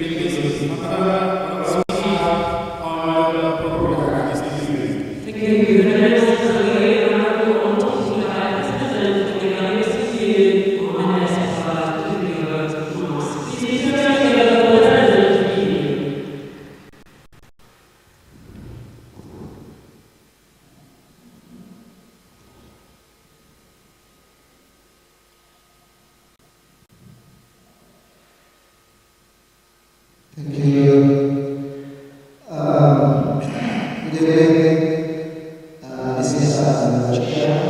Thank you. Good evening. This is Chair.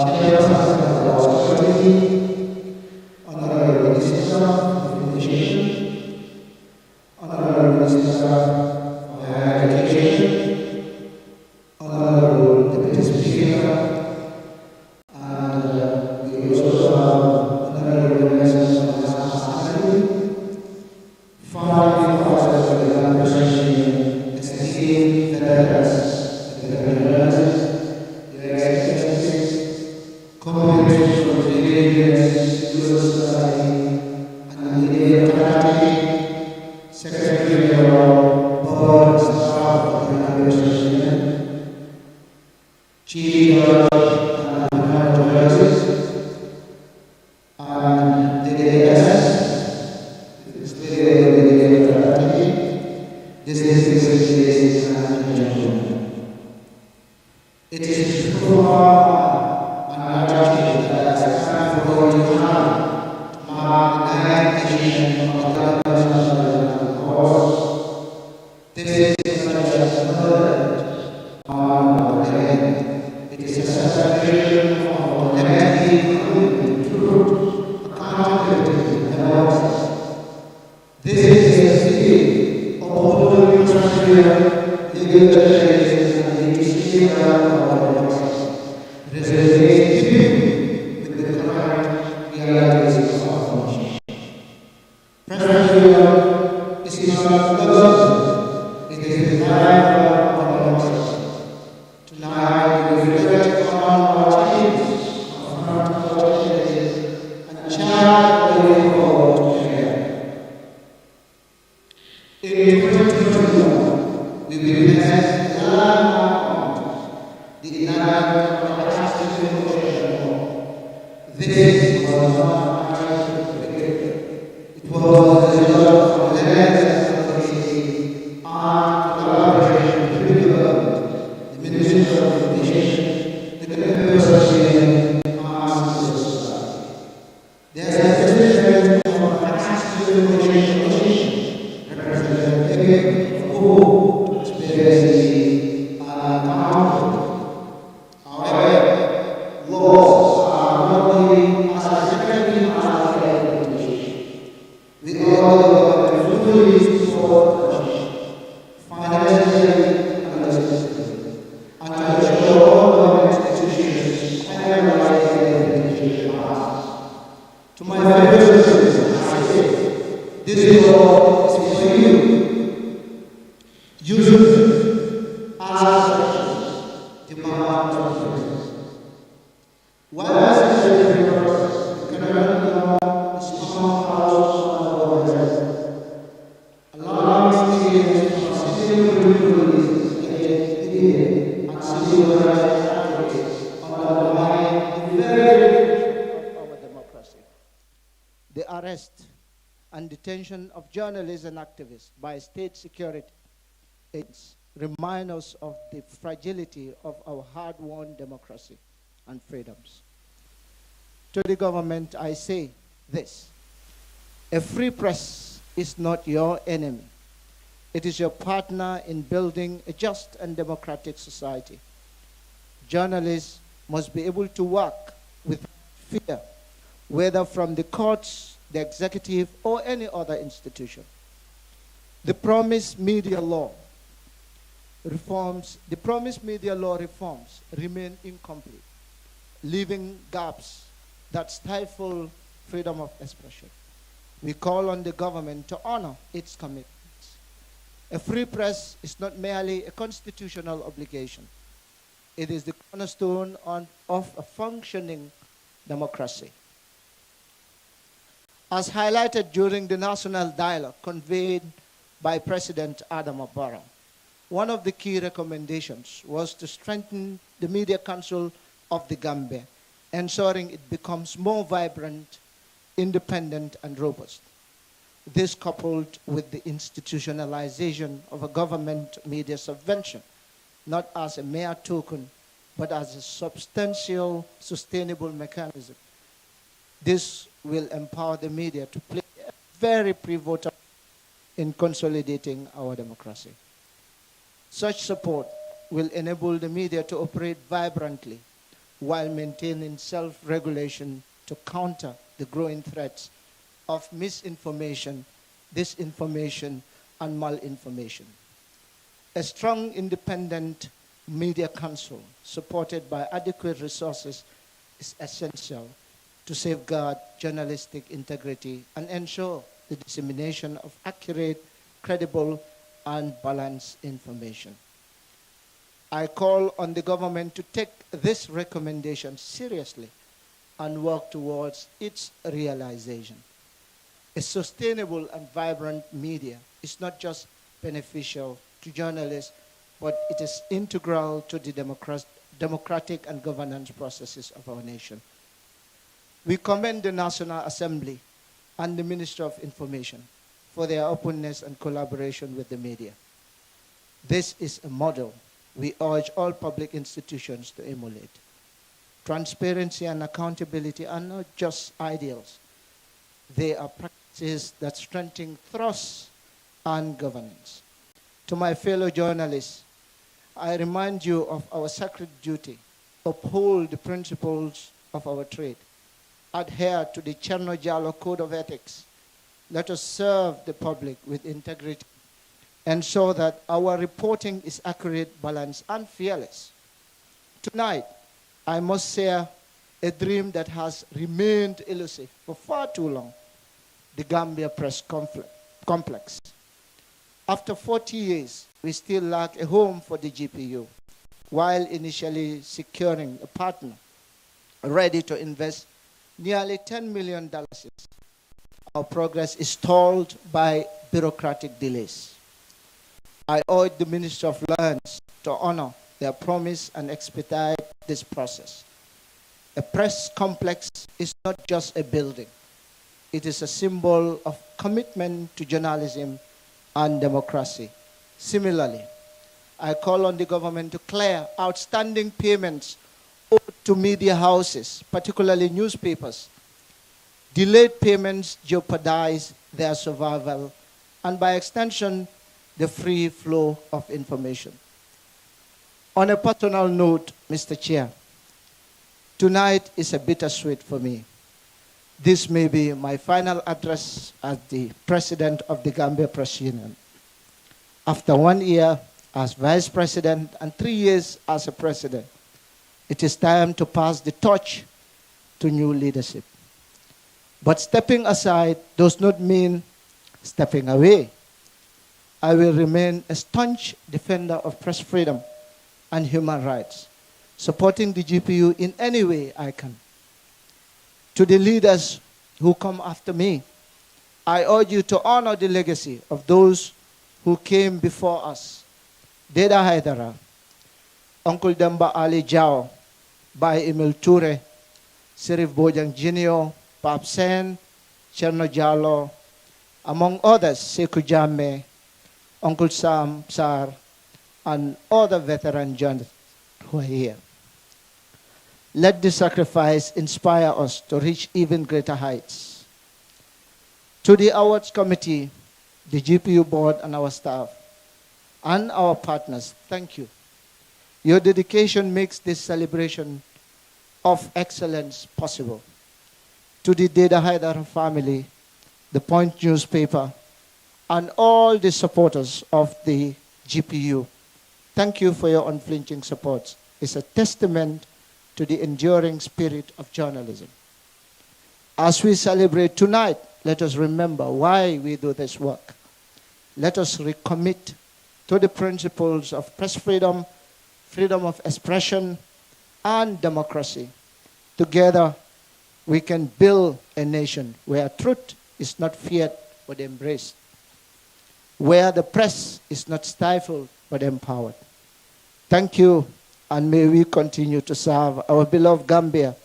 Chair of the Committee, Honorable Minister of Education, Honorable Minister of Higher Education, Honorable Deputy Speaker, and we also have Honorable Members of the Assembly, founding fathers of the representing esteemed veterans, Your Excellencies, comrades from the Indigenous Civil Society and the democratic Secretary General, Board and Staff of the Administration, Chief Judge and Honorable Judges, and the DDS, this is and gentlemen. It is true and gratitude that I stand before you now to mark the 9th edition of the International Course. This is not just a knowledge on the land. It is a celebration of collective commitment, truth, accountability, and democracy. This is a city of open transparent, legal justice, and the spirit of democracy. It is deep with the current realities of our nation. President is not government, it is the driver of democracy. Tonight, we reflect on our achievements, confront our challenges, and chart the way forward together. In 2021, we witnessed the landmark moment, the enactment of the Constitutional Law. This was not unexpected. It was the result of relentless advocacy and collaboration between the government, the Ministry of Education, the University, and civil society. There is a decision of the Constitutional Commission, representative of hope, transparency, and accountability. However, laws are not only as effective as their implementation. We all fully support the Commission, financially and logistically, and to ensure all government institutions analyze their implementation plans. To my fellow citizens, I say, this law is for you. Use it, ask questions, demand transparency. While this is a process, the current law is somehow on the horizon, allowing students to consider releases against idiot and civil rights advocates undermine the very of our democracy. The arrest and detention of journalists and activists by state security agents remind us of the fragility of our hard-won democracy and freedoms. To the government, I say this: a free press is not your enemy. It is your partner in building a just and democratic society. Journalists must be able to work with fear, whether from the courts, the executive, or any other institution. The promised media law reforms remain incomplete, leaving gaps that stifle freedom of expression. We call on the government to honor its commitments. A free press is not merely a constitutional obligation. It is the cornerstone of a functioning democracy. As highlighted during the national dialogue convened by President Adama Barrow, one of the key recommendations was to strengthen the Media Council of the Gambia, ensuring it becomes more vibrant, independent, and robust. This coupled with the institutionalization of a government media subvention, not as a mere token, but as a substantial, sustainable mechanism. This will empower the media to play a very pivotal role in consolidating our democracy. Such support will enable the media to operate vibrantly while maintaining self-regulation to counter the growing threats of misinformation, disinformation, and malinformation. A strong, independent media council supported by adequate resources is essential to safeguard journalistic integrity and ensure the dissemination of accurate, credible, and balanced information. I call on the government to take this recommendation seriously and work towards its realization. A sustainable and vibrant media is not just beneficial to journalists, but it is integral to the democratic and governance processes of our nation. We commend the National Assembly and the Ministry of Information for their openness and collaboration with the media. This is a model we urge all public institutions to emulate. Transparency and accountability are not just ideals. They are practices that strengthen trust and governance. To my fellow journalists, I remind you of our sacred duty: uphold the principles of our trade, adhere to the Cherno Jallow Code of Ethics. Let us serve the public with integrity, ensure that our reporting is accurate, balanced, and fearless. Tonight, I must share a dream that has remained elusive for far too long: the Gambia Press Complex. After 40 years, we still lack a home for the GPU, while initially securing a partner ready to invest nearly $10 million. Our progress is stalled by bureaucratic delays. I urge the Ministry of Lands to honor their promise and expedite this process. A press complex is not just a building. It is a symbol of commitment to journalism and democracy. Similarly, I call on the government to clear outstanding payments owed to media houses, particularly newspapers. Delayed payments jeopardize their survival and, by extension, the free flow of information. On a personal note, Mr. Chair, tonight is a bittersweet for me. This may be my final address as the President of the Gambia Press Union. After 1 year as Vice President and 3 years as a President, it is time to pass the torch to new leadership. But stepping aside does not mean stepping away. I will remain a staunch defender of press freedom and human rights, supporting the GPU in any way I can. To the leaders who come after me, I urge you to honor the legacy of those who came before us: Deda Haidara, Uncle Demba Ali Jao, Bai Emil Ture, Sirif Bojang Jinio, Pap Sen, Cherno Jallow, among others, Sekou Jammeh, Uncle Sam Sar, and other veteran journalists who are here. Let this sacrifice inspire us to reach even greater heights. To the awards committee, the GPU board, and our staff, and our partners, thank you. Your dedication makes this celebration of excellence possible. To the Deda Haidara family, the Point newspaper, and all the supporters of the GPU, thank you for your unflinching support. It's a testament to the enduring spirit of journalism. As we celebrate tonight, let us remember why we do this work. Let us recommit to the principles of press freedom, freedom of expression, and democracy. Together, we can build a nation where truth is not feared but embraced, where the press is not stifled but empowered. Thank you, and may we continue to serve our beloved Gambia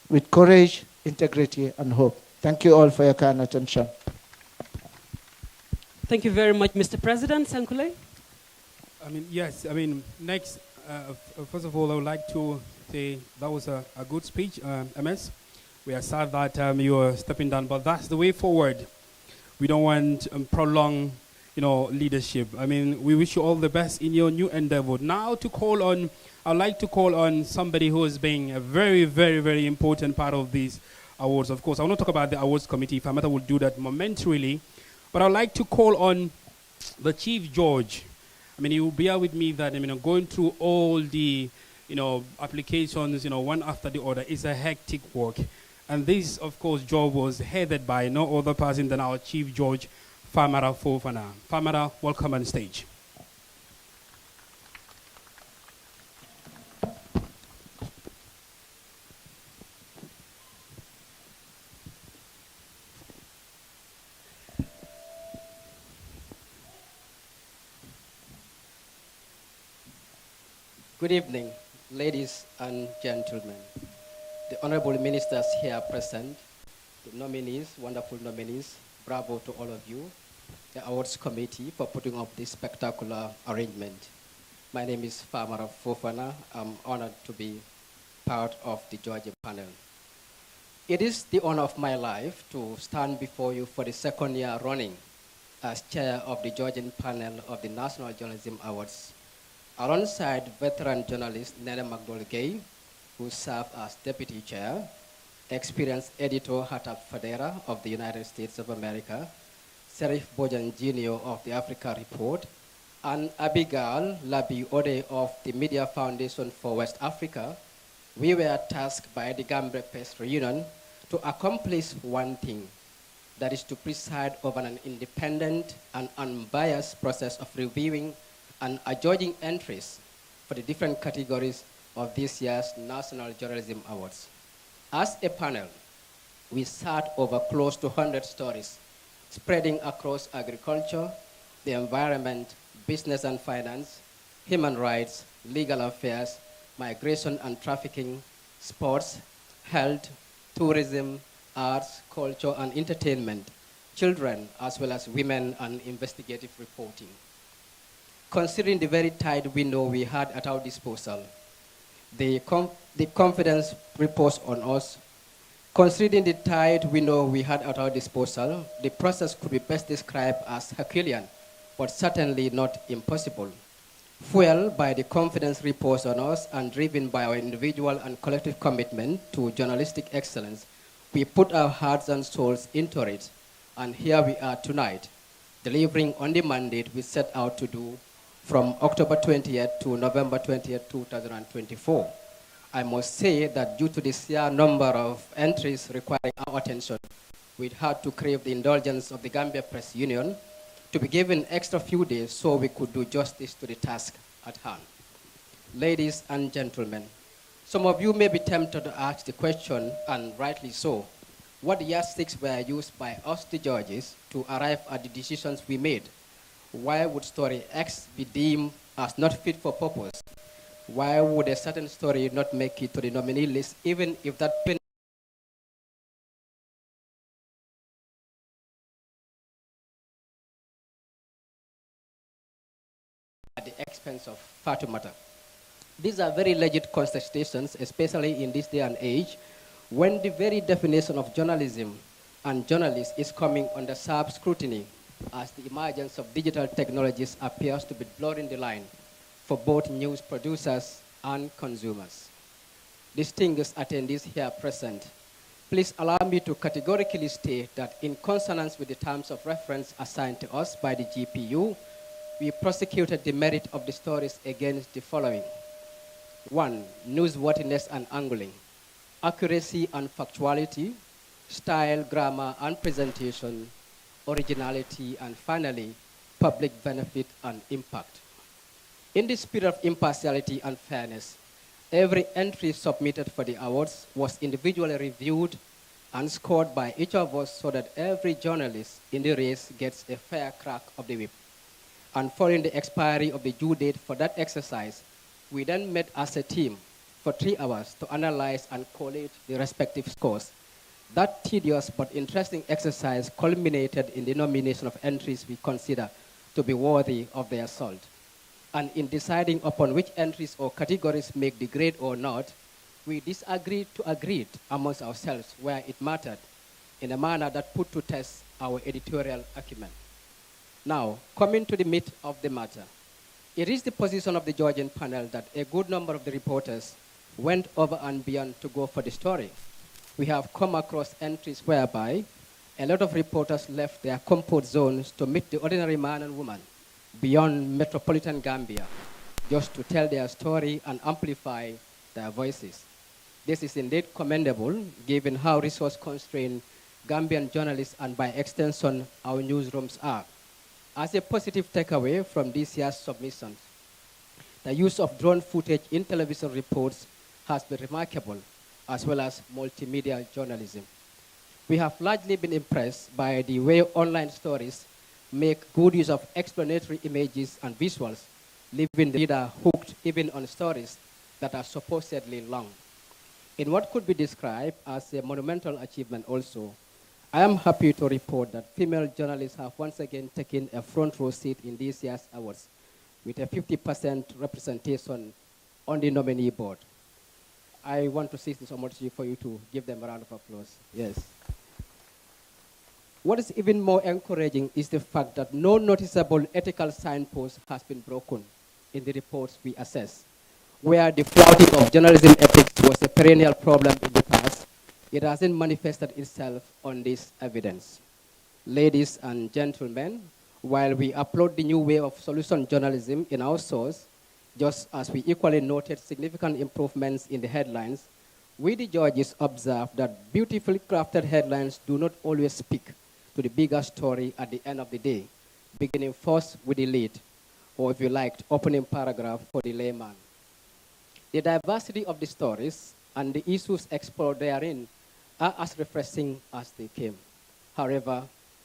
with courage, integrity, and hope. Thank you all for your kind attention. Thank you very much, Mr. President. Sankule? Yes, next, first of all, I would like to say that was a good speech, MS. We are sad that you are stepping down, but that's the way forward. We don't want prolonged, leadership. We wish you all the best in your new endeavor. Now I'd like to call on somebody who has been a very, very, very important part of these awards. Of course, I want to talk about the awards committee. If I will do that momentarily. But I'd like to call on the Chief Judge. You will bear with me that going through all the applications one after the other is a hectic work. And this, of course, job was headed by no other person than our Chief Judge, Famara Fofana. Famara, welcome on stage. Good evening, ladies and gentlemen. The honorable ministers here present, the nominees, wonderful nominees, bravo to all of you, the awards committee for putting up this spectacular arrangement. My name is Famara Fofana. I'm honored to be part of the Georgian panel. It is the honor of my life to stand before you for the second year running as chair of the Georgian panel of the National Journalism Awards, alongside veteran journalist Nene McDowell-Gay, who served as deputy chair, experienced editor Hattab Fadera of the United States of America, Serif Bojan Jr. of the Africa Report, and Abigail Labi Ode of the Media Foundation for West Africa. We were tasked by the Gambia Press Union to accomplish one thing, that is to preside over an independent and unbiased process of reviewing and adjudging entries for the different categories of this year's National Journalism Awards. As a panel, we sat over close to 100 stories, spreading across agriculture, the environment, business and finance, human rights, legal affairs, migration and trafficking, sports, health, tourism, arts, culture and entertainment, children, as well as women and investigative reporting. Considering the very tight window we had at our disposal, the confidence reposed on us. Considering the tight window we had at our disposal, the process could be best described as Herculean, but certainly not impossible. Fueled by the confidence reposed on us and driven by our individual and collective commitment to journalistic excellence, we put our hearts and souls into it, and here we are tonight, delivering on the mandate we set out to do from October 20th to November 20th, 2024. I must say that due to the sheer number of entries requiring our attention, we had to crave the indulgence of the Gambia Press Union to be given extra few days so we could do justice to the task at hand. Ladies and gentlemen, some of you may be tempted to ask the question, and rightly so, what yardsticks were used by us, the judges, to arrive at the decisions we made? Why would story X be deemed as not fit for purpose? Why would a certain story not make it to the nominee list, even if that penny at the expense of Fatoumata? These are very legit contestations, especially in this day and age, when the very definition of journalism and journalist is coming under sharp scrutiny, as the emergence of digital technologies appears to be blurring the line for both news producers and consumers. Distinguished attendees here present, please allow me to categorically state that in consonance with the terms of reference assigned to us by the GPU, we prosecuted the merit of the stories against the following. 1. Newsworthiness and angling, accuracy and factuality, style, grammar and presentation, originality, and finally, public benefit and impact. In the spirit of impartiality and fairness, every entry submitted for the awards was individually reviewed and scored by each of us so that every journalist in the race gets a fair crack of the whip. And following the expiry of the due date for that exercise, we then met as a team for 3 hours to analyze and collate the respective scores. That tedious but interesting exercise culminated in the nomination of entries we consider to be worthy of their salt. And in deciding upon which entries or categories make the grade or not, we disagreed to agree amongst ourselves where it mattered in a manner that put to test our editorial acumen. Now, coming to the meat of the matter, it is the position of the Georgian panel that a good number of the reporters went over and beyond to go for the story. We have come across entries whereby a lot of reporters left their comfort zones to meet the ordinary man and woman beyond metropolitan Gambia, just to tell their story and amplify their voices. This is indeed commendable, given how resource-constrained Gambian journalists and by extension our newsrooms are. As a positive takeaway from this year's submissions, the use of drone footage in television reports has been remarkable, as well as multimedia journalism. We have largely been impressed by the way online stories make good use of explanatory images and visuals, leaving the reader hooked even on stories that are supposedly long. In what could be described as a monumental achievement also, I am happy to report that female journalists have once again taken a front row seat in this year's awards, with a 50% representation on the nominee board. I want to seize this opportunity for you to give them a round of applause. Yes. What is even more encouraging is the fact that no noticeable ethical signpost has been broken in the reports we assess. Where the flouting of journalism ethics was a perennial problem in the past, it hasn't manifested itself on this evidence. Ladies and gentlemen, while we upload the new wave of solution journalism in our source, just as we equally noted significant improvements in the headlines, we the judges observe that beautifully crafted headlines do not always speak to the bigger story at the end of the day, beginning first with the lead, or if you liked, opening paragraph for the layman. The diversity of the stories and the issues explored therein are as refreshing as they came. However,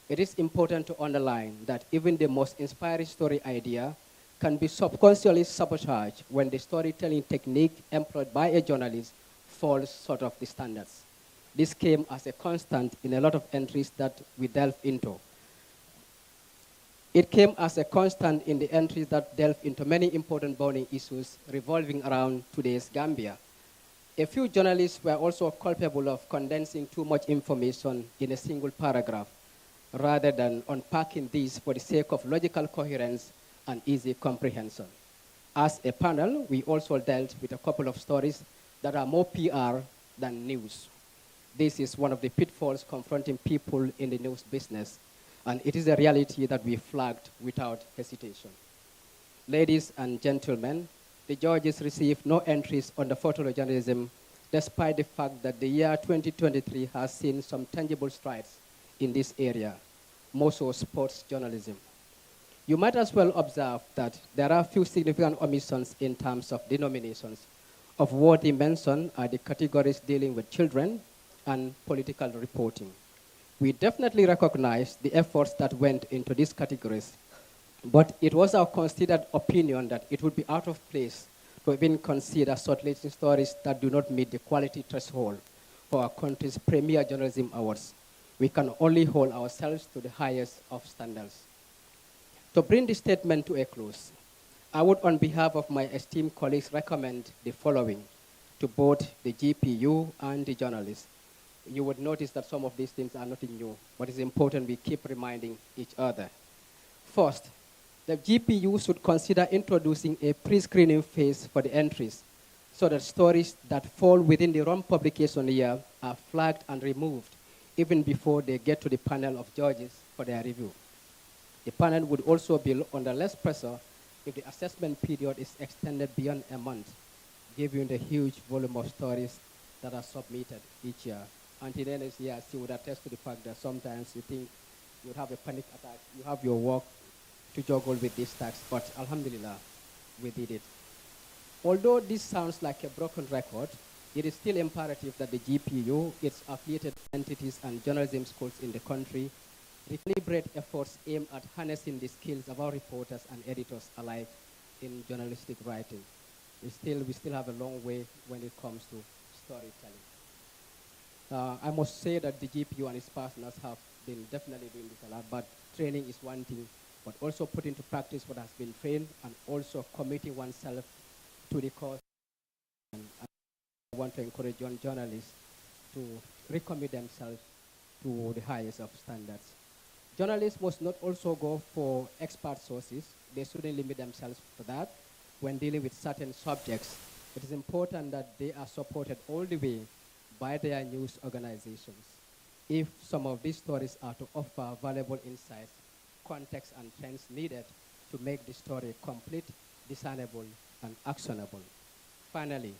it is important to underline that even the most inspiring story idea can be subconsciously sabotaged when the storytelling technique employed by a journalist falls short of the standards. This came as a constant in a lot of entries that we delve into. It came as a constant in the entries that delve into many important burning issues revolving around today's Gambia. A few journalists were also culpable of condensing too much information in a single paragraph, rather than unpacking these for the sake of logical coherence and easy comprehension. As a panel, we also dealt with a couple of stories that are more PR than news. This is one of the pitfalls confronting people in the news business, and it is a reality that we flagged without hesitation. Ladies and gentlemen, the judges received no entries on the photojournalism, despite the fact that the year 2023 has seen some tangible strides in this area, more so sports journalism. You might as well observe that there are few significant omissions in terms of denominations. Of worthy mention are the categories dealing with children and political reporting. We definitely recognize the efforts that went into these categories, but it was our considered opinion that it would be out of place to even consider circulating stories that do not meet the quality threshold for our country's premier journalism awards. We can only hold ourselves to the highest of standards. To bring this statement to a close, I would, on behalf of my esteemed colleagues, recommend the following to both the GPU and the journalists. You would notice that some of these things are nothing new, but it's important we keep reminding each other. First, the GPU should consider introducing a pre-screening phase for the entries so that stories that fall within the wrong publication year are flagged and removed even before they get to the panel of judges for their review. The panel would also be under less pressure if the assessment period is extended beyond a month, given the huge volume of stories that are submitted each year. Until then, yes, you would attest to the fact that sometimes you think you would have a panic attack, you have your work to juggle with this tax, but alhamdulillah, we did it. Although this sounds like a broken record, it is still imperative that the GPU, its affiliated entities, and journalism schools in the country recalibrate efforts aimed at harnessing the skills of our reporters and editors alike in journalistic writing. We still have a long way when it comes to storytelling. I must say that the GPU and its partners have been definitely doing this a lot, but training is one thing, but also put into practice what has been trained and also committing oneself to the cause. And I want to encourage young journalists to recommit themselves to the highest of standards. Journalists must not also go for expert sources. They shouldn't limit themselves to that. When dealing with certain subjects, it is important that they are supported all the way by their news organizations. If some of these stories are to offer valuable insights, context, and trends needed to make the story complete, discernible, and actionable. Finally,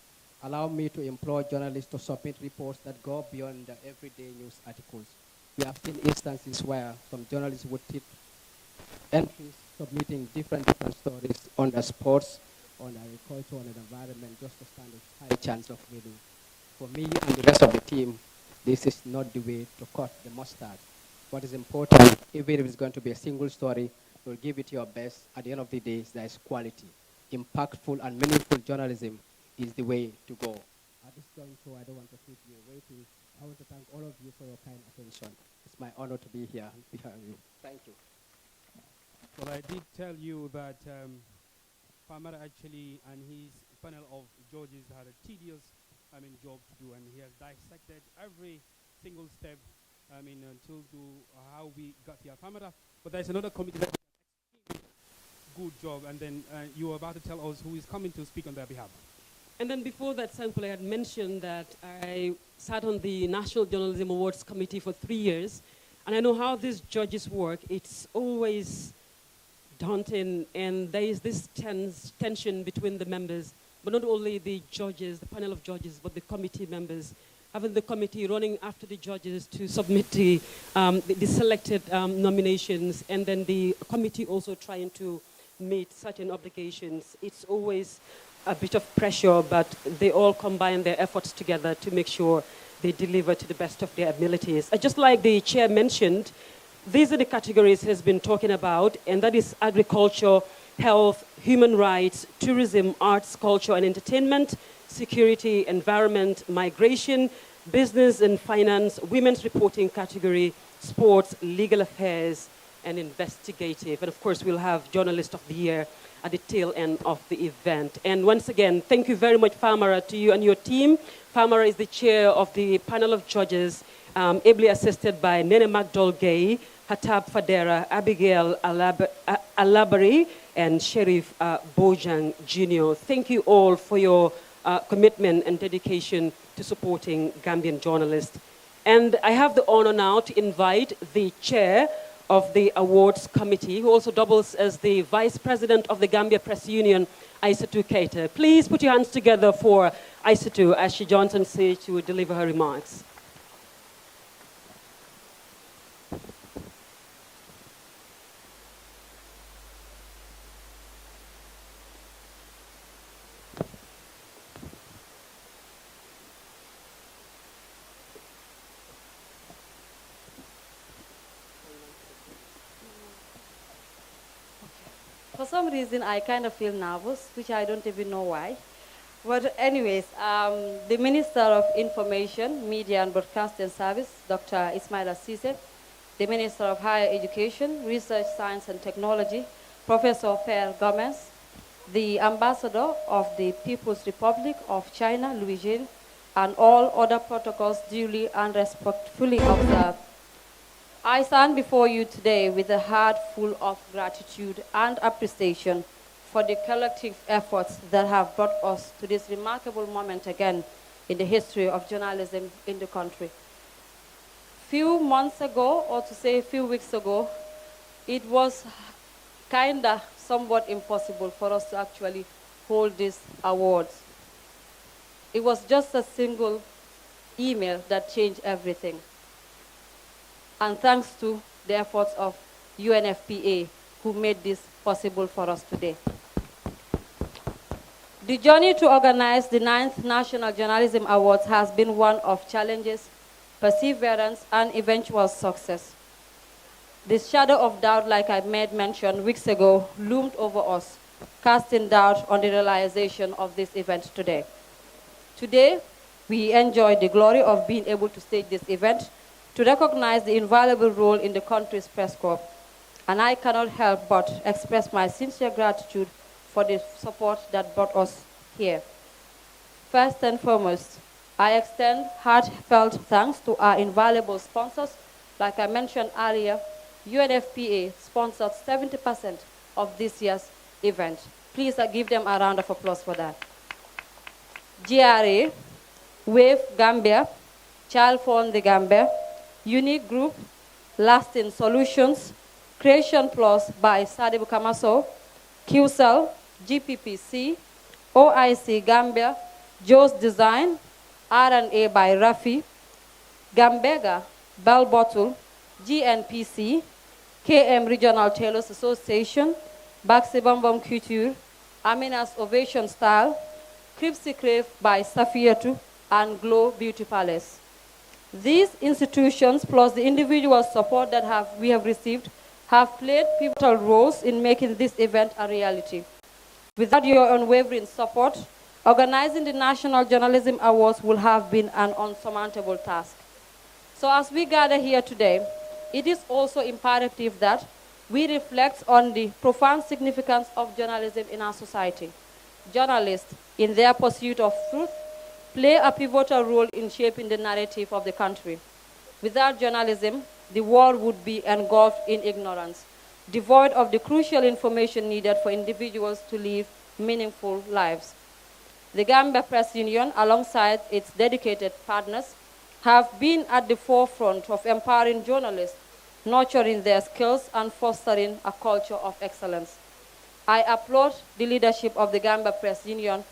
allow me to implore journalists to submit reports that go beyond the everyday news articles. We have seen instances where some journalists would take entries submitting different stories on the sports, on agriculture, on the environment, just to stand a high chance of winning. For me and the rest of the team, this is not the way to cut the mustard. What is important, even if it's going to be a single story, you'll give it your best. At the end of the day, there is quality. Impactful and meaningful journalism is the way to go. At this juncture, I don't want to keep you waiting. I want to thank all of you for your kind attention. It's my honor to be here behind you. Thank you. Well, I did tell you that Farmer actually and his panel of judges had a tedious job to do, and he has dissected every single step until to how we got here. Farmer, but there's another committee that did an extremely good job, and then you were about to tell us who is coming to speak on their behalf. And then before that, Sankule had mentioned that I sat on the National Journalism Awards Committee for 3 years, and I know how these judges work. It's always daunting, and there is this tension between the members, but not only the judges, the panel of judges, but the committee members, having the committee running after the judges to submit the selected nominations, and then the committee also trying to meet certain obligations. It's always a bit of pressure, but they all combine their efforts together to make sure they deliver to the best of their abilities. Just like the chair mentioned, these are the categories he's been talking about, and that is agriculture, health, human rights, tourism, arts, culture and entertainment, security, environment, migration, business and finance, women's reporting category, sports, legal affairs, and investigative. And of course, we'll have Journalist of the Year at the tail end of the event. And once again, thank you very much, Famara, to you and your team. Famara is the chair of the panel of judges, ably assisted by Nene McDowell-Gay, Hatab Fadera, Abigail Alabari, and Sheriff Bojang Jr. Thank you all for your commitment and dedication to supporting Gambian journalists. And I have the honor now to invite the chair of the awards committee, who also doubles as the vice president of the Gambia Press Union, Aissatou Keita. Please put your hands together for Aissatou as she joins on stage to deliver her remarks. For some reason, I kind of feel nervous, which I don't even know why. But anyways, the Minister of Information, Media and Broadcasting Service, Dr. Ismaila Ceesay, the Minister of Higher Education, Research, Science and Technology, Professor Fer Gomez, the Ambassador of the People's Republic of China, Louis Jin, and all other protocols duly and respectfully observed. I stand before you today with a heart full of gratitude and appreciation for the collective efforts that have brought us to this remarkable moment again in the history of journalism in the country. Few months ago, or to say a few weeks ago, it was kinda somewhat impossible for us to actually hold these awards. It was just a single email that changed everything. And thanks to the efforts of UNFPA, who made this possible for us today. The journey to organize the 9th National Journalism Awards has been one of challenges, perseverance, and eventual success. The shadow of doubt, like I made mention weeks ago, loomed over us, casting doubt on the realization of this event today. Today, we enjoy the glory of being able to stage this event to recognize the invaluable role in the country's press corps. And I cannot help but express my sincere gratitude for the support that brought us here. First and foremost, I extend heartfelt thanks to our invaluable sponsors. Like I mentioned earlier, UNFPA sponsored 70% of this year's event. Please give them a round of applause for that. GRA, Wave Gambia, Child Fund the Gambia, Unique Group, Lasting Solutions, Creation Plus by Sadibu Kamaso, QCell, GPPC, OIC Gambia, Joe's Design, R&A by Rafi, Gambega, Bell Bottle, GNPC, KM Regional Tailors Association, Baxi Bambam Couture, Amina's Ovation Style, Cripsy Crave by Safiatu, and Glow Beauty Palace. These institutions, plus the individual support that we have received, have played pivotal roles in making this event a reality. Without your unwavering support, organizing the National Journalism Awards would have been an unsurmountable task. So as we gather here today, it is also imperative that we reflect on the profound significance of journalism in our society. Journalists, in their pursuit of truth, play a pivotal role in shaping the narrative of the country. Without journalism, the world would be engulfed in ignorance, devoid of the crucial information needed for individuals to live meaningful lives. The Gambia Press Union, alongside its dedicated partners, have been at the forefront of empowering journalists, nurturing their skills, and fostering a culture of excellence. I applaud the leadership of the Gambia Press Union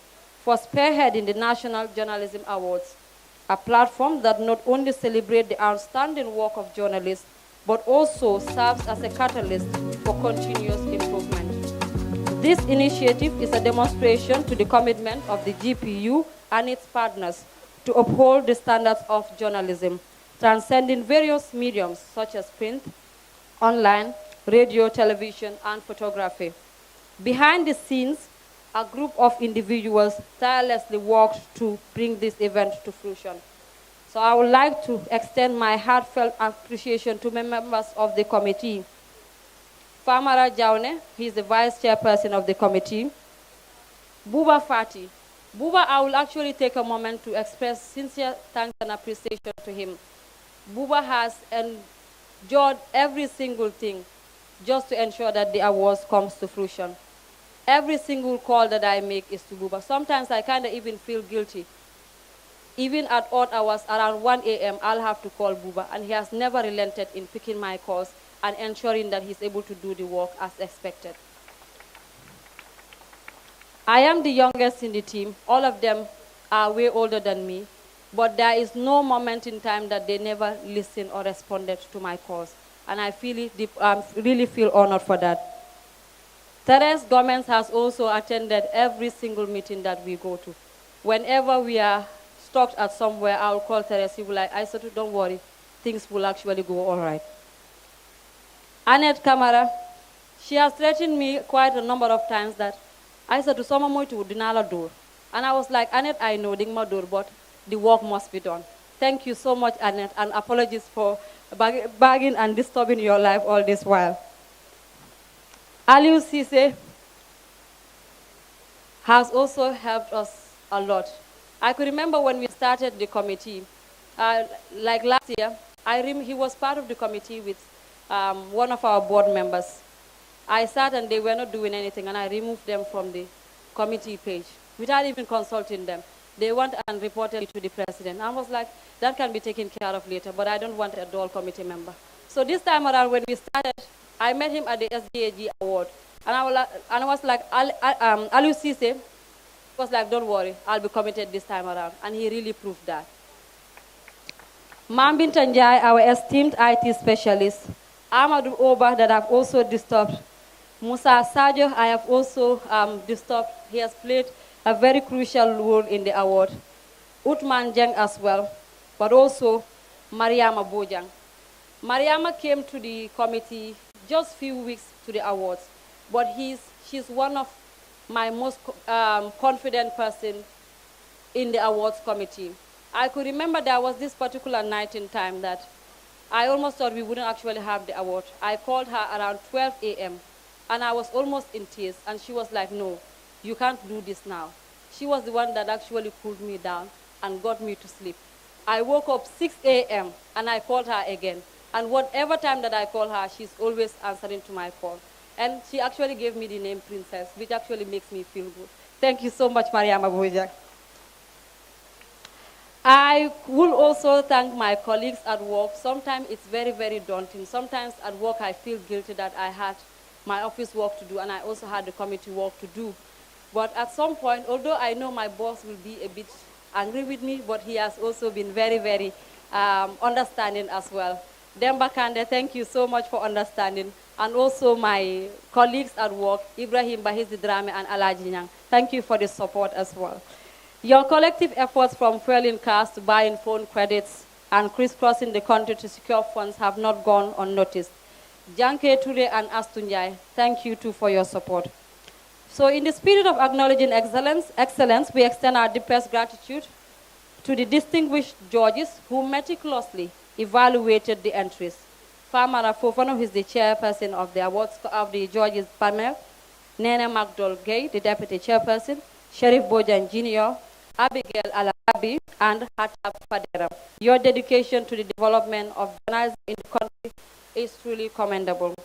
for spearheading the National Journalism Awards, a platform that not only celebrates the outstanding work of journalists, but also serves as a catalyst for continuous improvement. This initiative is a demonstration to the commitment of the GPU and its partners to uphold the standards of journalism, transcending various mediums such as print, online, radio, television, and photography. Behind the scenes, a group of individuals tirelessly worked to bring this event to fruition. So I would like to extend my heartfelt appreciation to members of the committee. Famara Jaune, he is the vice chairperson of the committee. Buba Fati. Buba, I will actually take a moment to express sincere thanks and appreciation to him. Buba has endured every single thing just to ensure that the awards comes to fruition. Every single call that I make is to Buba. Sometimes I kind of even feel guilty. Even at odd hours around 1 a.m., I'll have to call Buba, and he has never relented in picking my calls and ensuring that he's able to do the work as expected. I am the youngest in the team. All of them are way older than me, but there is no moment in time that they never listened or responded to my calls, and I really feel honored for that. Therese Gomez has also attended every single meeting that we go to. Whenever we are stuck at somewhere, I'll call Therese. She will like, I said, don't worry, things will actually go all right. Annette Kamara, she has threatened me quite a number of times that I said to someone more to dinala door. And I was like, Annette, I know ding my door, but the work must be done. Thank you so much, Annette, and apologies for bagging and disturbing your life all this while. Aliou Cisse has also helped us a lot. I could remember when we started the committee, like last year, he was part of the committee with one of our board members. I sat and they were not doing anything, and I removed them from the committee page without even consulting them. They went and reported it to the president. I was like, that can be taken care of later, but I don't want a dual committee member. So this time around, when we started, I met him at the SDAG award, and I was like, Aliou Cisse was like, don't worry, I'll be committed this time around, and he really proved that. Mambin Tanjai, our esteemed IT specialist. Amadou Oba, that I've also disturbed. Musa Sajo, I have also disturbed. He has played a very crucial role in the award. Utman Jeng as well, but also Mariama Bojang. Mariama came to the committee just few weeks to the awards, but she's one of my most confident person in the awards committee. I could remember there was this particular night in time that I almost thought we wouldn't actually have the award. I called her around 12 a.m. and I was almost in tears, and she was like, no, you can't do this now. She was the one that actually cooled me down and got me to sleep. I woke up 6 a.m. and I called her again. And whatever time that I call her, she's always answering to my call. And she actually gave me the name Princess, which actually makes me feel good. Thank you so much, Mariama Bojang. I will also thank my colleagues at work. Sometimes it's very, very daunting. Sometimes at work I feel guilty that I had my office work to do and I also had the committee work to do. But at some point, although I know my boss will be a bit angry with me, but he has also been very, very understanding as well. Demba Kande, thank you so much for understanding. And also my colleagues at work, Ibrahim Bahizi Drame and Alaji Nyang. Thank you for the support as well. Your collective efforts from fueling cars to buying phone credits and crisscrossing the country to secure funds have not gone unnoticed. Janke Ture and Astunjai, thank you too for your support. So in the spirit of acknowledging excellence, we extend our deepest gratitude to the distinguished judges who meticulously evaluated the entries. Famara Fofano, who is the chairperson of the awards of the judges panel, Nene McDowell Gay, the deputy chairperson, Sheriff Bojan Jr., Abigail Alabi, and Hatab Fadera. Your dedication to the development of journalism in the country is truly commendable.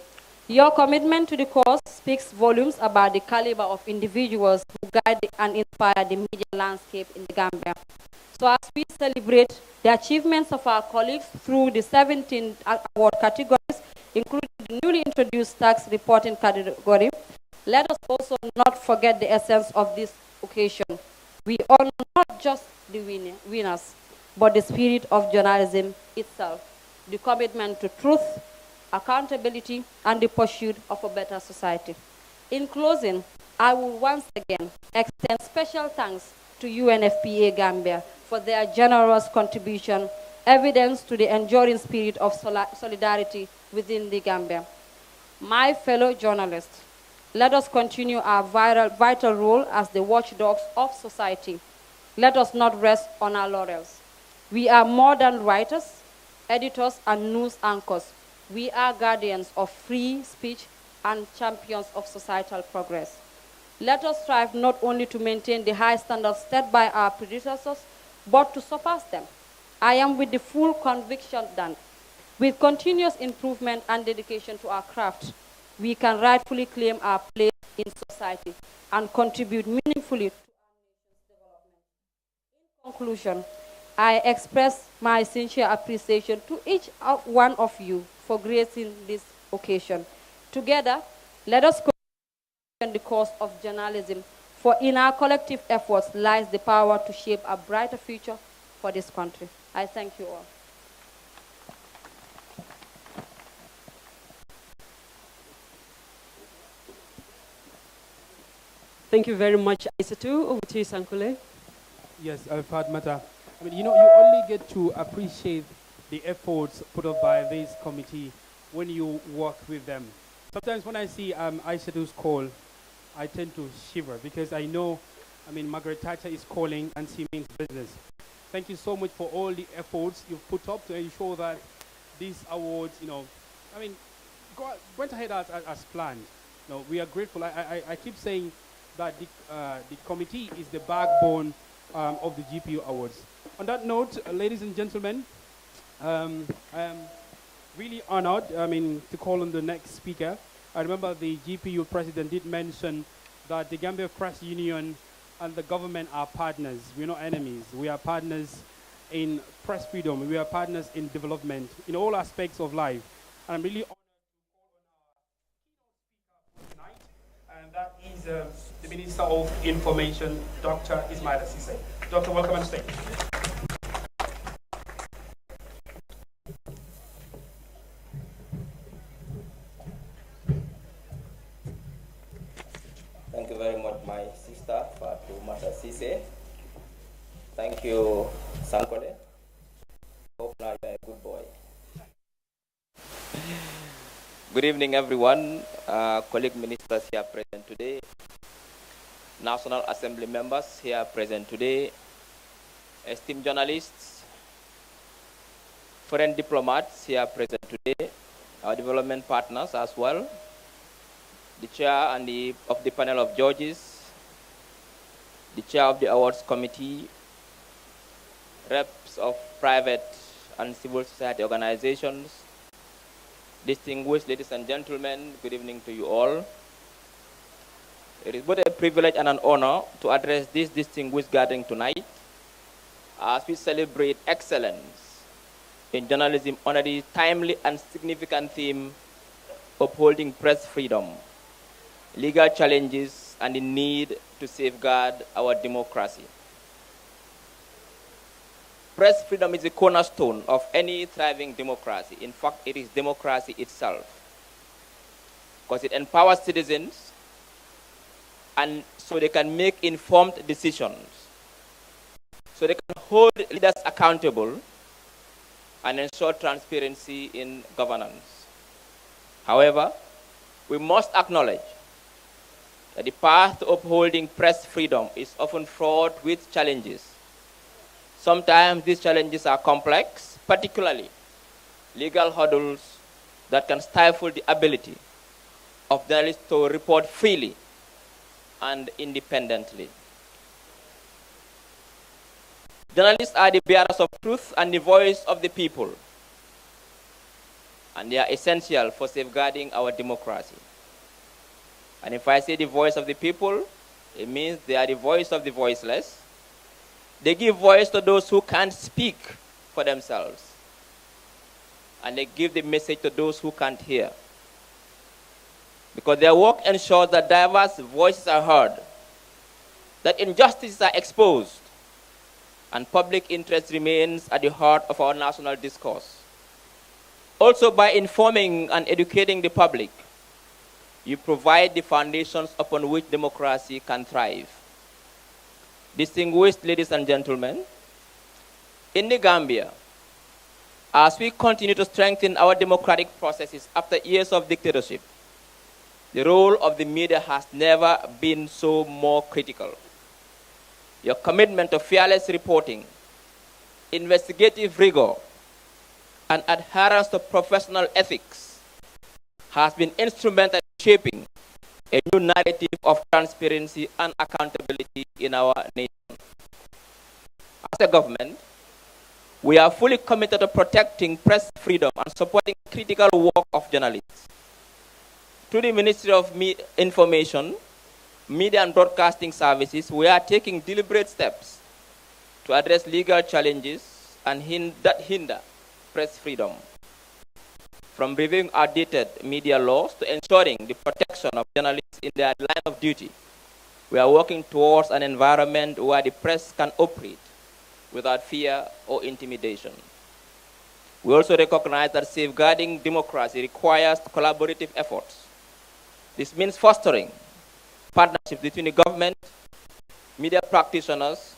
Your commitment to the cause speaks volumes about the caliber of individuals who guide and inspire the media landscape in the Gambia. So as we celebrate the achievements of our colleagues through the 17 award categories, including the newly introduced tax reporting category, let us also not forget the essence of this occasion. We honor not just the winners, but the spirit of journalism itself, the commitment to truth, accountability, and the pursuit of a better society. In closing, I will once again extend special thanks to UNFPA Gambia for their generous contribution, evidence to the enduring spirit of solidarity within the Gambia. My fellow journalists, let us continue our vital role as the watchdogs of society. Let us not rest on our laurels. We are more than writers, editors, and news anchors. We are guardians of free speech and champions of societal progress. Let us strive not only to maintain the high standards set by our predecessors, but to surpass them. I am with the full conviction that with continuous improvement and dedication to our craft, we can rightfully claim our place in society and contribute meaningfully to our nation's development. In conclusion, I express my sincere appreciation to each one of you for gracing this occasion. Together, let us continue the cause of journalism, for in our collective efforts lies the power to shape a brighter future for this country. I thank you all. Thank you very much, Aissatou. Over to you, Sankule. Yes, Fatmata. I mean, you only get to appreciate the efforts put up by this committee when you work with them. Sometimes when I see Aisatou's call, I tend to shiver because I know, Margaret Thatcher is calling and she means business. Thank you so much for all the efforts you've put up to ensure that these awards, went ahead as planned. We are grateful. I keep saying that the committee is the backbone of the GPU Awards. On that note, ladies and gentlemen, I am really honored, to call on the next speaker. I remember the GPU president did mention that the Gambia Press Union and the government are partners. We're not enemies. We are partners in press freedom. We are partners in development, in all aspects of life. And I'm really honored to call on our keynote speaker for tonight, and that is the Minister of Information, Dr. Ismaila Ceesay. Doctor, welcome on stage. Thank you very much, my sister, Fatu Mata Sise. Thank you, Sankole. Hope now you are a good boy. Good evening, everyone. Colleague ministers here present today, National Assembly members here present today, esteemed journalists, foreign diplomats here present today, our development partners as well, the chair and of the panel of judges, the chair of the awards committee, reps of private and civil society organizations, distinguished ladies and gentlemen, good evening to you all. It is both a privilege and an honor to address this distinguished gathering tonight as we celebrate excellence in journalism under the timely and significant theme upholding press freedom, legal challenges, and the need to safeguard our democracy. Press freedom is a cornerstone of any thriving democracy. In fact, it is democracy itself, because it empowers citizens and so they can make informed decisions, so they can hold leaders accountable and ensure transparency in governance. However, we must acknowledge that the path to upholding press freedom is often fraught with challenges. Sometimes these challenges are complex, particularly legal hurdles that can stifle the ability of journalists to report freely and independently. Journalists are the bearers of truth and the voice of the people, and they are essential for safeguarding our democracy. And if I say the voice of the people, it means they are the voice of the voiceless. They give voice to those who can't speak for themselves, and they give the message to those who can't hear. Because their work ensures that diverse voices are heard, that injustices are exposed, and public interest remains at the heart of our national discourse. Also, by informing and educating the public, you provide the foundations upon which democracy can thrive. Distinguished ladies and gentlemen, in the Gambia, as we continue to strengthen our democratic processes after years of dictatorship, the role of the media has never been so more critical. Your commitment to fearless reporting, investigative rigor, and adherence to professional ethics has been instrumental in shaping a new narrative of transparency and accountability in our nation. As a government, we are fully committed to protecting press freedom and supporting the critical work of journalists. Through the Ministry of Information, Media and Broadcasting Services, we are taking deliberate steps to address legal challenges and that hinder press freedom. From reviewing outdated media laws to ensuring the protection of journalists in their line of duty, we are working towards an environment where the press can operate without fear or intimidation. We also recognize that safeguarding democracy requires collaborative efforts. This means fostering partnerships between the government, media practitioners,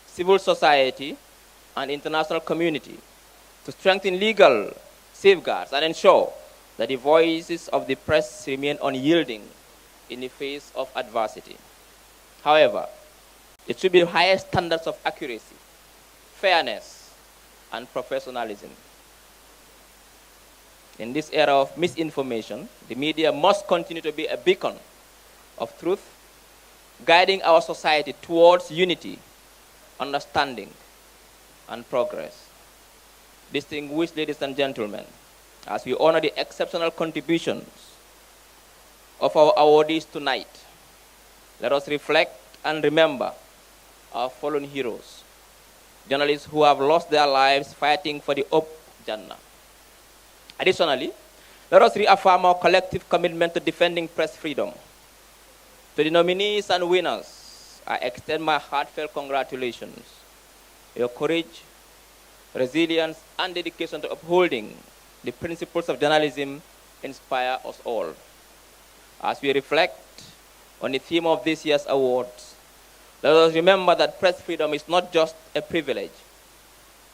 civil society, and international community to strengthen legal safeguards and ensure that the voices of the press remain unyielding in the face of adversity. However, it should be the highest standards of accuracy, fairness, and professionalism. In this era of misinformation, the media must continue to be a beacon of truth, guiding our society towards unity, understanding, and progress. Distinguished ladies and gentlemen, as we honor the exceptional contributions of our awardees tonight, let us reflect and remember our fallen heroes, journalists who have lost their lives fighting for the Hope Jannah. Additionally, let us reaffirm our collective commitment to defending press freedom. To the nominees and winners, I extend my heartfelt congratulations. Your courage, resilience, and dedication to upholding the principles of journalism inspire us all. As we reflect on the theme of this year's awards, Let us remember that press freedom is not just a privilege,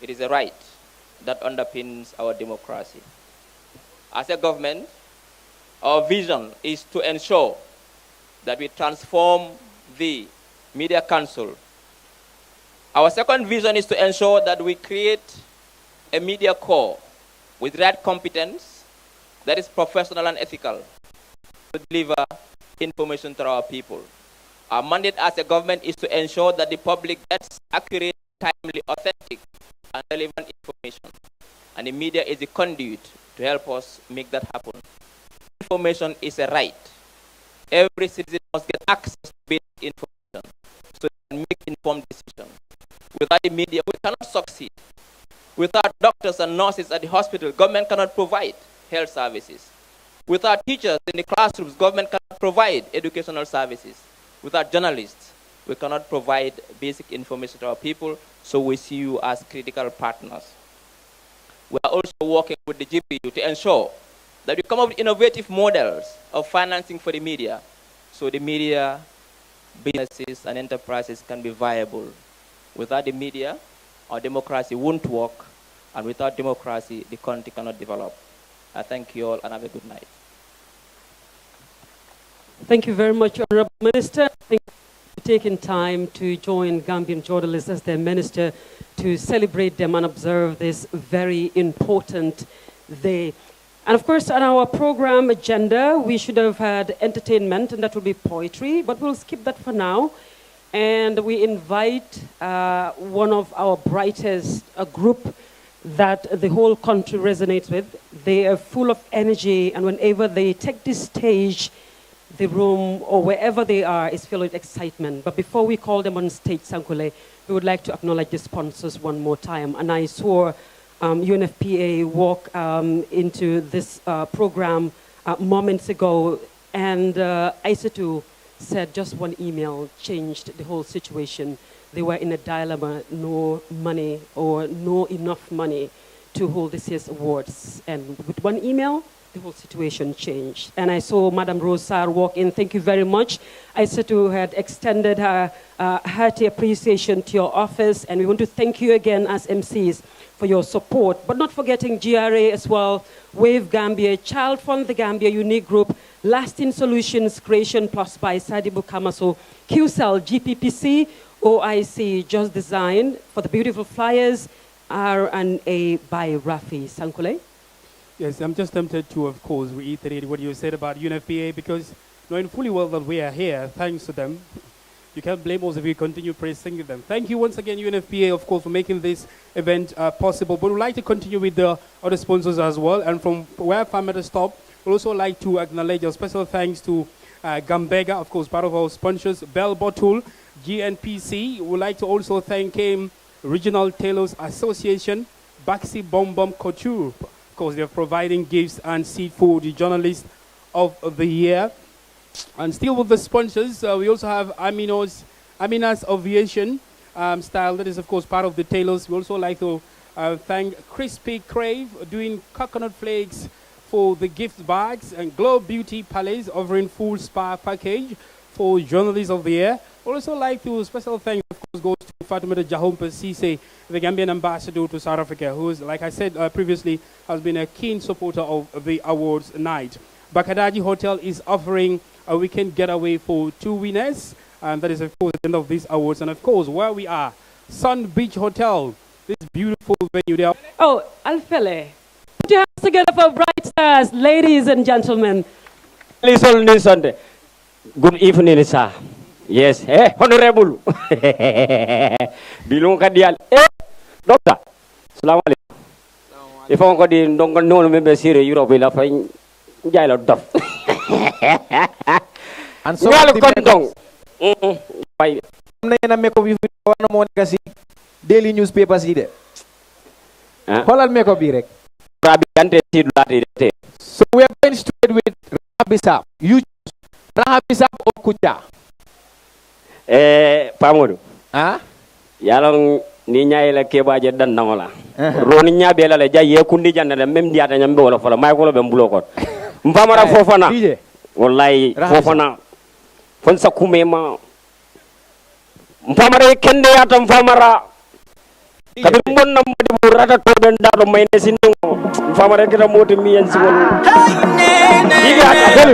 it is a right that underpins our democracy. As a government, our vision is to ensure that we transform the Media Council. Our second vision is to ensure that we create a media corps with right competence that is professional and ethical to deliver information to our people. Our mandate as a government is to ensure that the public gets accurate, timely, authentic, and relevant information. And the media is the conduit to help us make that happen. Information is a right. Every citizen must get access to basic information so they can make informed decisions. Without the media, we cannot succeed. Without doctors and nurses at the hospital, government cannot provide health services. Without teachers in the classrooms, government cannot provide educational services. Without journalists, we cannot provide basic information to our people, so we see you as critical partners. We are also working with the GPU to ensure that we come up with innovative models of financing for the media, so the media businesses and enterprises can be viable. Without the media, our democracy won't work, and without democracy, the country cannot develop. I thank you all and have a good night. Thank you very much, Honorable Minister. Thank you for taking time to join Gambian journalists as their minister to celebrate them and observe this very important day. And of course, on our program agenda, we should have had entertainment, and that will be poetry, but we'll skip that for now. And we invite one of our brightest, a group that the whole country resonates with. They are full of energy, and whenever they take this stage, the room or wherever they are is filled with excitement. But before we call them on stage, Sankule, we would like to acknowledge the sponsors one more time. And I saw UNFPA walk into this program moments ago, and Aissatou said just one email changed the whole situation. They were in a dilemma, no money or no enough money to hold this year's awards. And with one email, the whole situation changed. And I saw Madam Rosar walk in. Thank you very much. Aissatou had extended her hearty appreciation to your office, and we want to thank you again as MCs for your support. But not forgetting GRA as well, Wave Gambia, Child Fund the Gambia Unique Group, Lasting Solutions Creation Plus by Sadibu Kamaso, QCell, GPPC, OIC, Just Design, for the beautiful flyers, R&A by Rafi. Sankule? Yes, I'm just tempted to, of course, reiterate what you said about UNFPA, because knowing fully well that we are here, thanks to them, you can't blame us if we continue praising them. Thank you once again, UNFPA, of course, for making this event possible. But we'd like to continue with the other sponsors as well. And from where Famata stopped, we'd also like to acknowledge a special thanks to Gambega, of course, part of our sponsors, Bell Bottle, GNPC. We'd like to also thank Regional Tailors Association, Baxi Bom Bom Couture. Of course, they're providing gifts and seed for the journalist of the year. And still with the sponsors, we also have Amina's Aviation Style. That is, of course, part of the tailors. We also like to thank Crispy Crave, doing coconut flakes for the gift bags, and Glow Beauty Palace offering full spa package for journalists of the year. We also like to special thanks, of course, goes to Fatimata Jahumpa Sise, the Gambian ambassador to South Africa, who is, like I said previously, has been a keen supporter of the awards night. Bakadaji Hotel is offering a weekend getaway for 2 winners, and that is, of course, the end of these awards. And of course, where we are, Sun Beach Hotel, this beautiful venue there. Oh, Alfele. Put your hands together for Bright Stars, ladies and gentlemen. Listen. Good evening, sir. Yes, honorable. Bilong kadial. Doctor. Assalamu alaikum. If I go in, don't know member Syria, Europe will have a dof. And so daily newspapers ide. Holal make up direct. So we are going straight with Rahabisap. You choose Rahabisap or Kucha? Pamodo. Ah? Yalong ni nyai la kebaje dan nangola. Roni nyabela la jaye kundi janna même diata nyambe wala fala may ko lo be mbulo ko. Mpamara fofana. Wallahi fofana. Fon sakume Mfamara kende atam famara. Kabir mon nam madi burata to ben dado mayne sinno. Mfamara kita moti mi en siwol. Diga akal.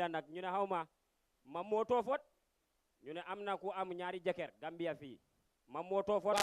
Nak ñu ne xawma ma moto fot ñu ne am na ku am ñaari jaker Gambia fii ma moto fot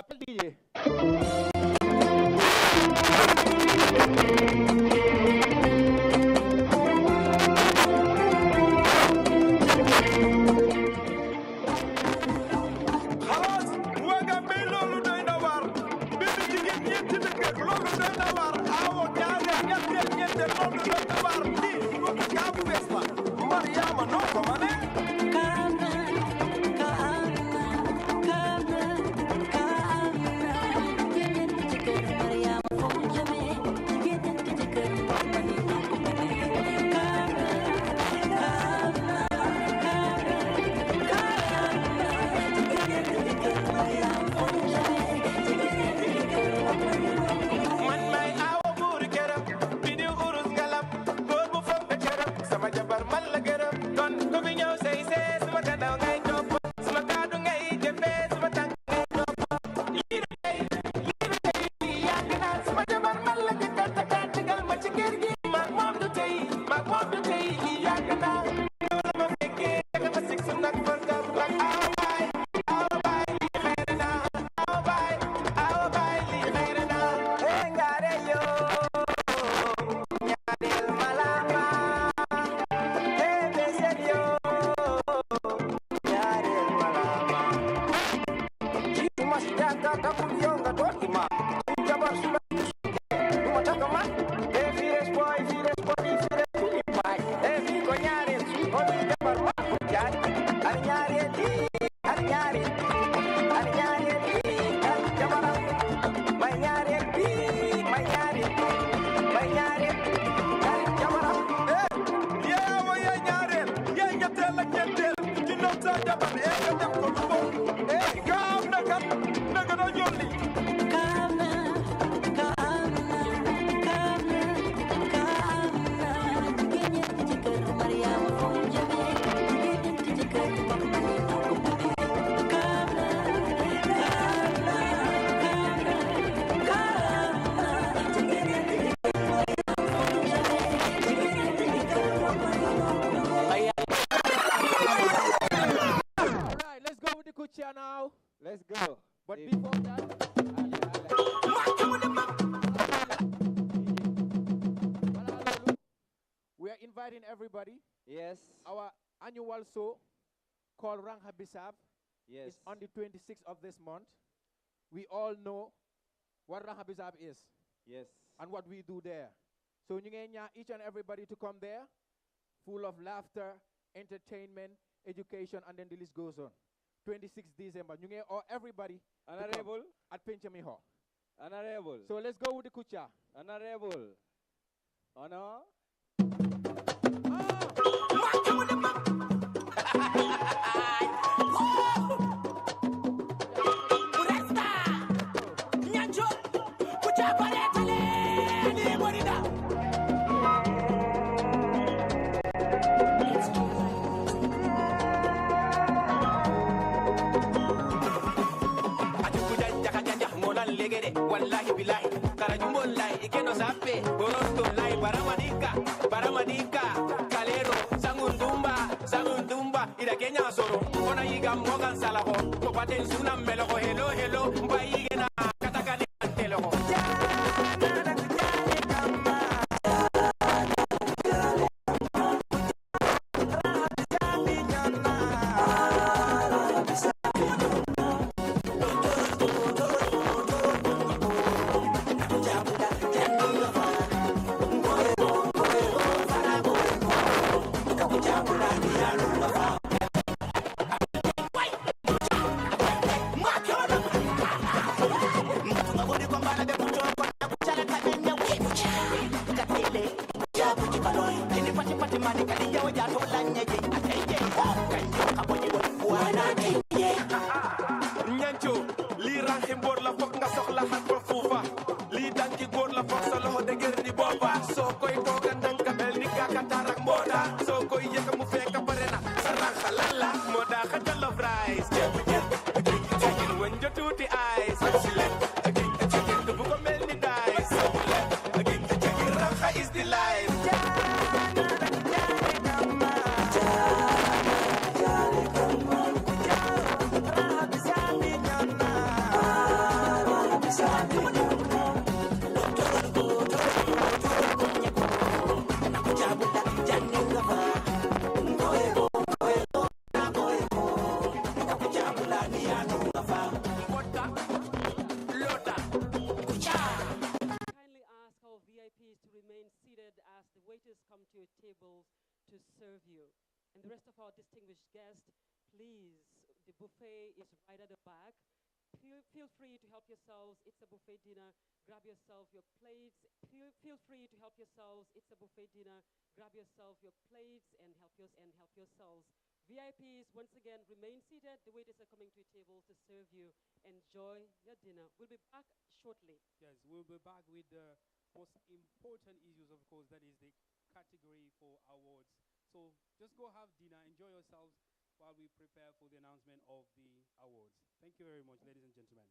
Let's go. But before that, we are inviting everybody. Yes. Our annual show called Rang Habisab Yes. is on the 26th of this month. We all know what Rang Habisab is Yes. and what we do there. So ñu ngi ñaan each and everybody to come there, full of laughter, entertainment, education, and then the list goes on. 26 December. You or everybody Honorable at Pinchami Hall. Honorable. So let's go with the kucha. Honorable. Honor. Wallahi billahi karajumon lai ikeno sape boronto lai baramadika kalero sangundumba ida kenya soro ona yiga mogan salaho ko paten suna meloko hello mbayigena katakani antelo Distinguished guests, please, the buffet is right at the back. Feel free to help yourselves. It's a buffet dinner. Grab yourself your plates. Feel free to help yourselves. It's a buffet dinner. Grab yourself your plates and help yourselves. VIPs, once again, remain seated. The waiters are coming to your tables to serve you. Enjoy your dinner. We'll be back shortly. Yes, we'll be back with the most important issues, of course, that is the category for awards. So just go have dinner, enjoy yourselves while we prepare for the announcement of the awards. Thank you very much, ladies and gentlemen.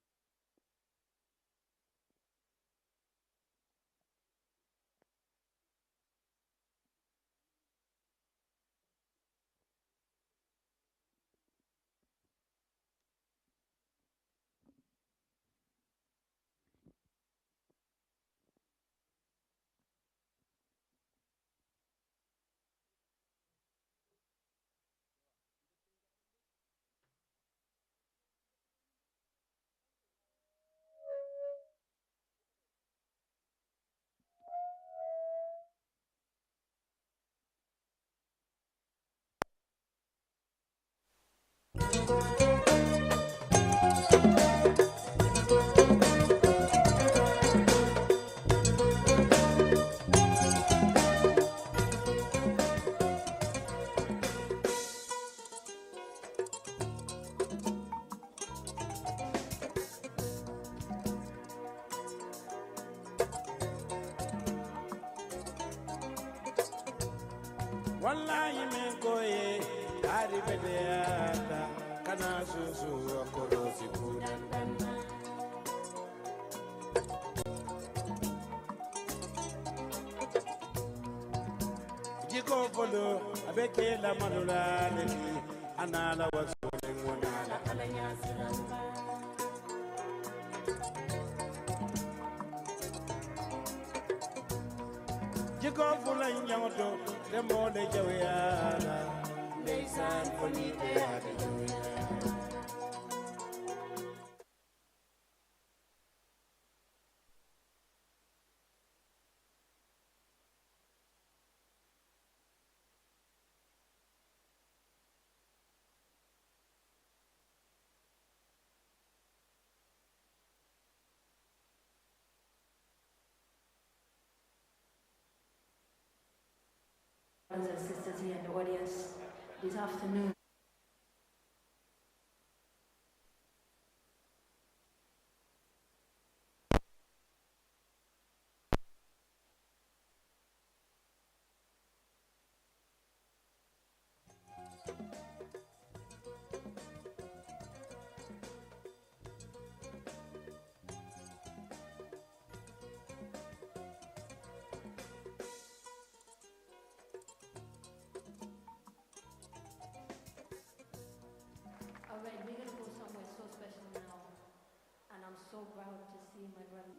Wallahi men koye ari bedeata kana susu akorosi kunandana jiko polo abeke la malula leli anala wasole ngonala alanya siramba jiko fula nyamoto demole jawyala ndeysaan fonite ade brothers and sisters here in the audience this afternoon. All right, we're going to go somewhere so special now. And I'm so proud to see my brother.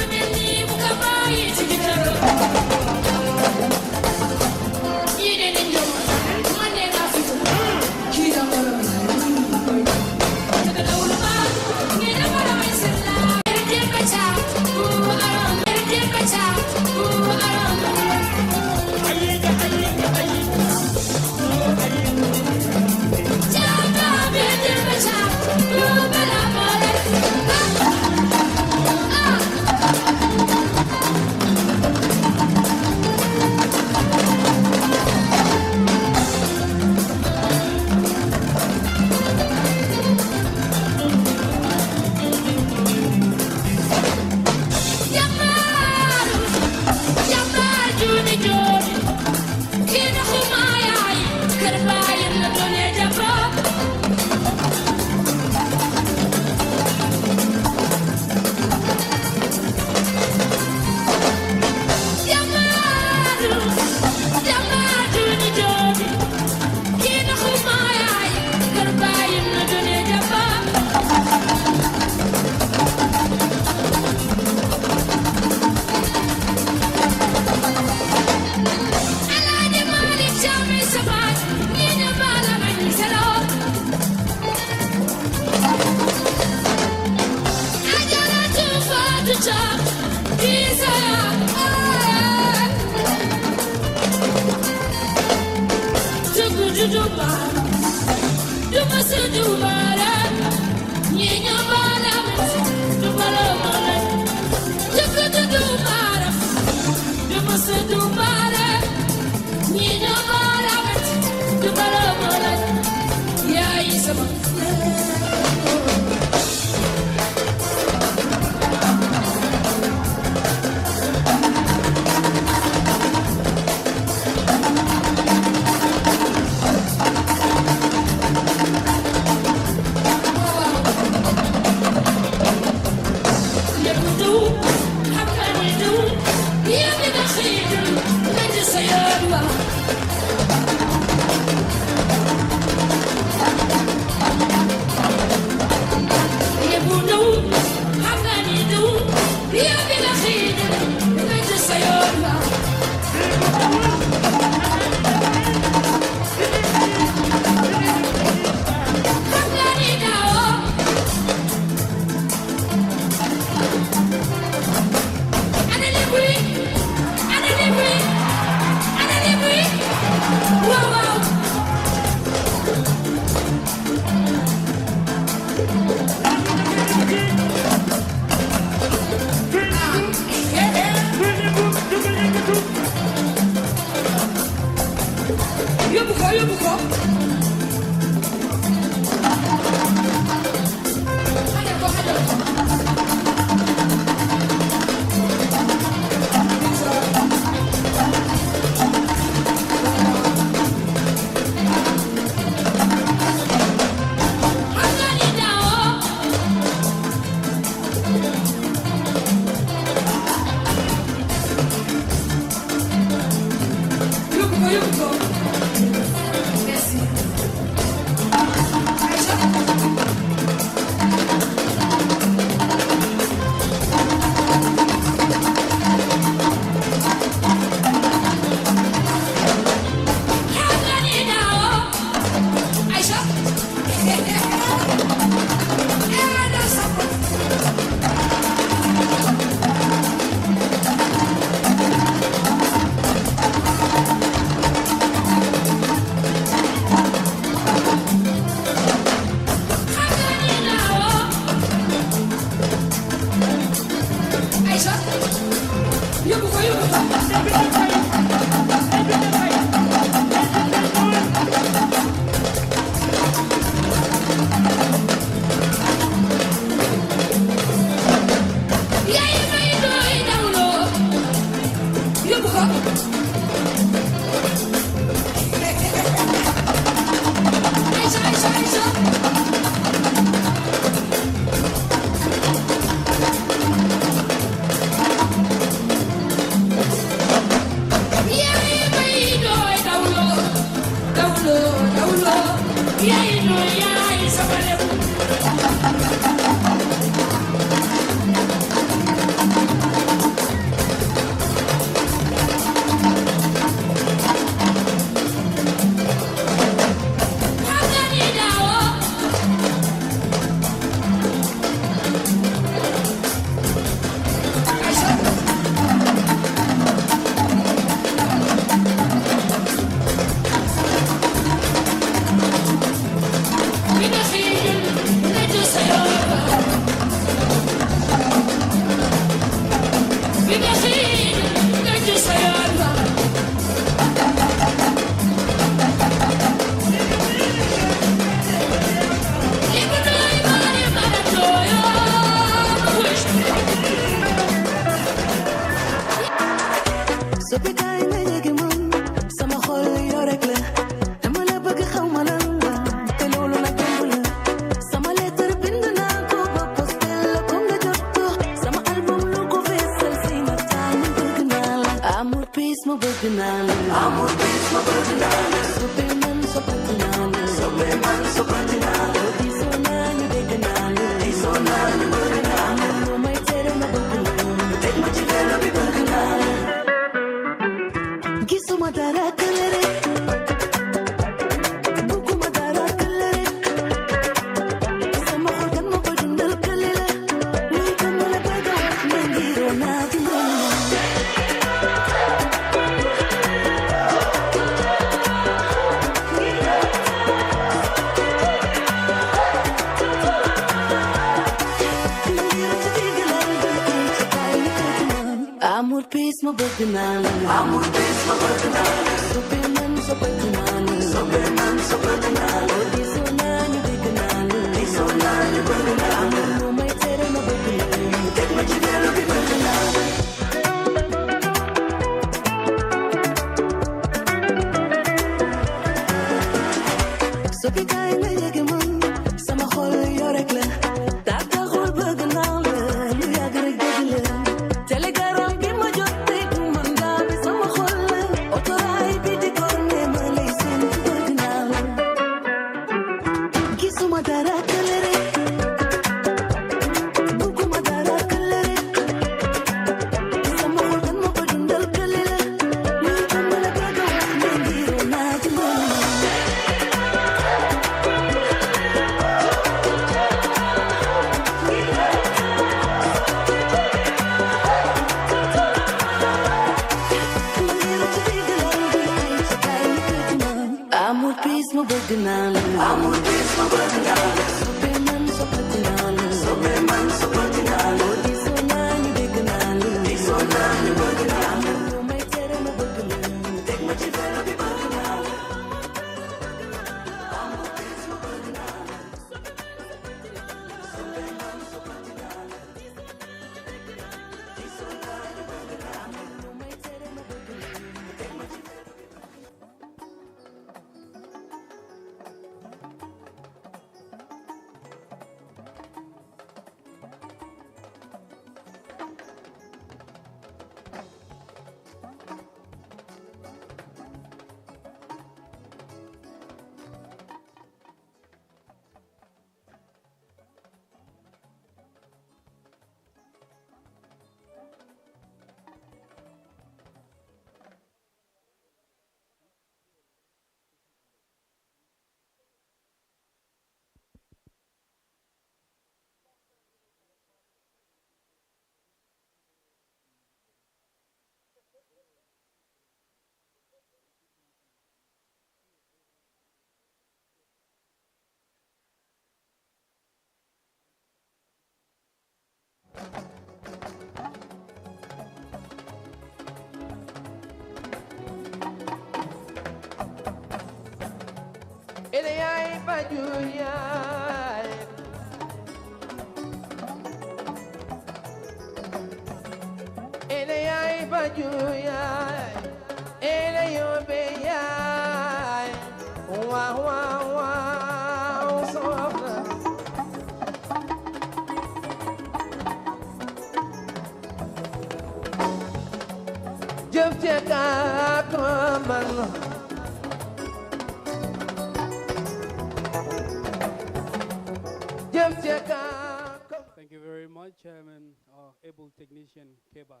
Thank you very much, our able technician, Keba.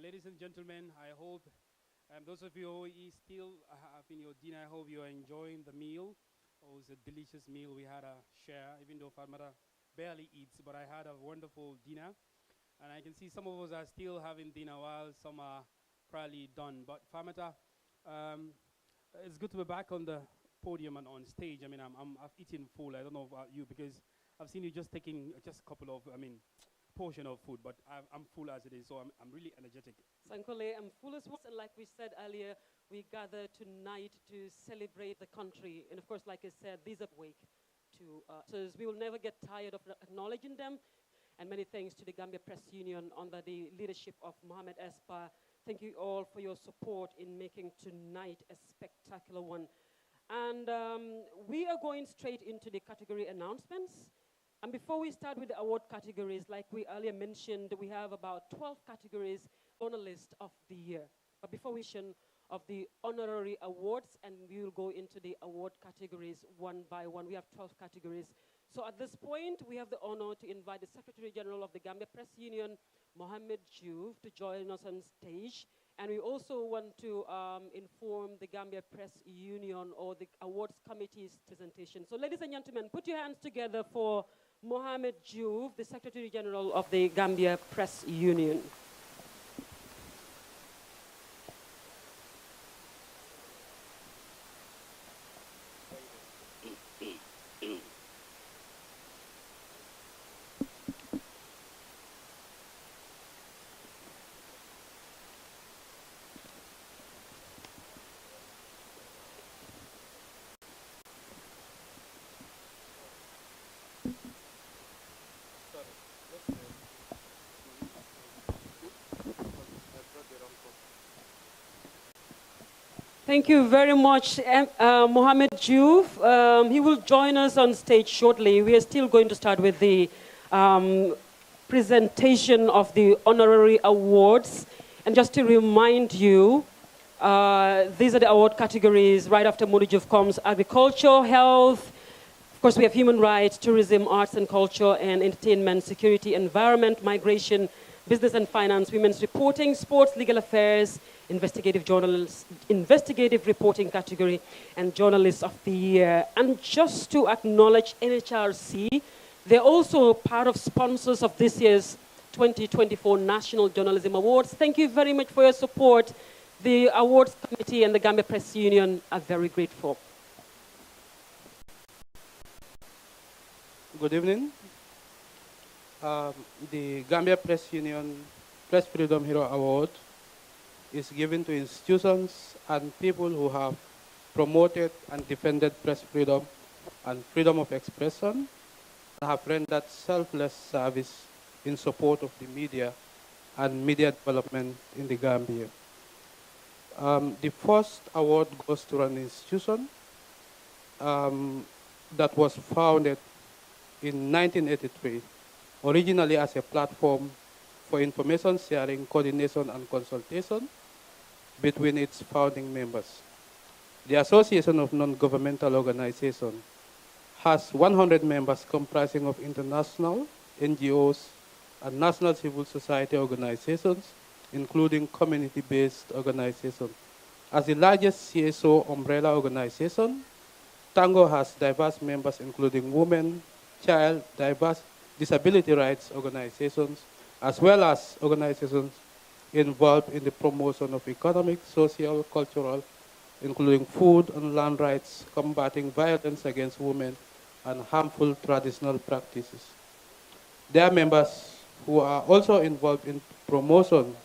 Ladies and gentlemen, I hope those of you who are still having your dinner, I hope you are enjoying the meal. It was a delicious meal. We had a share, even though Farmata barely eats, but I had a wonderful dinner. And I can see some of us are still having dinner while some are probably done. But Farmata, it's good to be back on the podium and on stage. I mean, I've eaten full. I don't know about you, because I've seen you just taking just a couple of, portion of food, but I'm full as it is, so I'm really energetic. Sankole, I'm full as well. And like we said earlier, we gather tonight to celebrate the country. And of course, like I said, these are wake to so we will never get tired of acknowledging them. And many thanks to the Gambia Press Union under the leadership of Mohamed Espa. Thank you all for your support in making tonight a spectacular one. And we are going straight into the category announcements. And before we start with the award categories, like we earlier mentioned, we have about 12 categories on a list of the year. But before we of the honorary awards, and we will go into the award categories one by one. We have 12 categories. So at this point, we have the honor to invite the Secretary General of the Gambia Press Union, Mohamed Diouf, to join us on stage. And we also want to inform the Gambia Press Union or the awards committee's presentation. So ladies and gentlemen, put your hands together for Mohamed Diouf, the Secretary General of the Gambia Press Union. Thank you very much, Mohamed Diouf. He will join us on stage shortly. We are still going to start with the presentation of the honorary awards. And just to remind you, these are the award categories. Right after Mohamed Diouf comes agriculture, health. Of course, we have human rights, tourism, arts and culture, and entertainment, security, environment, migration, business and finance, women's reporting, sports, legal affairs, investigative journalists, investigative reporting category, and journalists of the year. And just to acknowledge NHRC, they're also part of sponsors of this year's 2024 National Journalism Awards. Thank you very much for your support. The awards committee and the Gambia Press Union are very grateful. Good evening. The Gambia Press Union Press Freedom Hero Award is given to institutions and people who have promoted and defended press freedom and freedom of expression and have rendered selfless service in support of the media and media development in the Gambia. The first award goes to an institution that was founded in 1983, originally as a platform for information sharing, coordination, and consultation between its founding members. The Association of Non-Governmental Organizations has 100 members comprising of international, NGOs, and national civil society organizations, including community-based organizations. As the largest CSO umbrella organization, Tango has diverse members including women, child, diverse disability rights organizations, as well as organizations involved in the promotion of economic, social, cultural, including food and land rights, combating violence against women, and harmful traditional practices. There are members who are also involved in promotion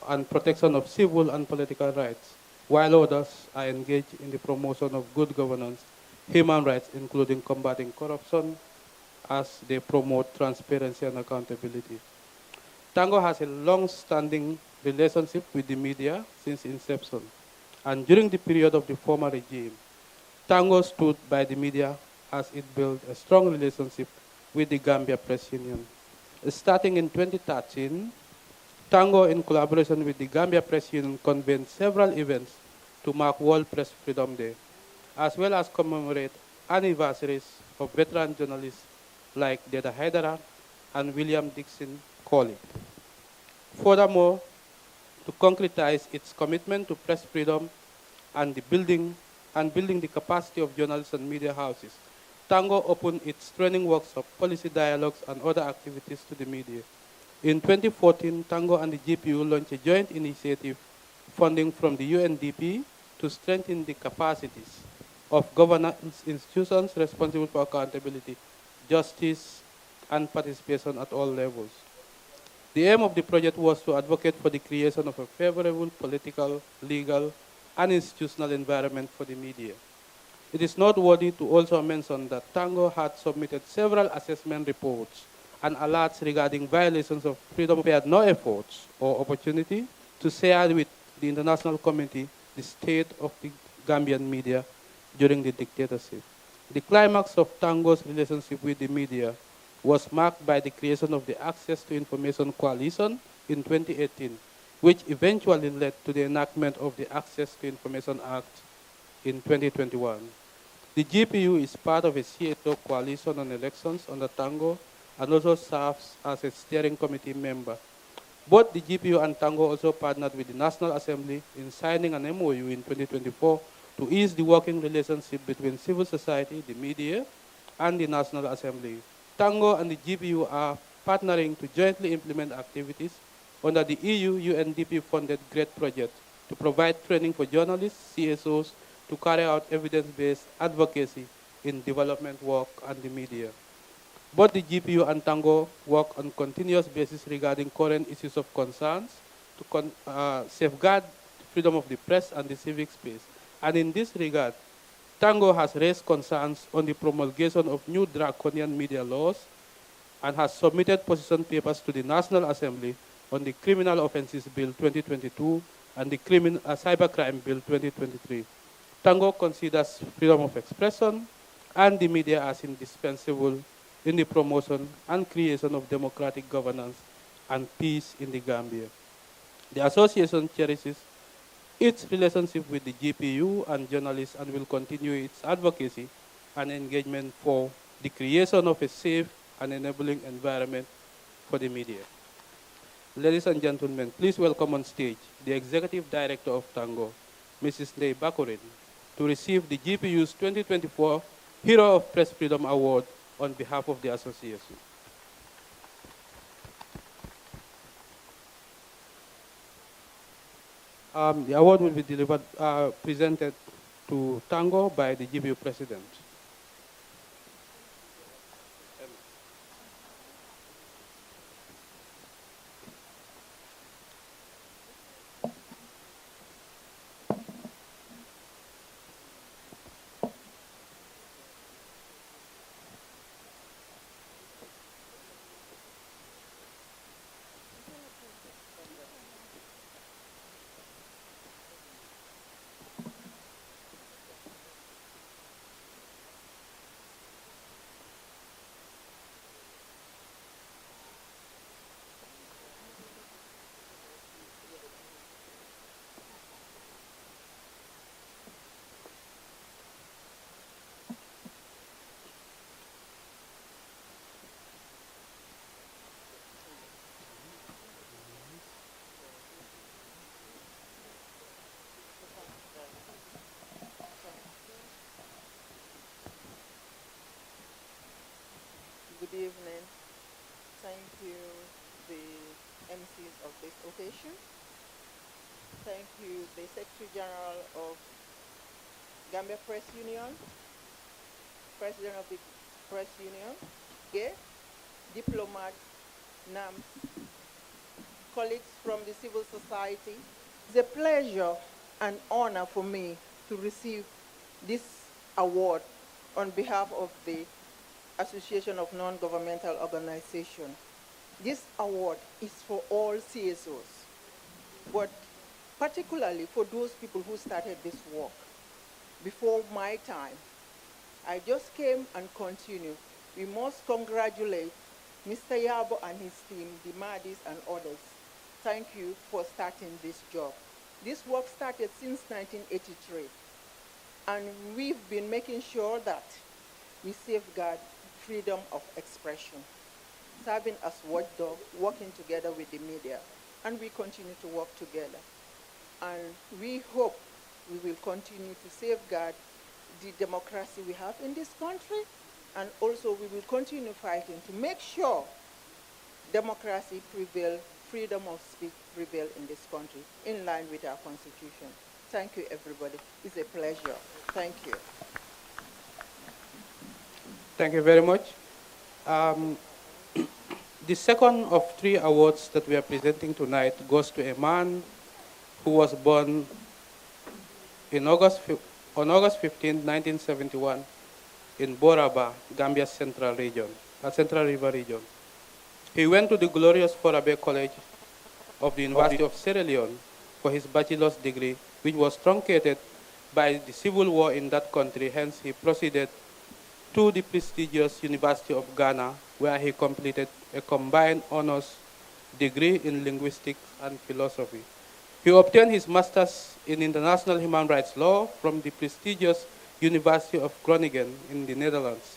and protection of civil and political rights, while others are engaged in the promotion of good governance, human rights, including combating corruption, as they promote transparency and accountability. Tango has a long-standing relationship with the media since inception, and during the period of the former regime, Tango stood by the media as it built a strong relationship with the Gambia Press Union. Starting in 2013, Tango, in collaboration with the Gambia Press Union, convened several events to mark World Press Freedom Day, as well as commemorate anniversaries of veteran journalists like Deda Haidara and William Dixon Colley. Furthermore, to concretize its commitment to press freedom and building the capacity of journalists and media houses, Tango opened its training workshop, policy dialogues, and other activities to the media. In 2014, Tango and the GPU launched a joint initiative funding from the UNDP to strengthen the capacities of governance institutions responsible for accountability, justice, and participation at all levels. The aim of the project was to advocate for the creation of a favorable political, legal, and institutional environment for the media. It is noteworthy to also mention that Tango had submitted several assessment reports and alerts regarding violations of freedom, spared no efforts or opportunity to share with the international community the state of the Gambian media during the dictatorship. The climax of Tango's relationship with the media was marked by the creation of the Access to Information Coalition in 2018, which eventually led to the enactment of the Access to Information Act in 2021. The GPU is part of a CATO coalition on elections under Tango and also serves as a steering committee member. Both the GPU and Tango also partnered with the National Assembly in signing an MOU in 2024 to ease the working relationship between civil society, the media, and the National Assembly. Tango and the GPU are partnering to jointly implement activities under the EU UNDP-funded GREAT project to provide training for journalists, CSOs, to carry out evidence-based advocacy in development work and the media. Both the GPU and Tango work on continuous basis regarding current issues of concerns to safeguard freedom of the press and the civic space. And in this regard, Tango has raised concerns on the promulgation of new draconian media laws and has submitted position papers to the National Assembly on the Criminal Offences Bill 2022 and the Cybercrime Bill 2023. Tango considers freedom of expression and the media as indispensable in the promotion and creation of democratic governance and peace in the Gambia. The association cherishes its relationship with the GPU and journalists and will continue its advocacy and engagement for the creation of a safe and enabling environment for the media. Ladies and gentlemen, please welcome on stage the Executive Director of Tango, Mrs. Lei Bakurin, to receive the GPU's 2024 Hero of Press Freedom Award on behalf of the association. The award will be presented to Tango by the GPU President. Good evening. Thank you, the MCs of this occasion. Thank you, the Secretary General of Gambia Press Union, President of the Press Union, diplomats, NAMS, colleagues from the civil society. It's a pleasure and honor for me to receive this award on behalf of the Association of Non-Governmental Organizations. This award is for all CSOs, but particularly for those people who started this work before my time. I just came and continue. We must congratulate Mr. Yabo and his team, the Madis and others. Thank you for starting this job. This work started since 1983, and we've been making sure that we safeguard freedom of expression, serving as watchdog, working together with the media, and we continue to work together. And we hope we will continue to safeguard the democracy we have in this country, and also we will continue fighting to make sure democracy prevails, freedom of speech prevail in this country, in line with our constitution. Thank you, everybody. It's a pleasure. Thank you. Thank you very much. The second of 3 awards that we are presenting tonight goes to a man who was born on August 15, 1971, in Boraba, Gambia Central River Region. He went to the glorious Forabe College of the University of Sierra Leone for his bachelor's degree, which was truncated by the civil war in that country. Hence, he proceeded to the prestigious University of Ghana, where he completed a combined honors degree in linguistics and philosophy. He obtained his master's in international human rights law from the prestigious University of Groningen in the Netherlands.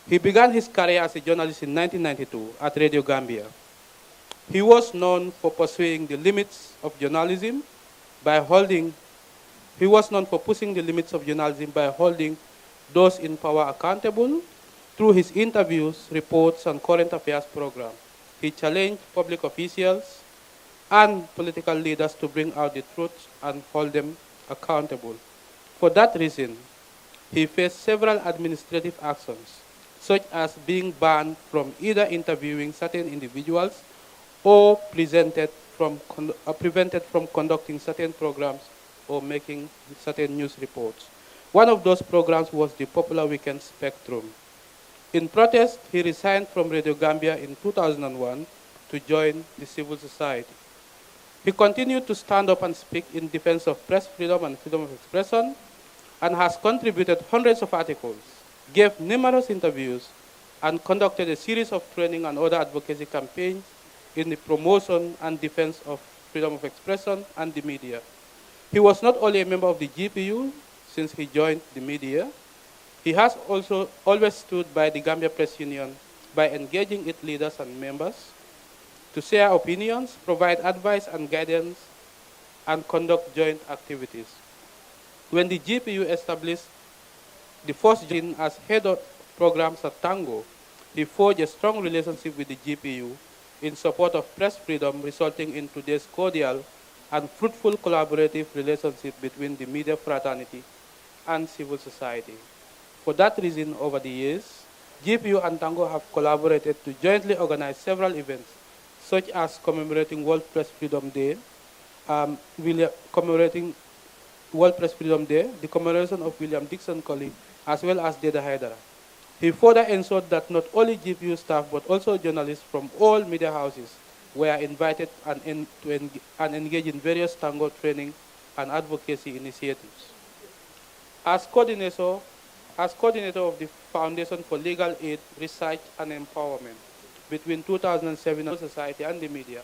He began his career as a journalist in 1992 at Radio Gambia. He was known for pursuing the limits of journalism by holding those in power accountable through his interviews, reports, and current affairs programs. He challenged public officials and political leaders to bring out the truth and hold them accountable. For that reason, he faced several administrative actions, such as being banned from either interviewing certain individuals or prevented from conducting certain programs or making certain news reports. One of those programs was the popular Weekend Spectrum. In protest, he resigned from Radio Gambia in 2001 to join the civil society. He continued to stand up and speak in defense of press freedom and freedom of expression, and has contributed hundreds of articles, gave numerous interviews, and conducted a series of training and other advocacy campaigns in the promotion and defense of freedom of expression and the media. He was not only a member of the GPU since he joined the media, he has also always stood by the Gambia Press Union by engaging its leaders and members to share opinions, provide advice and guidance, and conduct joint activities. When the GPU established the first gene as head of programs at Tango, he forged a strong relationship with the GPU in support of press freedom, resulting in today's cordial and fruitful collaborative relationship between the media fraternity and civil society. For that reason, over the years, GPU and Tango have collaborated to jointly organize several events, such as commemorating World Press Freedom Day, commemorating World Press Freedom Day, the commemoration of William Dixon Colley, as well as Deda Haidara. He further ensured that not only GPU staff, but also journalists from all media houses were invited and engage in various Tango training and advocacy initiatives. As coordinator of the Foundation for Legal Aid, Research and Empowerment between 2007 society and the media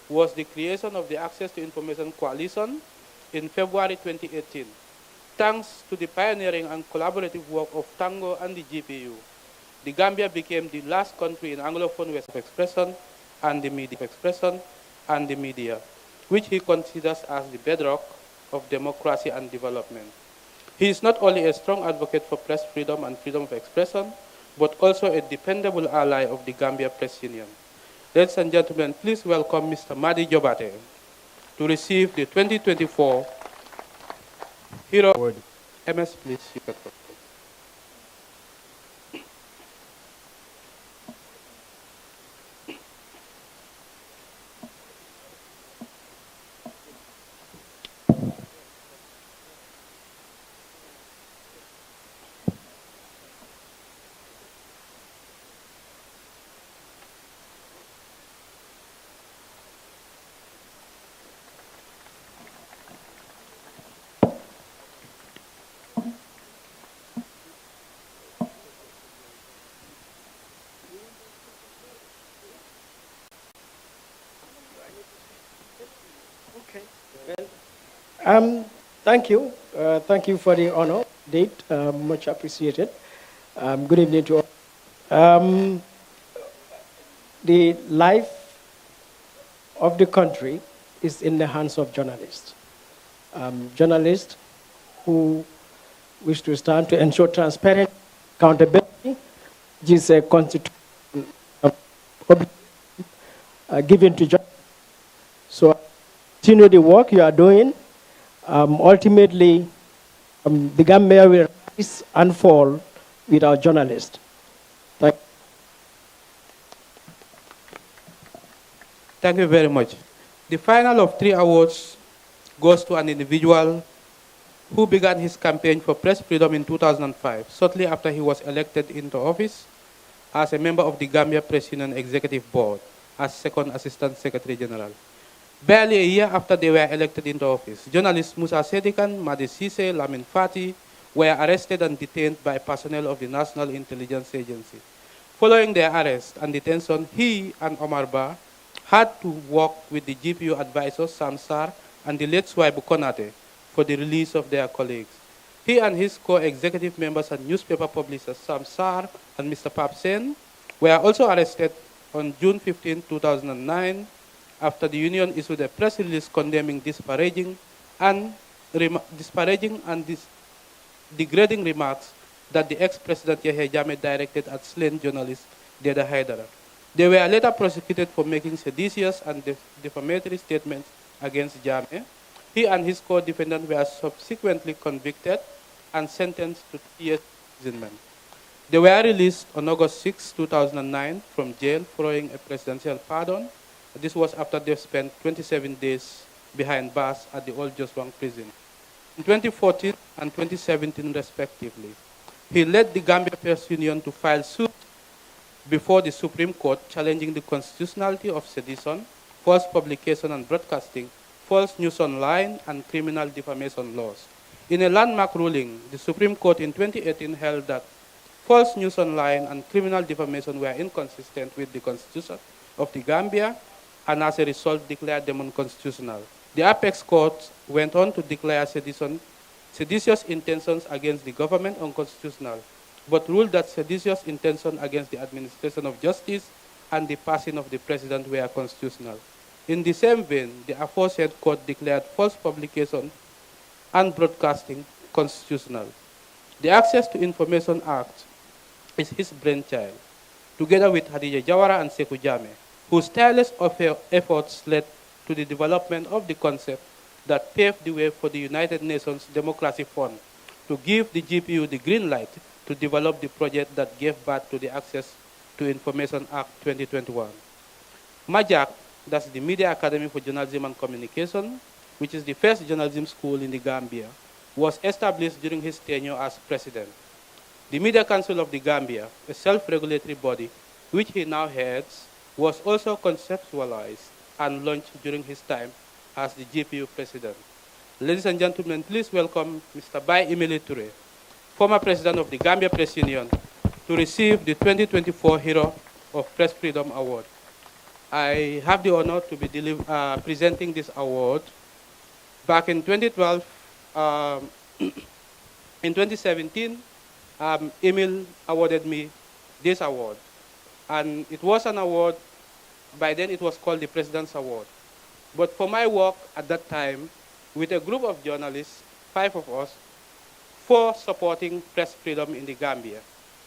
was the creation of the Access to Information Coalition in February 2018. Thanks to the pioneering and collaborative work of Tango and the GPU, the Gambia became the last country in Anglophone West of expression and the media, which he considers as the bedrock of democracy and development. He is not only a strong advocate for press freedom and freedom of expression, but also a dependable ally of the Gambia Press Union. Ladies and gentlemen, please welcome Mr. Madi Jobate to receive the 2024 Hero Award. MS, please. Thank you. Thank you for the honor, date. Much appreciated. Good evening to all. The life of the country is in the hands of journalists. Journalists who wish to stand to ensure transparent accountability, which is a constitution given to journalists. So continue the work you are doing. Ultimately, the Gambia will rise and fall with our journalists. Thank you. Thank you very much. The final of 3 awards goes to an individual who began his campaign for press freedom in 2005, shortly after he was elected into office as a member of the Gambia Press Union Executive Board as Second Assistant Secretary General. Barely a year after they were elected into office, journalists Musa Sedikan, Madi Sise, Lamin Fati were arrested and detained by personnel of the National Intelligence Agency. Following their arrest and detention, he and Omar Ba had to work with the GPU advisors Samsar and the late Swaibu Konate for the release of their colleagues. He and his co-executive members and newspaper publishers Samsar and Mr. Papsen were also arrested on June 15, 2009, after the union issued a press release condemning disparaging and degrading remarks that the ex-president Yahya Jammeh directed at slain journalist Deda Haidara. They were later prosecuted for making seditious and defamatory statements against Jammeh. He and his co-defendant were subsequently convicted and sentenced to 3 years imprisonment. They were released on August 6, 2009 from jail following a presidential pardon. This was after they spent 27 days behind bars at the Old Joswang prison. In 2014 and 2017 respectively, he led the Gambia Press Union to file suit before the Supreme Court challenging the constitutionality of sedition, false publication and broadcasting, false news online, and criminal defamation laws. In a landmark ruling, the Supreme Court in 2018 held that false news online and criminal defamation were inconsistent with the Constitution of the Gambia and as a result declared them unconstitutional. The Apex Court went on to declare seditious intentions against the government unconstitutional, but ruled that seditious intention against the administration of justice and the passing of the president were constitutional. In the same vein, the aforesaid court declared false publication and broadcasting constitutional. The Access to Information Act is his brainchild, together with Hadija Jawara and Sekou Jammeh, whose tireless efforts led to the development of the concept that paved the way for the United Nations Democracy Fund to give the GPU the green light to develop the project that gave birth to the Access to Information Act 2021. MAJAC, that's the Media Academy for Journalism and Communication, which is the first journalism school in the Gambia, was established during his tenure as president. The Media Council of the Gambia, a self-regulatory body which he now heads, was also conceptualized and launched during his time as the GPU president. Ladies and gentlemen, please welcome Mr. Bai Emile Toure, former president of the Gambia Press Union, to receive the 2024 Hero of Press Freedom Award. I have the honor to be presenting this award. Back in 2012, in 2017, Emile awarded me this award. And it was an award, by then it was called the President's Award. But for my work at that time, with a group of journalists, 5 of us, for supporting press freedom in the Gambia,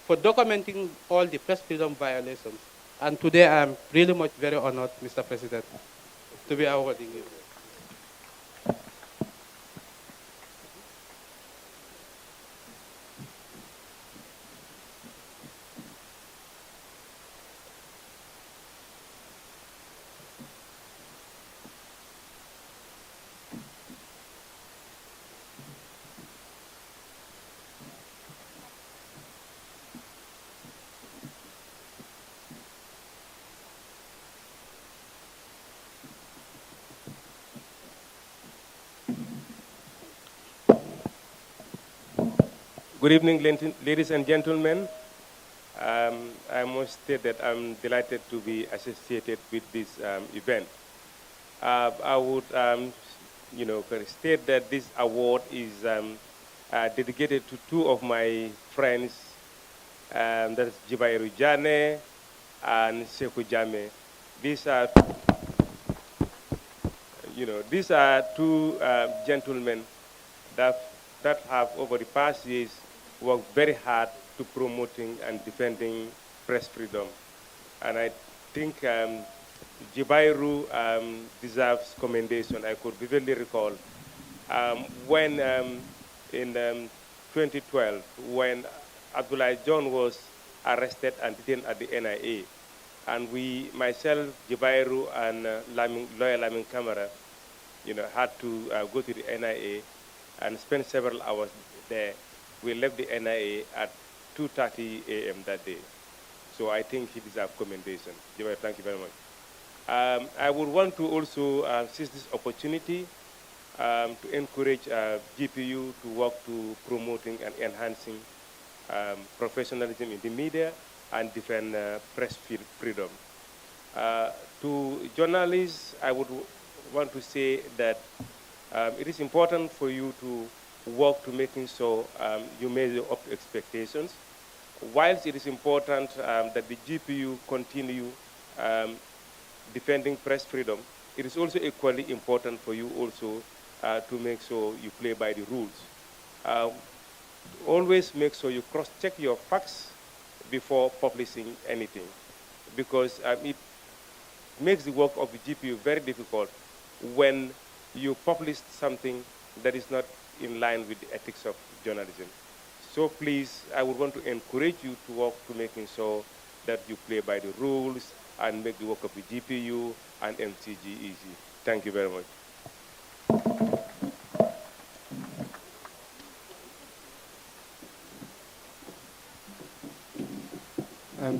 for documenting all the press freedom violations. And today I'm really much very honored, Mr. President, to be awarding you. Good evening, ladies and gentlemen. I must state that I'm delighted to be associated with this event. I would, state that this award is dedicated to 2 of my friends that is Jibairu Jane and Sekou Jame. These are, these are two gentlemen that have over the past years worked very hard to promoting and defending press freedom. And I think Jibairu deserves commendation. I could vividly recall when in 2012, when Abdullah John was arrested and detained at the NIA, and we, myself, Jibairu, and lawyer Lamin Kamara, had to go to the NIA and spend several hours there. We left the NIA at 2:30 a.m. that day. So I think he deserves commendation. Jibairu, thank you very much. I would want to also seize this opportunity to encourage GPU to work to promoting and enhancing professionalism in the media and defend press freedom. To journalists, I would want to say that it is important for you to work to making sure you measure up to expectations. Whilst it is important that the GPU continue defending press freedom, it is also equally important for you also to make sure you play by the rules. Always make sure you cross-check your facts before publishing anything, because it makes the work of the GPU very difficult when you publish something that is not in line with the ethics of journalism. So please, I would want to encourage you to work to making sure that you play by the rules and make the work of the GPU and MCG easy. Thank you very much.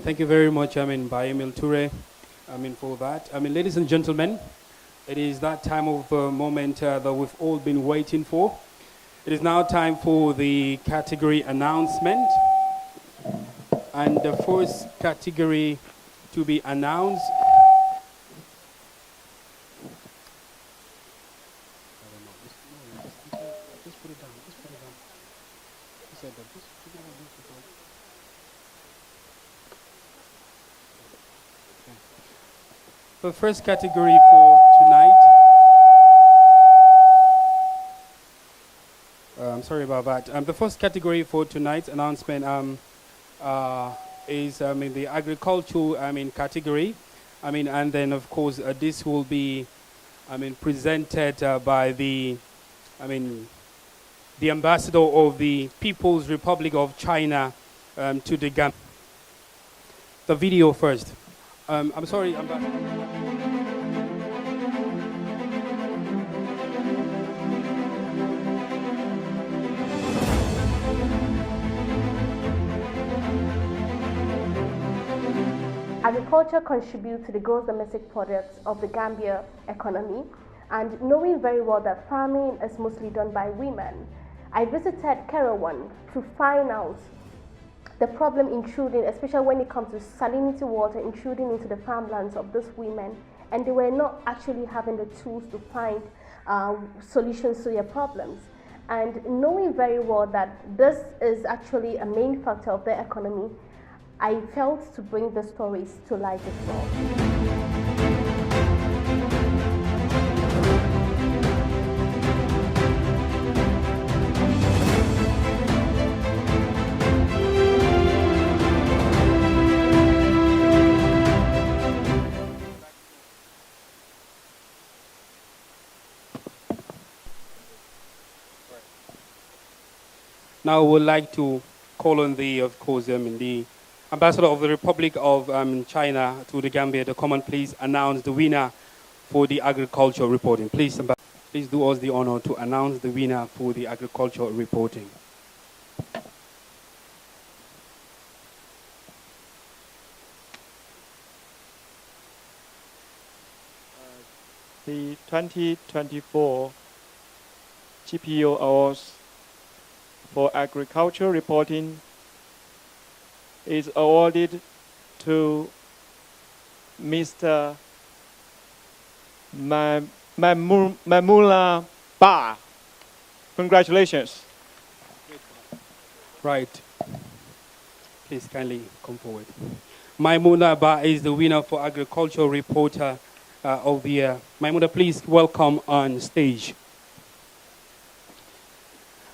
Thank you very much, by Emil Toure, for that. Ladies and gentlemen, it is that time of moment that we've all been waiting for. It is now time for the category announcement. And the first category to be announced the first category for tonight. I'm sorry about that. The first category for tonight's announcement is the agricultural category. And then of course this will be presented by the ambassador of the People's Republic of China to the Gambia. The video first. I'm sorry, Agriculture contributes to the gross domestic product of the Gambia economy, and knowing very well that farming is mostly done by women, I visited Kerawan to find out the problem intruding, especially when it comes to salinity water intruding into the farmlands of those women, and they were not actually having the tools to find solutions to their problems. And knowing very well that this is actually a main factor of their economy, I felt to bring the stories to light as well. Now I would like to call on the ambassador of the Republic of China to the Gambia to come and please announce the winner for the agricultural reporting. Please do us the honor to announce the winner for the agricultural reporting. The 2024 GPO Awards for agricultural reporting is awarded to Mr. Mamula Ba. Congratulations. Right. please kindly come forward. Maimuna Ba is the winner for Agricultural Reporter of the Year. Maimuna, please welcome on stage.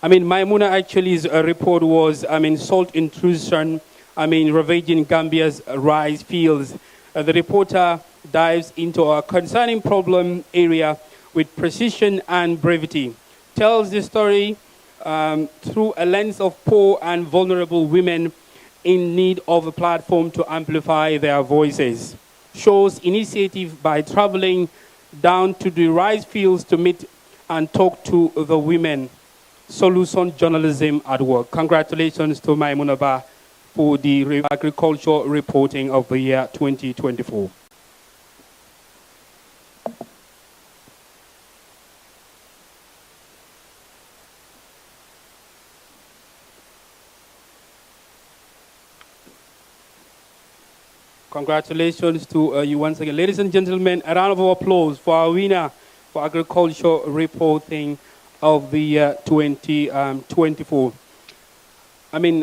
Maimuna actually's report was, salt intrusion, ravaging Gambia's rice fields. The reporter dives into a concerning problem area with precision and brevity. Tells the story through a lens of poor and vulnerable women in need of a platform to amplify their voices. Shows initiative by traveling down to the rice fields to meet and talk to the women. Solution journalism at work. Congratulations to Maimuna Ba for the agriculture reporting of the year 2024. Congratulations to you once again. Ladies and gentlemen, a round of applause for our winner for agriculture reporting of the year 2024.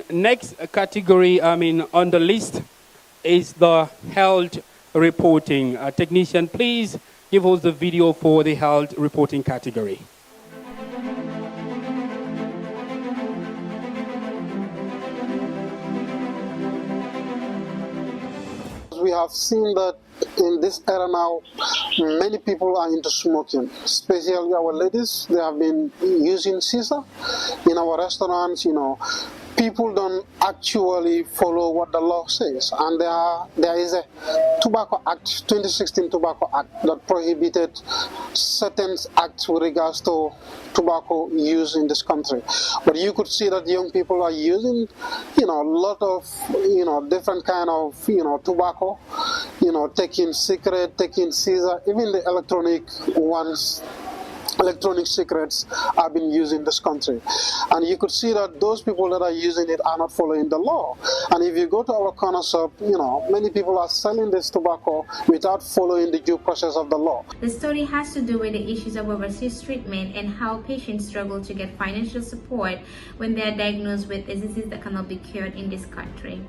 Next category, on the list is the health reporting. Technician, please give us the video for the health reporting category. We have seen that in this era now, many people are into smoking, especially our ladies. They have been using shisha in our restaurants. People don't actually follow what the law says, and there is a Tobacco Act, 2016 Tobacco Act, that prohibited certain acts with regards to tobacco use in this country. But you could see that young people are using, a lot of, different kind of, tobacco, taking cigarette, taking scissor, even the electronic ones. Electronic cigarettes are being used in this country. And you could see that those people that are using it are not following the law. And if you go to our corner shop, many people are selling this tobacco without following the due process of the law. The story has to do with the issues of overseas treatment and how patients struggle to get financial support when they are diagnosed with diseases that cannot be cured in this country.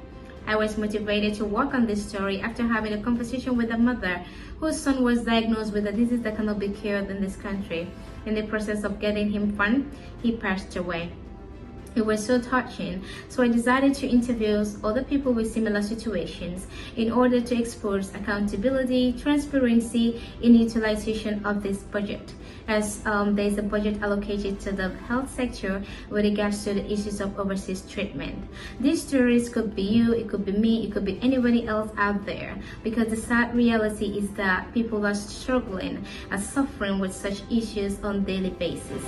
I was motivated to work on this story after having a conversation with a mother whose son was diagnosed with a disease that cannot be cured in this country. In the process of getting him funds, he passed away. It was so touching, so I decided to interview other people with similar situations in order to expose accountability, transparency in utilization of this budget, as there is a budget allocated to the health sector with regards to the issues of overseas treatment. These stories could be you, it could be me, it could be anybody else out there, because the sad reality is that people are struggling and suffering with such issues on a daily basis.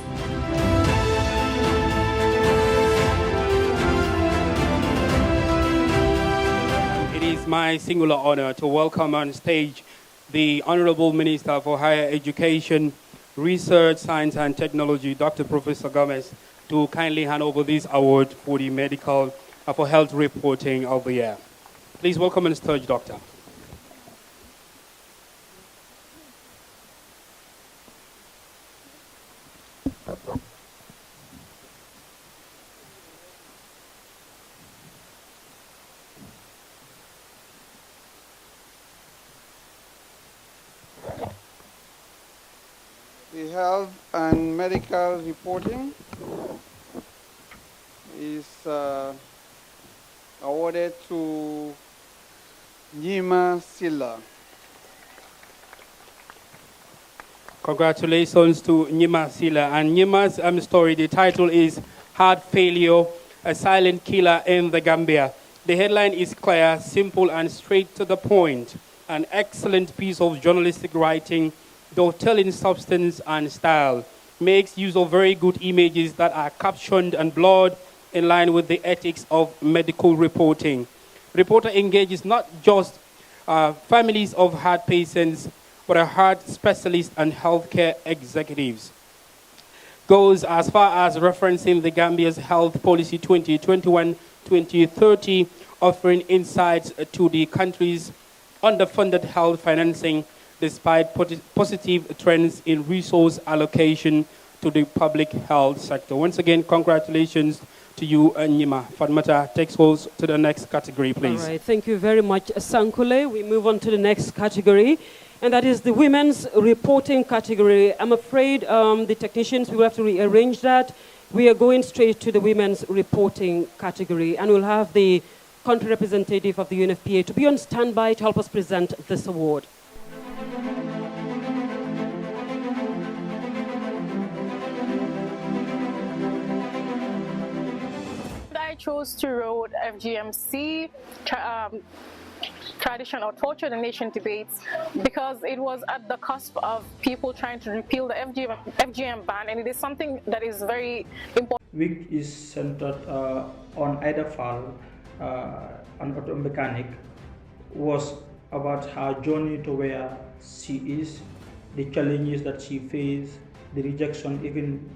It is my singular honor to welcome on stage the Honorable Minister for Higher Education, Research, Science and Technology, Dr. Professor Gomez, to kindly hand over this award for the medical, for health reporting of the year. Please welcome on stage, Doctor. The health and medical reporting is awarded to Nyima Silla. Congratulations to Nyima Silla. And Nyima's story, the title is Heart Failure, a Silent Killer in the Gambia. The headline is clear, simple and straight to the point. An excellent piece of journalistic writing, though telling substance and style, makes use of very good images that are captioned and blurred in line with the ethics of medical reporting. Reporter engages not just families of heart patients, but heart specialists and healthcare executives. Goes as far as referencing the Gambia's health policy 2021-2030, offering insights to the country's underfunded health financing despite positive trends in resource allocation to the public health sector. Once again, congratulations to you, Nyima. Fatmata takes us to the next category, please. All right, thank you very much, Sankule. We move on to the next category, and that is the women's reporting category. I'm afraid the technicians will have to rearrange that. We are going straight to the women's reporting category, and we'll have the country representative of the UNFPA to be on standby to help us present this award. I chose to road FGMC tradition or torture the nation debates because it was at the cusp of people trying to repeal the FGM ban, and it is something that is very important. Week is centered on Ida Fall, an auto mechanic, was about her journey to where she is, the challenges that she faced, the rejection even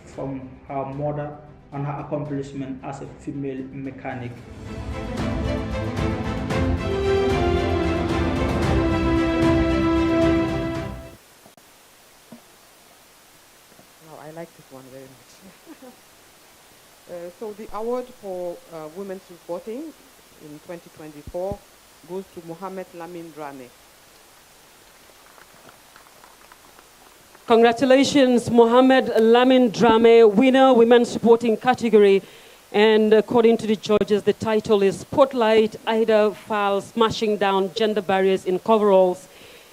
from her mother, and her accomplishment as a female mechanic. I like this one very much. So the award for women's reporting in 2024 goes to Mohamed Lamin Drame. Congratulations, Mohamed Lamin Drame, winner, women's reporting category. And according to the judges, the title is Spotlight Ida Fall Smashing Down Gender Barriers in Coveralls.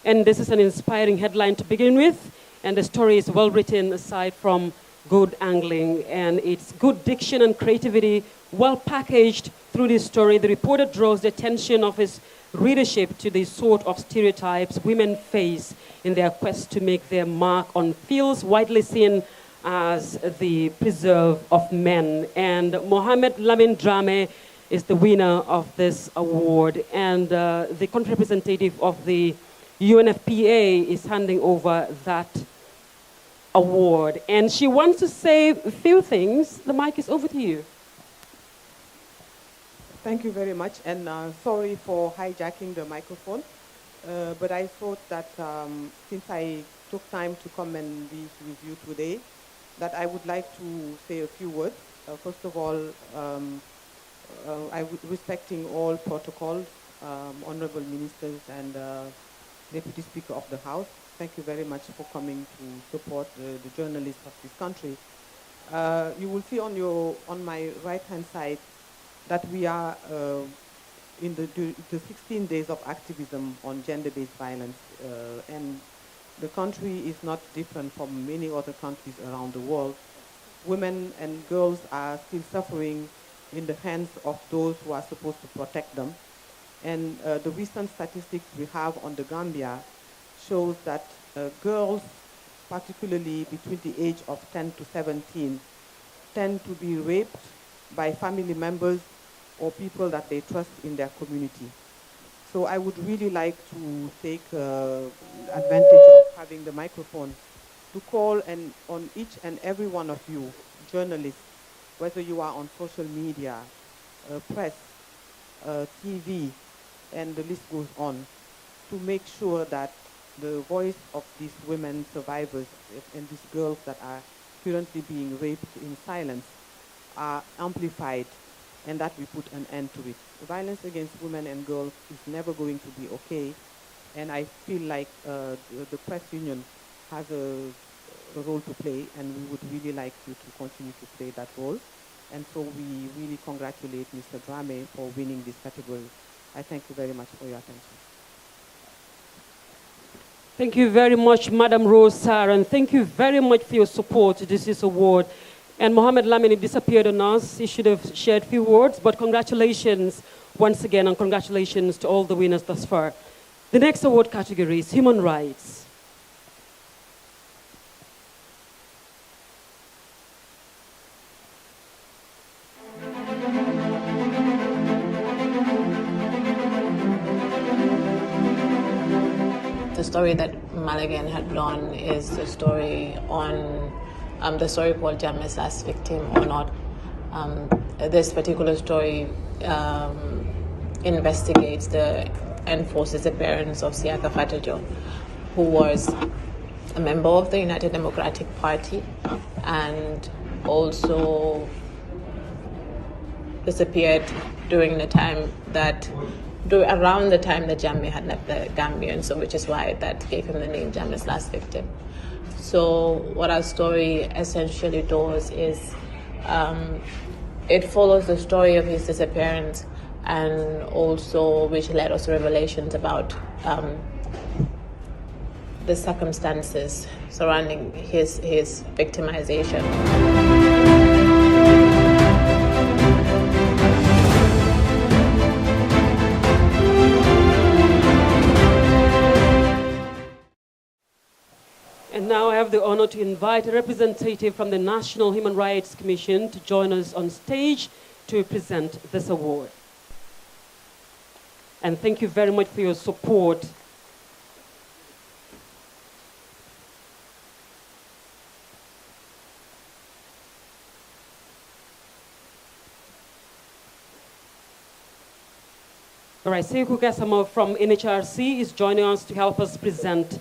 And this is an inspiring headline to begin with. And the story is well written aside from good angling. And it's good diction and creativity, well packaged through this story. The reporter draws the attention of his readership to the sort of stereotypes women face in their quest to make their mark on fields widely seen as the preserve of men. And Mohamed Lamin Drame is the winner of this award. And the country representative of the UNFPA is handing over that award. And she wants to say a few things. The mic is over to you. Thank you very much, and sorry for hijacking the microphone, but I thought that since I took time to come and be with you today, that I would like to say a few words. First of all, respecting all protocols, honorable ministers and Deputy Speaker of the House, thank you very much for coming to support the journalists of this country. You will see on my right-hand side that we are in the 16 days of activism on gender-based violence, and the country is not different from many other countries around the world. Women and girls are still suffering in the hands of those who are supposed to protect them. And the recent statistics we have on the Gambia shows that girls, particularly between the age of 10 to 17, tend to be raped by family members or people that they trust in their community. So I would really like to take advantage of having the microphone to call on each and every one of you, journalists, whether you are on social media, press, TV, and the list goes on, to make sure that the voice of these women survivors and these girls that are currently being raped in silence are amplified, and that we put an end to it. Violence against women and girls is never going to be okay, and I feel like the press union has a role to play, and we would really like you to continue to play that role. And so we really congratulate Mr. Drame for winning this category. I thank you very much for your attention. Thank you very much, Madam Rose Sarr, and thank you very much for your support to this award. And Mohamed Lamin disappeared on us. He should have shared a few words, but congratulations once again, and congratulations to all the winners thus far. The next award category is Human Rights. The story that Malagan had done is the story on the story called Jammeh's Last Victim or Not. This particular story investigates the enforces the appearance of Siaka Fatajo, who was a member of the United Democratic Party and also disappeared during the time that, around the time that Jammeh had left the Gambia, and so which is why that gave him the name Jammeh's Last Victim. So what our story essentially does is it follows the story of his disappearance, and also which led us to revelations about the circumstances surrounding his victimization. And now I have the honor to invite a representative from the National Human Rights Commission to join us on stage to present this award. And thank you very much for your support. All right, Sekou Gassama from NHRC is joining us to help us present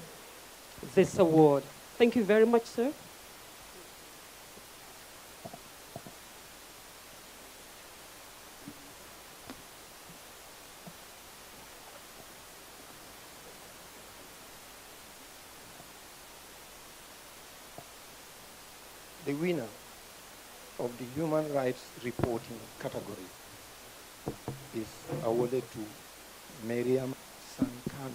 this award. Thank you very much, sir. The winner of the human rights reporting category is awarded to Mariam Sankano.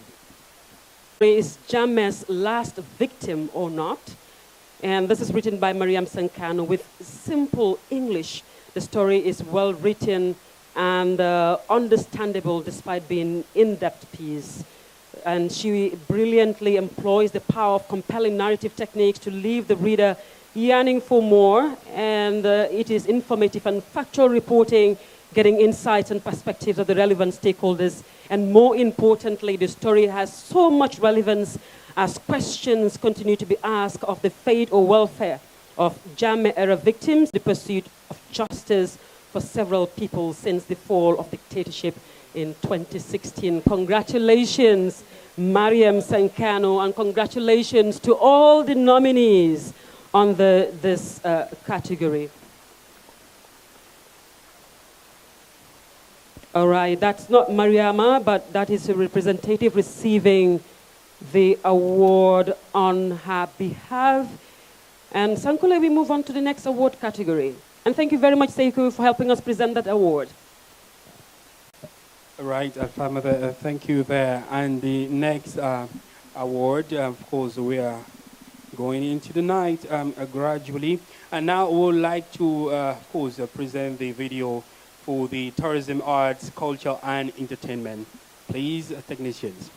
Is Jammeh's last victim or not? And this is written by Mariam Sankano with simple English. The story is well written and understandable despite being in-depth piece. And she brilliantly employs the power of compelling narrative techniques to leave the reader yearning for more. And it is informative and factual reporting, getting insights and perspectives of the relevant stakeholders. And more importantly, the story has so much relevance as questions continue to be asked of the fate or welfare of Jammeh-era victims, the pursuit of justice for several people since the fall of dictatorship in 2016. Congratulations, Mariam Sankano, and congratulations to all the nominees on this category. All right, that's not Mariama, but that is a representative receiving the award on her behalf. And Sankule, we move on to the next award category. And thank you very much, Sekou, for helping us present that award. Right, Alfamada, thank you there. And the next award, of course, we are going into the night gradually. And now we would like to, of course, present the video for the tourism, arts, culture, and entertainment. Please, technicians.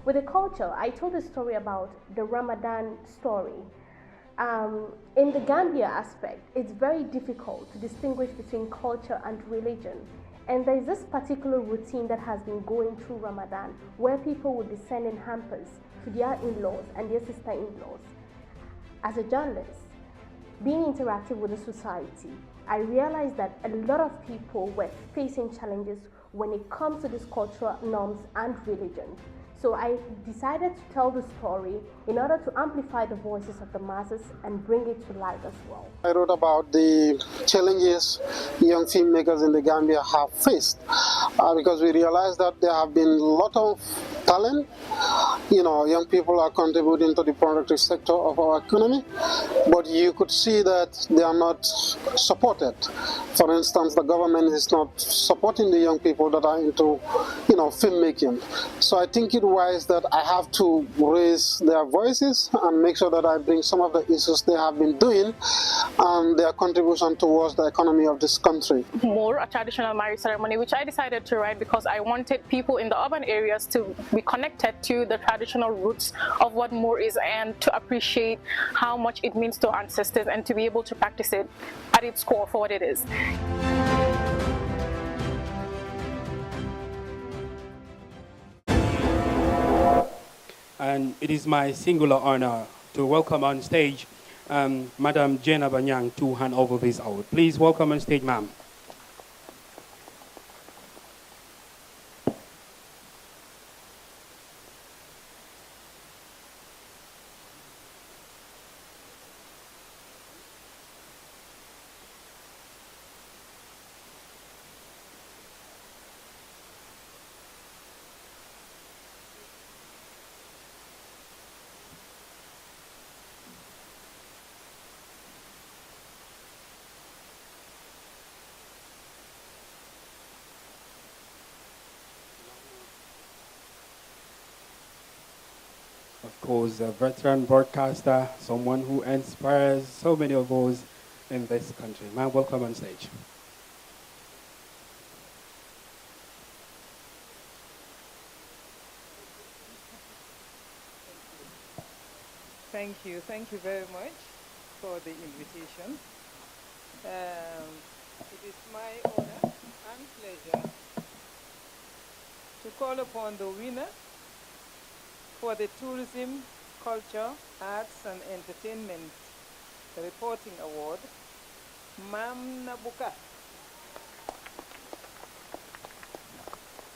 With the culture, I told a story about the Ramadan story. In the Gambia aspect, it's very difficult to distinguish between culture and religion. And there's this particular routine that has been going through Ramadan where people would be sending hampers to their in-laws and their sister-in-laws. As a journalist, being interactive with the society, I realized that a lot of people were facing challenges when it comes to these cultural norms and religion. So I decided to tell the story in order to amplify the voices of the masses and bring it to light as well. I wrote about the challenges young filmmakers in the Gambia have faced because we realized that there have been a lot of talent. You know, young people are contributing to the productive sector of our economy, but you could see that they are not supported. For instance, the government is not supporting the young people that are into, you know, filmmaking. So I think it wise that I have to raise their voices and make sure that I bring some of the issues they have been doing and their contribution towards the economy of this country. More a traditional marriage ceremony, which I decided to write because I wanted people in the urban areas to be connected to the traditional roots of what Moor is and to appreciate how much it means to our ancestors and to be able to practice it at its core for what it is. And it is my singular honor to welcome on stage Madam Jena Banyang to hand over this award. Please welcome on stage, ma'am. course, a veteran broadcaster, someone who inspires so many of us in this country. Ma'am, welcome on stage. Thank you very much for the invitation. It is my honor and pleasure to call upon the winner for the Tourism, Culture, Arts and Entertainment Reporting Award, Mam Nabuka.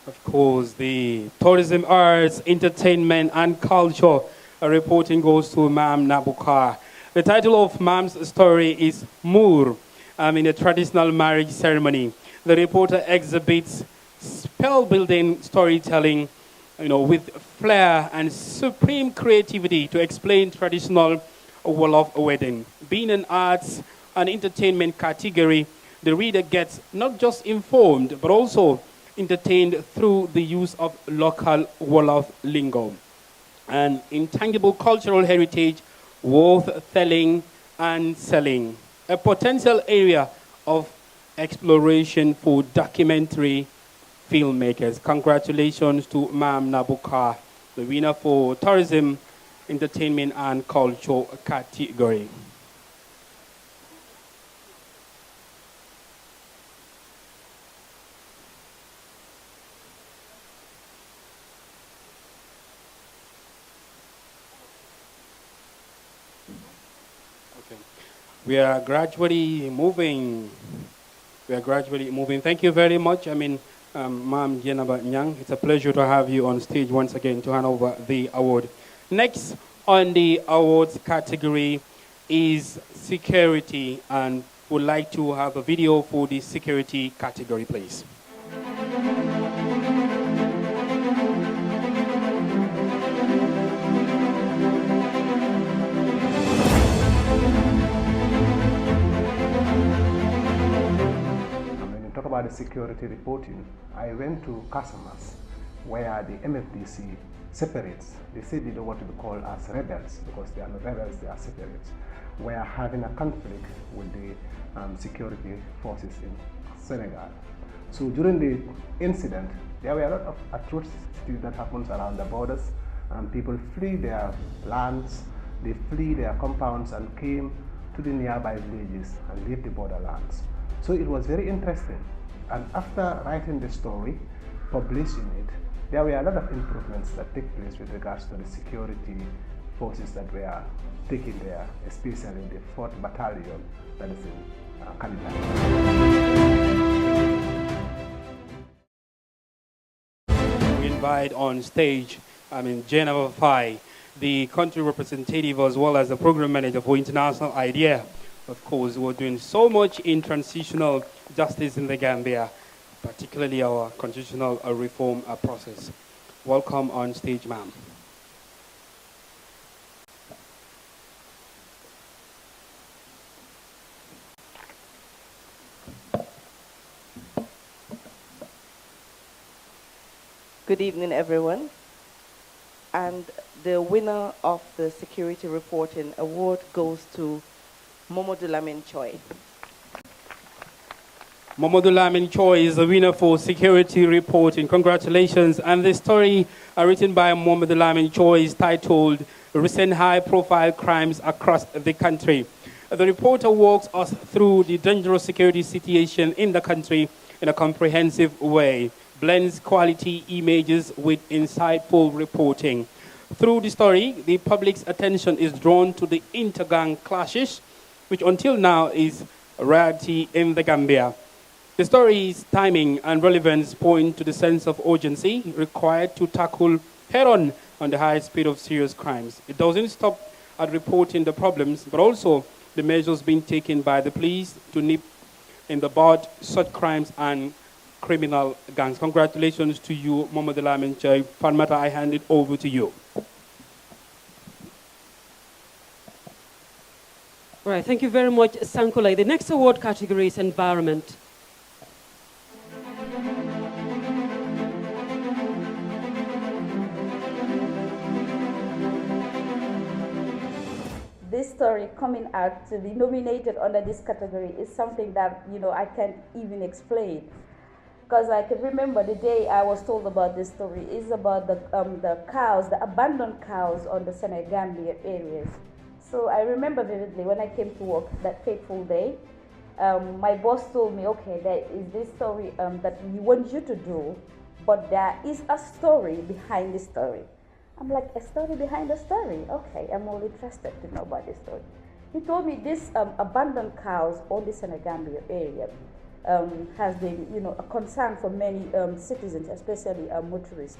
Of course, the Tourism, Arts, Entertainment and Culture reporting goes to Mam Nabuka. The title of Mam's story is Moor, in a traditional marriage ceremony. The reporter exhibits spell-building storytelling, with flair and supreme creativity to explain traditional Wolof wedding. Being an arts and entertainment category, the reader gets not just informed, but also entertained through the use of local Wolof lingo. An intangible cultural heritage worth telling and selling. A potential area of exploration for documentary filmmakers. Congratulations to Mam Nabuka, the winner for Tourism, Entertainment and Culture category. We are gradually moving. Thank you very much. Ma'am Jenaba Nyang, it's a pleasure to have you on stage once again to hand over the award. Next on the awards category is security, and would like to have a video for the security category, please. Talk about the security reporting, I went to Casamas, where the MFDC separates. They say they don't want to be called as rebels because they are not rebels, they are separates. We are having a conflict with the security forces in Senegal. So during the incident, there were a lot of atrocities that happens around the borders, and people flee their lands, they flee their compounds and came to the nearby villages and leave the borderlands. So it was very interesting, and after writing the story, publishing it, there were a lot of improvements that take place with regards to the security forces that were taken there, especially the 4th Battalion that is in Kanita. We invite on stage, Jennifer Fai, the country representative as well as the program manager for International IDEA. Of course, we're doing so much in transitional justice in the Gambia, particularly our constitutional reform process. Welcome on stage, ma'am. Good evening, everyone. And the winner of the Security Reporting Award goes to Momodou Lamine Choi. Momodou Lamine Choi is the winner for Security Reporting. Congratulations. And the story written by Momodou Lamine Choi is titled Recent High-Profile Crimes Across the Country. The reporter walks us through the dangerous security situation in the country in a comprehensive way, blends quality images with insightful reporting. Through the story, the public's attention is drawn to the inter-gang clashes, which until now is a rarity in the Gambia. The story's timing and relevance point to the sense of urgency required to tackle head-on on the high speed of serious crimes. It doesn't stop at reporting the problems, but also the measures being taken by the police to nip in the bud such crimes and criminal gangs. Congratulations to you, Momodou Lamine Choi. Fanmata, I hand it over to you. All right, thank you very much, Sankulai. The next award category is environment. coming out to be nominated under this category is something that, you know, I can't even explain. Because I can remember the day I was told about this story is about the cows, the abandoned cows on the Senegambia areas. So I remember vividly when I came to work that fateful day, my boss told me, okay, there is this story that we want you to do, but there is a story behind the story. I'm like, a story behind the story? Okay, I'm all interested to know about this story. He told me this abandoned cows on the Senegambia area has been, you know, a concern for many citizens, especially motorists.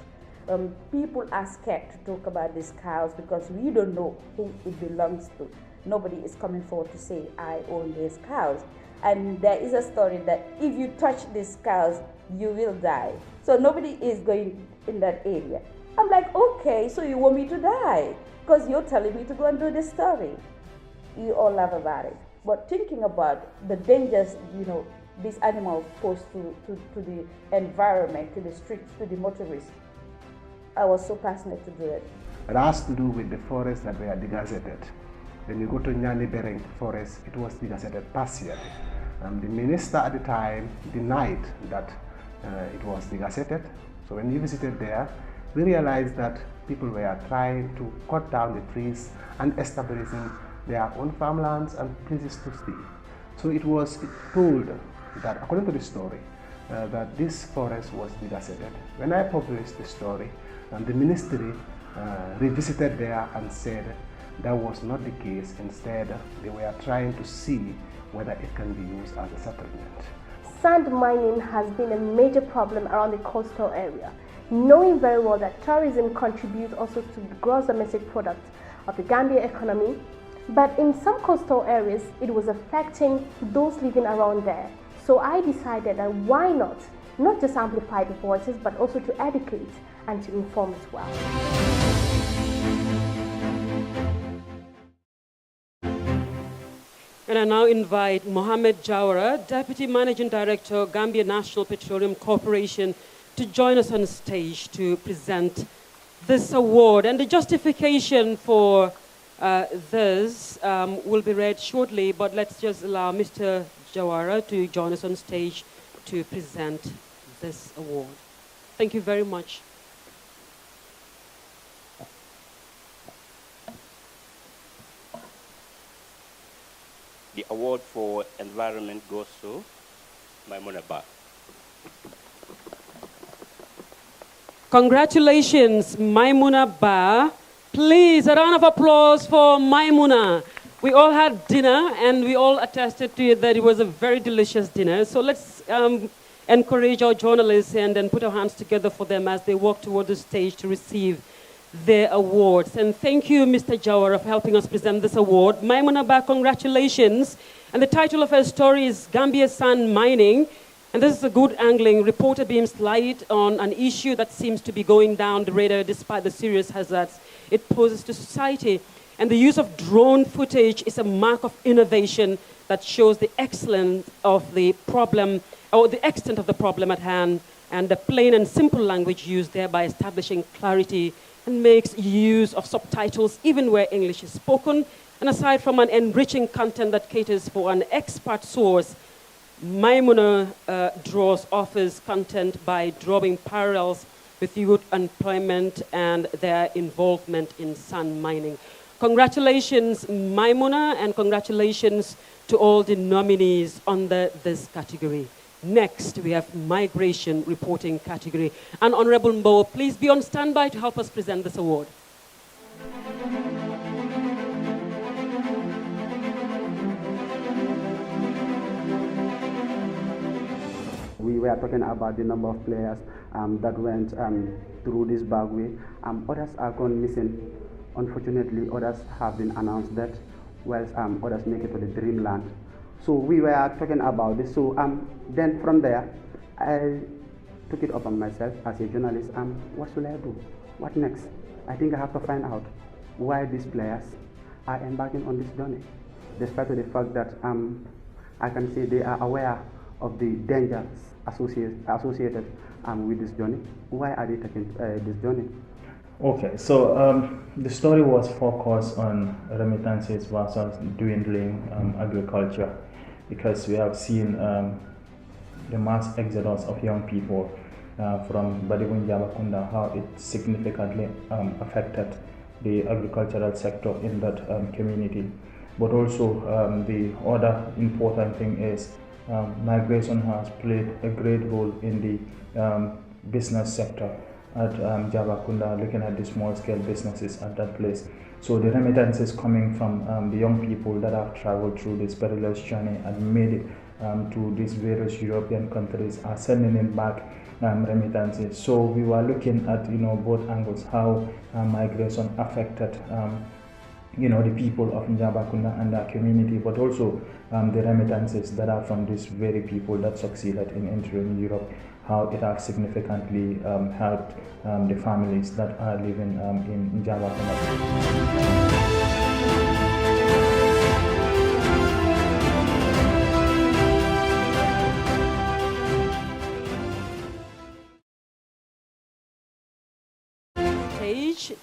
People are scared to talk about these cows because we don't know who it belongs to. Nobody is coming forward to say, I own these cows. And there is a story that if you touch these cows, you will die. So nobody is going in that area. I'm like, okay, so you want me to die? Because you're telling me to go and do this story. You all laugh about it. But thinking about the dangers, you know, these animals pose to the environment, to the streets, to the motorists, I was so passionate to do it. It has to do with the forests that were degazetted. When you go to Nyani Bereng forest, it was degazetted partially. The minister at the time denied that it was degazetted. So when we visited there, we realized that people were trying to cut down the trees and establishing their own farmlands and places to stay. So it was told that, according to the story, that this forest was degazetted. When I published the story, the ministry revisited there and said that was not the case. Instead, they were trying to see whether it can be used as a settlement. Sand mining has been a major problem around the coastal area, knowing very well that tourism contributes also to the gross domestic product of the Gambia economy. But in some coastal areas, it was affecting those living around there. So I decided that why not just amplify the voices, but also to educate and to inform as well. And I now invite Mohamed Jawara, Deputy Managing Director, Gambia National Petroleum Corporation, to join us on stage to present this award. And the justification for this will be read shortly, but let's just allow Mr. Jawara to join us on stage to present this award. Thank you very much. The award for environment goes to Maimuna Ba. Congratulations, Maimuna Ba. Please, a round of applause for Maimuna. We all had dinner and we all attested to it that it was a very delicious dinner. So let's encourage our journalists and then put our hands together for them as they walk toward the stage to receive their awards. And thank you, Mr. Jawara, for helping us present this award. Maimuna Ba, congratulations. And the title of her story is Gambia Sand Mining. And this is a good angling. Reporter beams light on an issue that seems to be going down the radar despite the serious hazards it poses to society. And the use of drone footage is a mark of innovation that shows the excellence of the problem, or the extent of the problem at hand, and the plain and simple language used, thereby establishing clarity, and makes use of subtitles even where English is spoken. And aside from an enriching content that caters for an expert source, Maimuna offers content by drawing parallels with youth employment and their involvement in sand mining. Congratulations, Maimuna, and congratulations to all the nominees under this category. Next, we have migration reporting category. And Honorable Mbo, please be on standby to help us present this award. We were talking about the number of players that went through this bad way. Others are gone missing. Unfortunately, others have been announced that, whilst others make it to the dreamland. So we were talking about this. So then from there, I took it upon myself as a journalist. What should I do? What next? I think I have to find out why these players are embarking on this journey, despite the fact that I can say they are aware of the dangers associated with this journey. Why are they taking this journey? Okay, so the story was focused on remittances versus dwindling agriculture, because we have seen the mass exodus of young people from Badibun Jabakunda, how it significantly affected the agricultural sector in that community. But also the other important thing is migration has played a great role in the business sector at Jabakunda, looking at the small scale businesses at that place. So the remittances coming from the young people that have traveled through this perilous journey and made it to these various European countries are sending in back remittances. So we were looking at both angles, how migration affected the people of Njabakunda and their community, but also the remittances that are from these very people that succeeded in entering Europe, how it has significantly helped the families that are living in Njabakunda.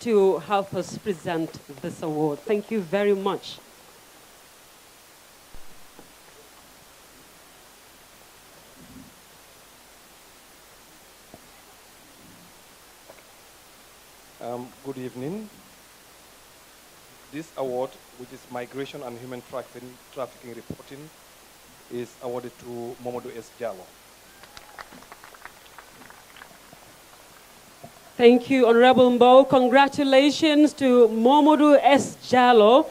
To help us present this award. Thank you very much. Good evening. This award, which is Migration and Human Trafficking Reporting, is awarded to Momodou S. Jallow. Thank you, Honorable Mbow. Congratulations to Momodou S. Jallow.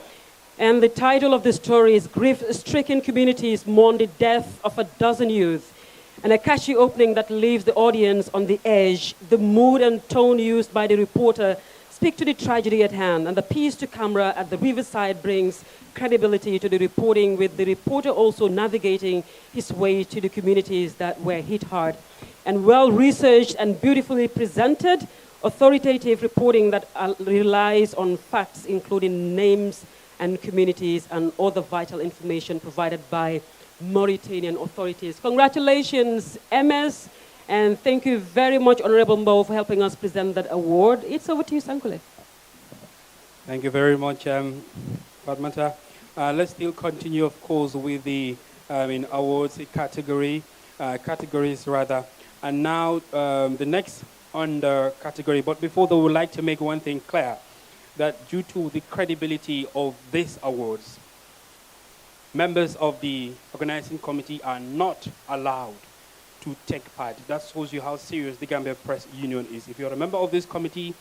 And the title of the story is Grief-Stricken Communities Mourn the Death of a Dozen Youth. And a catchy opening that leaves the audience on the edge. The mood and tone used by the reporter speak to the tragedy at hand. And the piece to camera at the Riverside brings credibility to the reporting, with the reporter also navigating his way to the communities that were hit hard. And well-researched and beautifully presented, authoritative reporting that relies on facts, including names and communities and other vital information provided by Mauritanian authorities. Congratulations, MS, and thank you very much, Honorable Mbow, for helping us present that award. It's over to you, Sankule. Thank you very much, Padmata. Let's still continue, of course, with the awards categories rather. And now the next under category. But before that, we would like to make one thing clear, that due to the credibility of these awards, members of the organizing committee are not allowed to take part. That shows you how serious the Gambia Press Union is. If you're a member of this committee,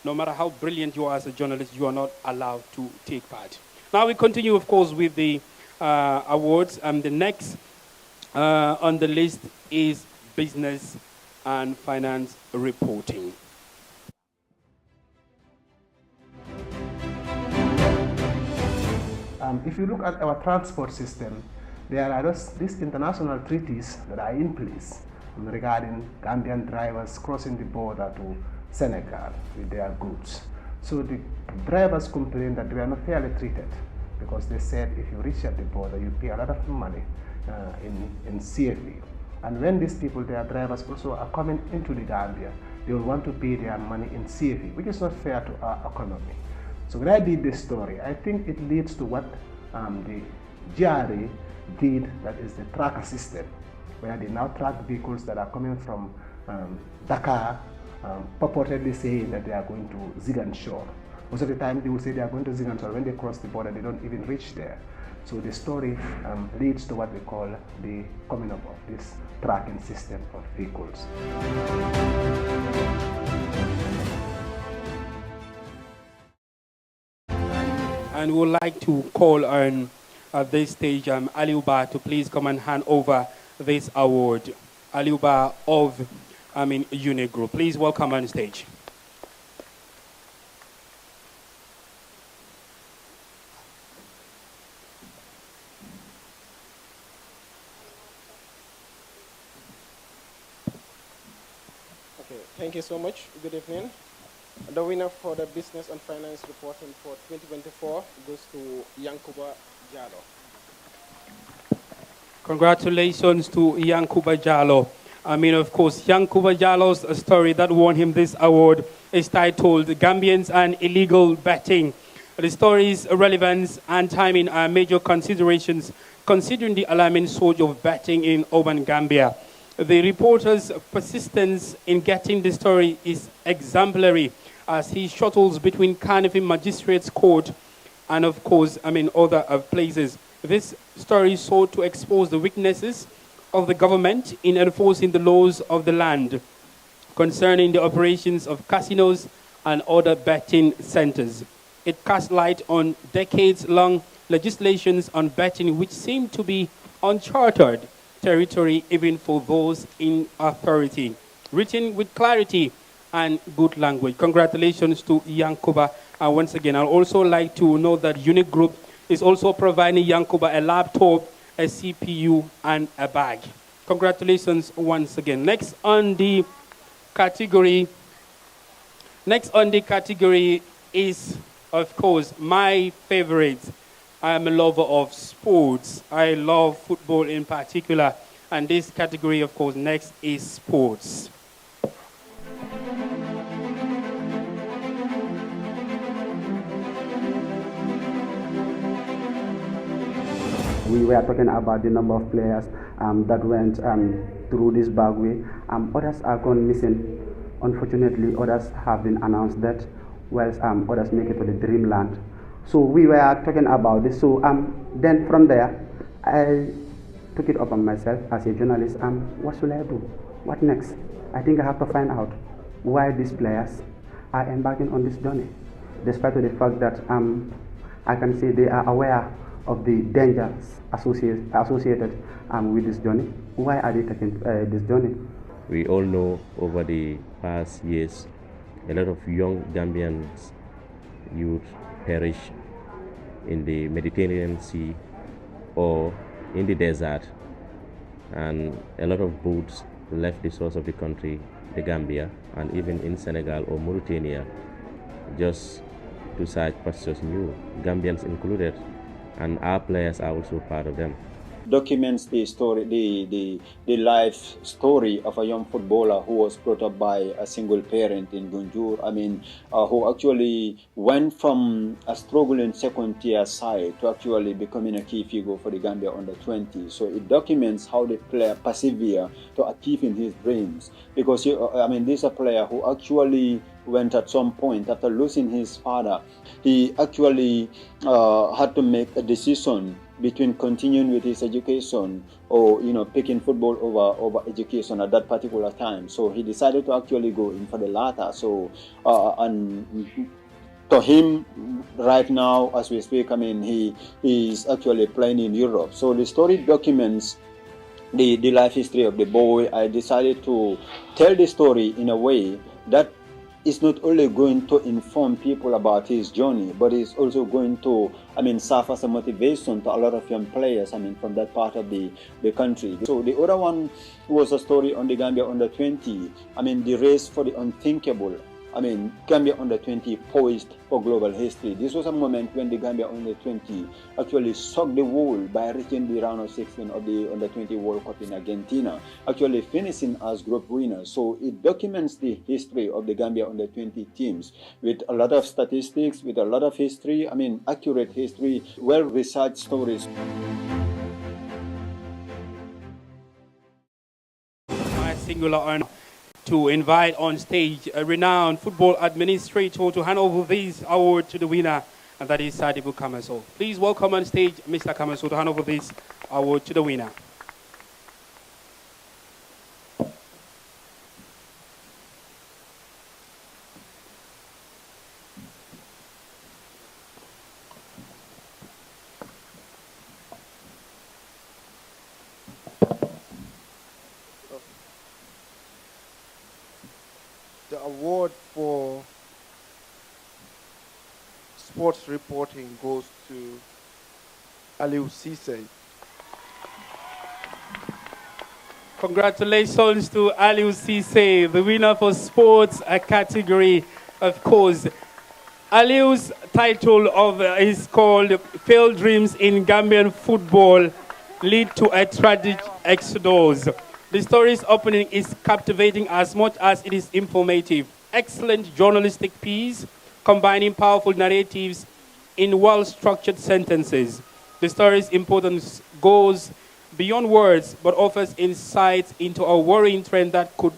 no matter how brilliant you are as a journalist, you are not allowed to take part. Now we continue, of course, with the awards. The next on the list is Business and Finance Reporting. If you look at our transport system, there are these international treaties that are in place regarding Gambian drivers crossing the border to Senegal with their goods. So the drivers complained that they were not fairly treated, because they said if you reach at the border, you pay a lot of money in CFE. And when these people, their drivers also are coming into the Gambia, they will want to pay their money in CFE, which is not fair to our economy. So when I did this story, I think it leads to what the GRA did, that is the tracker system, where they now track vehicles that are coming from Dakar, purportedly saying that they are going to Ziguinchor. Most of the time they will say they are going to Ziguinchor. When they cross the border, they don't even reach there. So the story leads to what we call the coming up of this tracking system of vehicles. And we would like to call on, at this stage, Aliuba to please come and hand over this award. Aliuba of Unit Group. Please welcome on stage. Okay, thank you so much. Good evening. The winner for the Business and Finance Reporting for 2024 goes to Yankuba Jallow. Congratulations to Yankuba Jallow. I mean, of course, Yankuba Jallo's story that won him this award is titled Gambians and Illegal Betting. The story's relevance and timing are major considerations considering the alarming surge of betting in urban Gambia. The reporter's persistence in getting the story is exemplary as he shuttles between Cardiff Magistrates Court and, of course, other places. This story sought to expose the weaknesses of the government in enforcing the laws of the land concerning the operations of casinos and other betting centers. It cast light on decades-long legislations on betting which seem to be uncharted territory even for those in authority. Written with clarity and good language. Congratulations to Yankuba. Once again, I'd also like to note that Unique Group is also providing Yankuba a laptop, a CPU, and a bag. Congratulations once again. Next on the category is, of course, my favorite. I'm a lover of sports. I love football in particular. And this category, of course, next is sports. We were talking about the number of players that went through this bad way. Others are gone missing. Unfortunately, others have been announced that, whilst others make it to the dreamland. So we were talking about this. So then from there, I took it upon myself as a journalist. What should I do? What next? I think I have to find out why these players are embarking on this journey, despite the fact that I can say they are aware of the dangers associated with this journey. Why are they taking this journey? We all know over the past years, a lot of young Gambian youth perish in the Mediterranean Sea or in the desert, and a lot of boats left the source of the country, the Gambia, and even in Senegal or Mauritania, just to search pastures new, Gambians included, and our players are also part of them. Documents the story, the life story of a young footballer who was brought up by a single parent in Gunjur. Who actually went from a struggling second-tier side to actually becoming a key figure for the Gambia under 20. So it documents how the player persevere to achieving his dreams. Because this is a player who actually went at some point after losing his father. He actually had to make a decision between continuing with his education or picking football over education at that particular time. So he decided to actually go in for the latter. So and to him right now as we speak, he is actually playing in Europe. So the story documents the life history of the boy. I decided to tell the story in a way that is not only going to inform people about his journey, but it's also going to, serve as a motivation to a lot of young players, from that part of the country. So the other one was a story on the Gambia under 20, the race for the unthinkable. Gambia under 20 poised for global history. This was a moment when the Gambia under 20 actually shocked the world by reaching the round of 16 of the under 20 World Cup in Argentina, actually finishing as group winners. So it documents the history of the Gambia under 20 teams with a lot of statistics, with a lot of history, accurate history, well-researched stories. My singular honor to invite on stage a renowned football administrator to hand over this award to the winner, and that is Sadibu Kamaso. Please welcome on stage Mr. Kamaso to hand over this award to the winner. The award for sports reporting goes to Aliou Cisse. Congratulations to Aliou Cisse, the winner for sports category, of course. Aliou's title is called Failed Dreams in Gambian Football Lead to a Tragic Exodus. The story's opening is captivating as much as it is informative. Excellent journalistic piece, combining powerful narratives in well-structured sentences. The story's importance goes beyond words, but offers insights into a worrying trend that could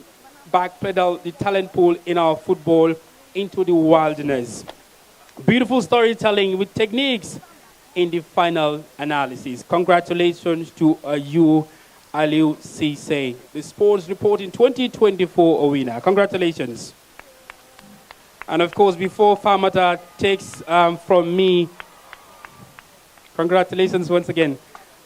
backpedal the talent pool in our football into the wilderness. Beautiful storytelling with techniques in the final analysis. Congratulations to you, Aliou Cisse, the Sports Report in 2024 winner. Congratulations. And of course, before Famata takes from me, congratulations once again.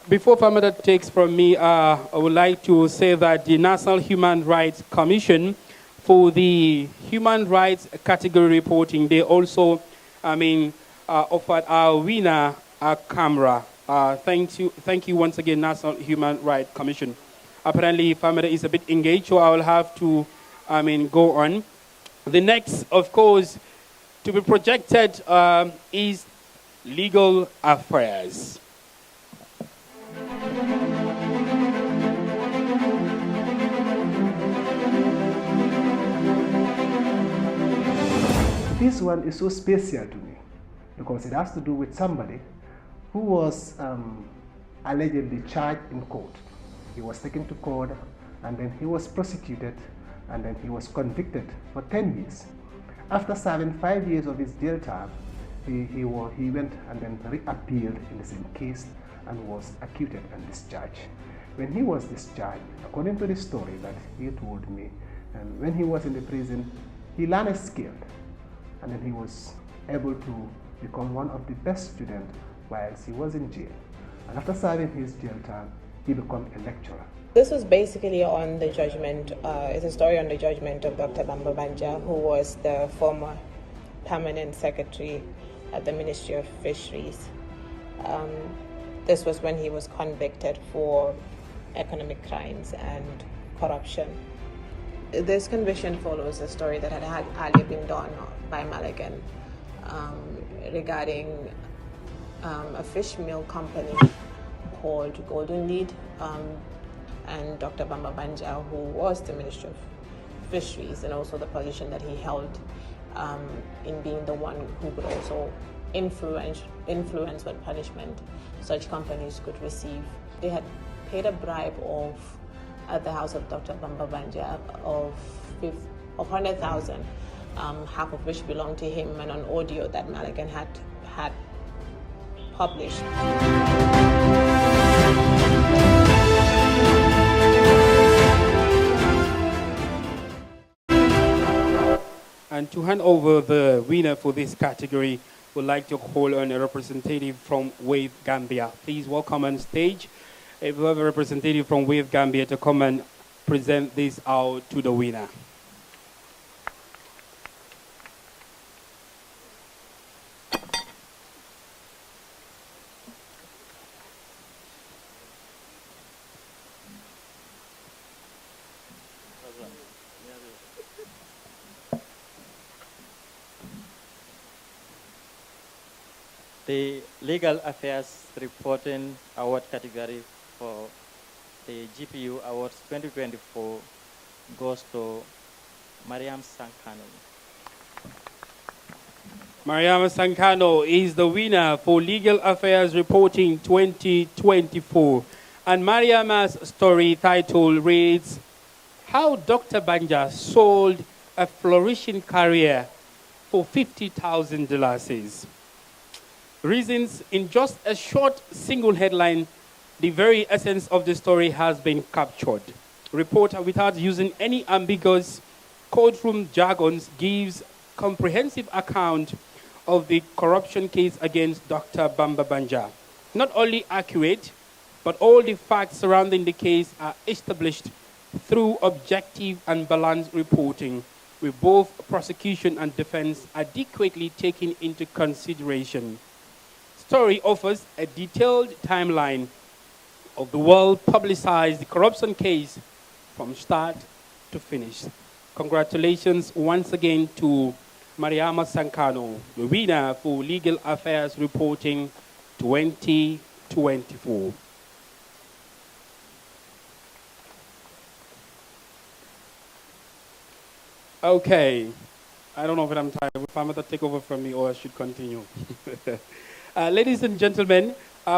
Before Famata takes from me, I would like to say that the National Human Rights Commission, for the human rights category reporting, they also, offered our winner a camera. Thank you once again, National Human Rights Commission. Apparently, Famata is a bit engaged, so I will have to, go on. The next, of course, to be projected is legal affairs. This one is so special to me because it has to do with somebody who was allegedly charged in court. He was taken to court and then he was prosecuted and then he was convicted for 10 years. After serving 5 years of his jail term, he went and then reappeared in the same case and was acquitted and discharged. When he was discharged, according to the story that he told me, when he was in the prison, he learned a skill and then he was able to become one of the best students whilst he was in jail. And after serving his jail term, he became a lecturer. This was basically on the judgment, it's a story on the judgment of Dr. Bamba Banja, who was the former permanent secretary at the Ministry of Fisheries. This was when he was convicted for economic crimes and corruption. This conviction follows a story that had earlier been done by Maligan regarding a fish meal company called Golden Lead, and Dr. Bamba Banja, who was the Minister of Fisheries, and also the position that he held in being the one who could also influence what punishment such companies could receive. They had paid a bribe at the house of Dr. Bamba Banja of 100,000, half of which belonged to him, and an audio that Maligan had published. And to hand over the winner for this category, we'd like to call on a representative from Wave Gambia. Please welcome on stage. If we have a representative from Wave Gambia to come and present this out to the winner. The Legal Affairs Reporting Award category for the GPU Awards 2024 goes to Mariam Sankano. Mariam Sankano is the winner for Legal Affairs Reporting 2024. And Mariama's story title reads, How Dr. Banja Sold a Flourishing Career for $50,000. Reasons, in just a short single headline, the very essence of the story has been captured. Reporter, without using any ambiguous courtroom jargons, gives comprehensive account of the corruption case against Dr. Bamba Banja. Not only accurate, but all the facts surrounding the case are established through objective and balanced reporting, with both prosecution and defense adequately taken into consideration. Story offers a detailed timeline of the well-publicized corruption case from start to finish. Congratulations once again to Mariama Sankano, the winner for Legal Affairs Reporting 2024. Okay. I don't know if I'm tired. Will Famata take over from me or I should continue? Ladies and gentlemen,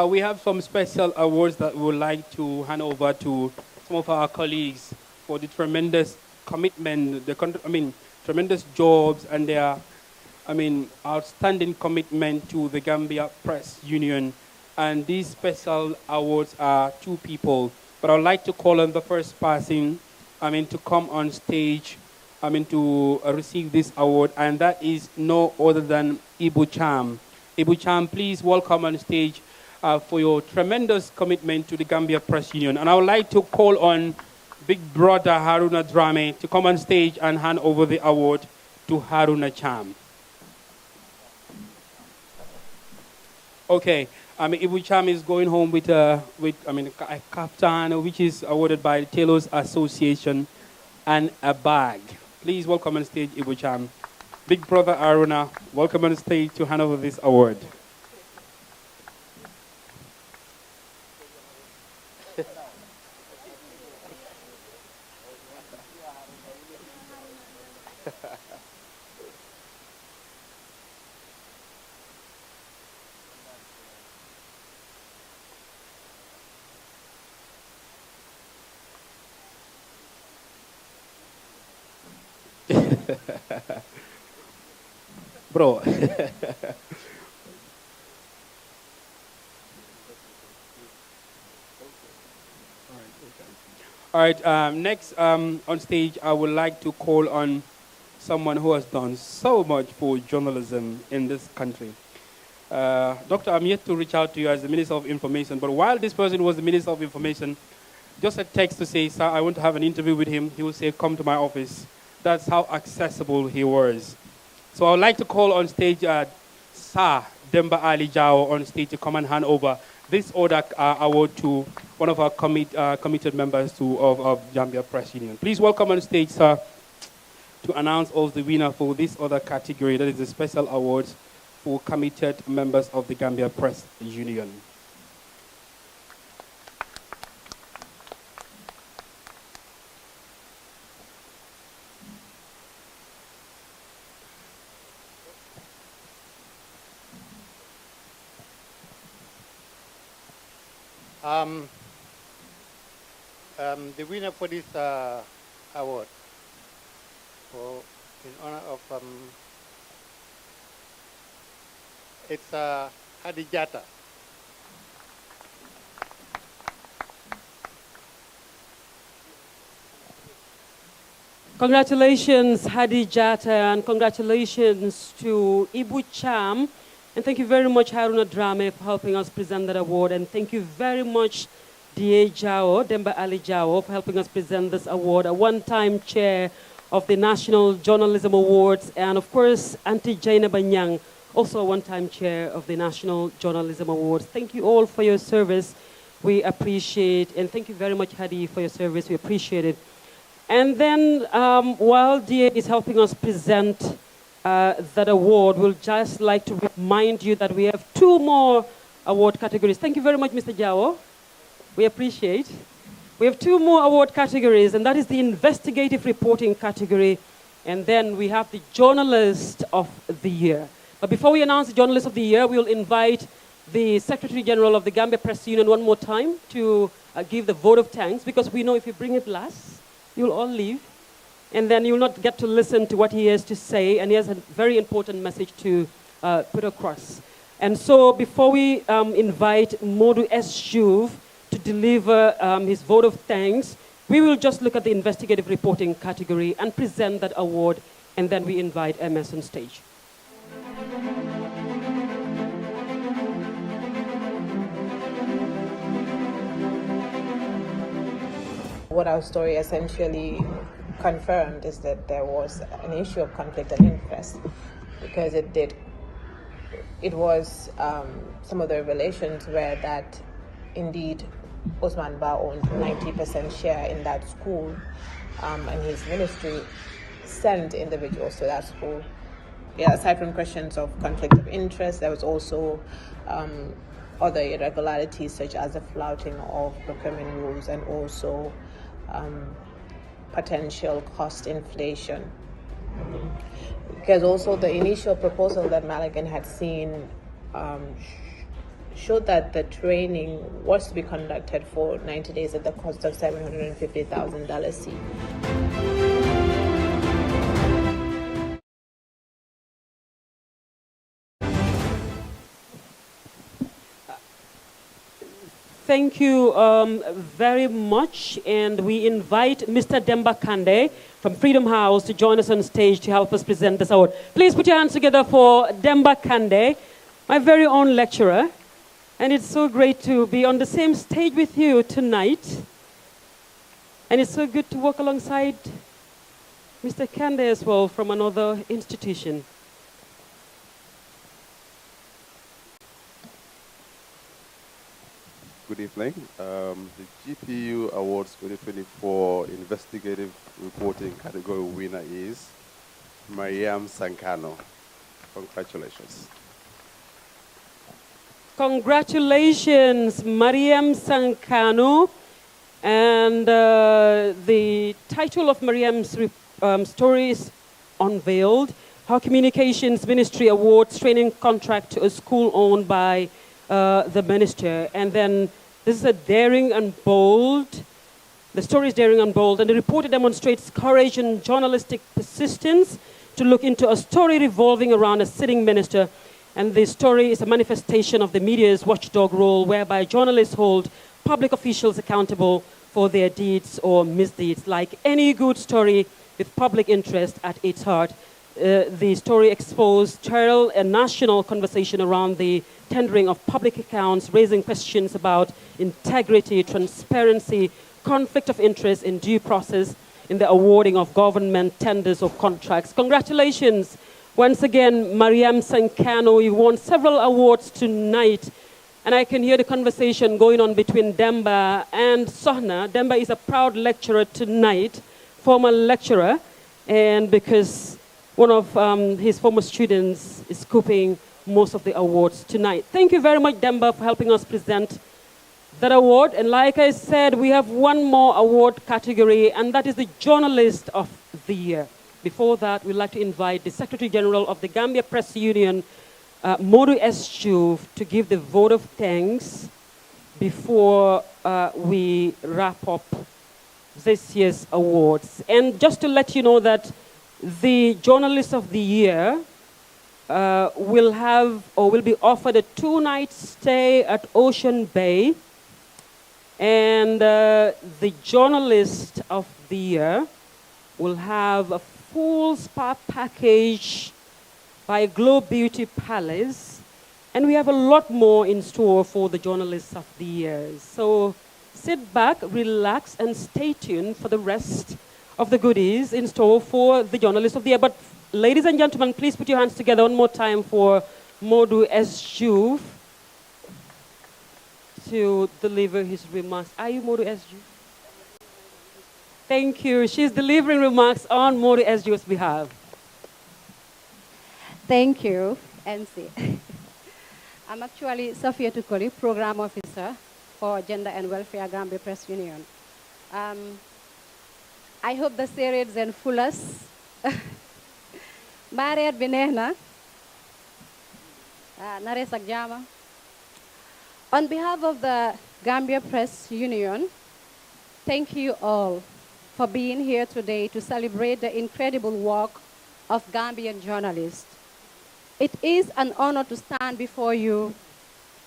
we have some special awards that we would like to hand over to some of our colleagues for the tremendous commitment, tremendous jobs and their, outstanding commitment to the Gambia Press Union. And these special awards are two people. But I would like to call on the first person, to come on stage, to receive this award, and that is no other than Ibu Cham. Ibu Cham, please welcome on stage for your tremendous commitment to the Gambia Press Union. And I would like to call on Big Brother Haruna Drame to come on stage and hand over the award to Haruna Cham. Okay, Ibu Cham is going home with a kaftan, which is awarded by the Tailors Association, and a bag. Please welcome on stage Ibu Cham. Big Brother Haruna, welcome on stage to hand over this award. Bro. All right, next on stage, I would like to call on someone who has done so much for journalism in this country. Doctor, I'm yet to reach out to you as the Minister of Information, but while this person was the Minister of Information, just a text to say, sir, I want to have an interview with him. He will say, come to my office. That's how accessible he was. So I would like to call on stage Sir Demba Ali Jao on stage to come and hand over this award to one of our committed members of Gambia Press Union. Please welcome on stage, sir, to announce also the winner for this other category, that is the special awards for committed members of the Gambia Press Union. The winner for this award, in honor of, it's Hadi Jata. Congratulations, Hadi Jata, and congratulations to Ibu Cham. And thank you very much, Haruna Drame, for helping us present that award. And thank you very much, D.A. Jao, Demba Ali Jao, for helping us present this award, a one-time chair of the National Journalism Awards, and of course, Auntie Jaina Banyang, also a one-time chair of the National Journalism Awards. Thank you all for your service. We appreciate, and thank you very much, Hadi, for your service. We appreciate it. And then, while D.A. is helping us present that award, we'll just like to remind you that we have two more award categories. Thank you very much, Mr. Jao. We appreciate. We have two more award categories, and that is the investigative reporting category, and then we have the journalist of the year. But before we announce the journalist of the year, we'll invite the Secretary General of the Gambia Press Union one more time to give the vote of thanks, because we know if you bring it last, you'll all leave, and then you'll not get to listen to what he has to say, and he has a very important message to put across. And so before we invite Modu S. Juve to deliver his vote of thanks, we will just look at the investigative reporting category and present that award, and then we invite MS on stage. What our story essentially confirmed is that there was an issue of conflict of interest, because some of the revelations were that indeed Osman Ba owned 90% share in that school, and his ministry sent individuals to that school. Yeah, aside from questions of conflict of interest, there was also other irregularities such as the flouting of procurement rules and also potential cost inflation. Because also the initial proposal that Malagan had seen showed that the training was to be conducted for 90 days at the cost of $750,000 each. Thank you very much, and we invite Mr. Demba Kande from Freedom House to join us on stage to help us present this award. Please put your hands together for Demba Kande, my very own lecturer, and it's so great to be on the same stage with you tonight, and it's so good to work alongside Mr. Kande as well from another institution. Good evening. The GPU Awards 2024 Investigative Reporting category winner is Mariam Sankano. Congratulations. Congratulations, Mariam Sankano. And the title of Mariam's story is unveiled. Her Communications Ministry awards training contract to a school owned by the minister. And then this is a daring and bold. The story is daring and bold, and the reporter demonstrates courage and journalistic persistence to look into a story revolving around a sitting minister. And the story is a manifestation of the media's watchdog role, whereby journalists hold public officials accountable for their deeds or misdeeds. Like any good story with public interest at its heart, the story exposed a national conversation around the tendering of public accounts, raising questions about integrity, transparency, conflict of interest in due process in the awarding of government tenders or contracts. Congratulations once again, Mariam Sankano. You won several awards tonight, and I can hear the conversation going on between Demba and Sohna. Demba is a proud lecturer tonight, former lecturer, and because one of his former students is scooping most of the awards tonight. Thank you very much, Demba, for helping us present that award. And like I said, we have one more award category, and that is the Journalist of the Year. Before that, we'd like to invite the Secretary General of the Gambia Press Union, Modu S. Juve, to give the vote of thanks before we wrap up this year's awards. And just to let you know that the Journalist of the Year will be offered a 2-night stay at Ocean Bay, and the Journalist of the Year will have a full spa package by Glow Beauty Palace, and we have a lot more in store for the Journalists of the Year. So sit back, relax, and stay tuned for the rest of the goodies in store for the Journalist of the Year. But ladies and gentlemen, please put your hands together one more time for Modu S. Juve to deliver his remarks. Are you Modu S. Juve? Thank you. She's delivering remarks on Modu S. Juve's behalf. Thank you, NC. I'm actually Sophia Tukoli, Program Officer for Gender and Welfare Gambia Press Union. I hope the series and fullest. Mariat Binehna, Naresak Jama. On behalf of the Gambia Press Union, thank you all for being here today to celebrate the incredible work of Gambian journalists. It is an honor to stand before you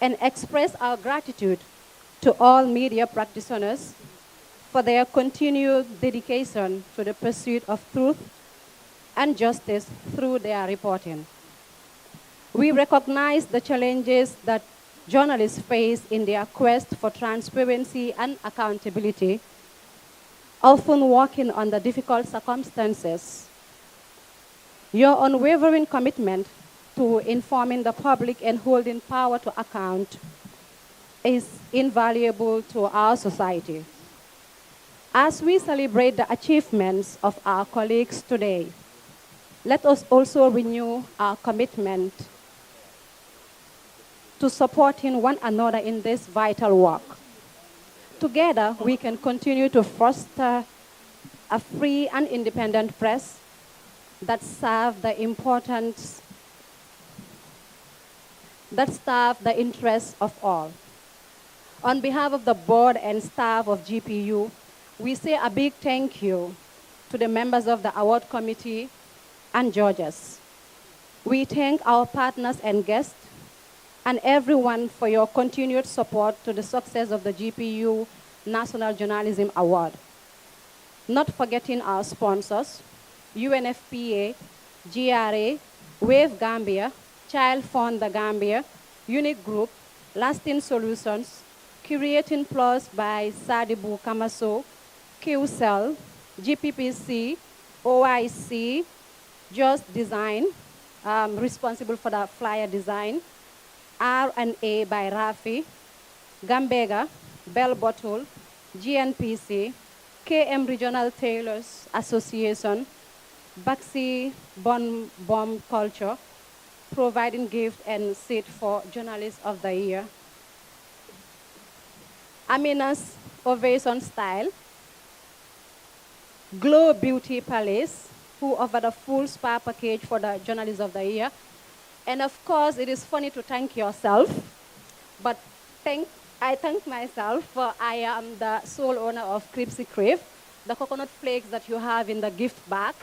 and express our gratitude to all media practitioners for their continued dedication to the pursuit of truth and justice through their reporting. We recognize the challenges that journalists face in their quest for transparency and accountability, often working under difficult circumstances. Your unwavering commitment to informing the public and holding power to account is invaluable to our society. As we celebrate the achievements of our colleagues today, let us also renew our commitment to supporting one another in this vital work. Together, we can continue to foster a free and independent press, that serve the interests of all. On behalf of the board and staff of GPU, we say a big thank you to the members of the award committee and judges. We thank our partners and guests and everyone for your continued support to the success of the GPU National Journalism Award. Not forgetting our sponsors, UNFPA, GRA, Wave Gambia, Child Fund The Gambia, Unique Group, Lasting Solutions, Curating Plus by Sadibu Kamaso, QCell, GPPC, OIC, Just Design, responsible for the flyer design, R&A by Rafi, Gambega, Bell Bottle, GNPC, KM Regional Tailors Association, Baxi Bomb Culture, providing gift and seat for Journalist of the Year. Amina's Ovation Style, Glow Beauty Palace, who offered a full spa package for the Journalist of the Year. And of course, it is funny to thank yourself, but I thank myself, for I am the sole owner of Cripsy Crave, the coconut flakes that you have in the gift bag.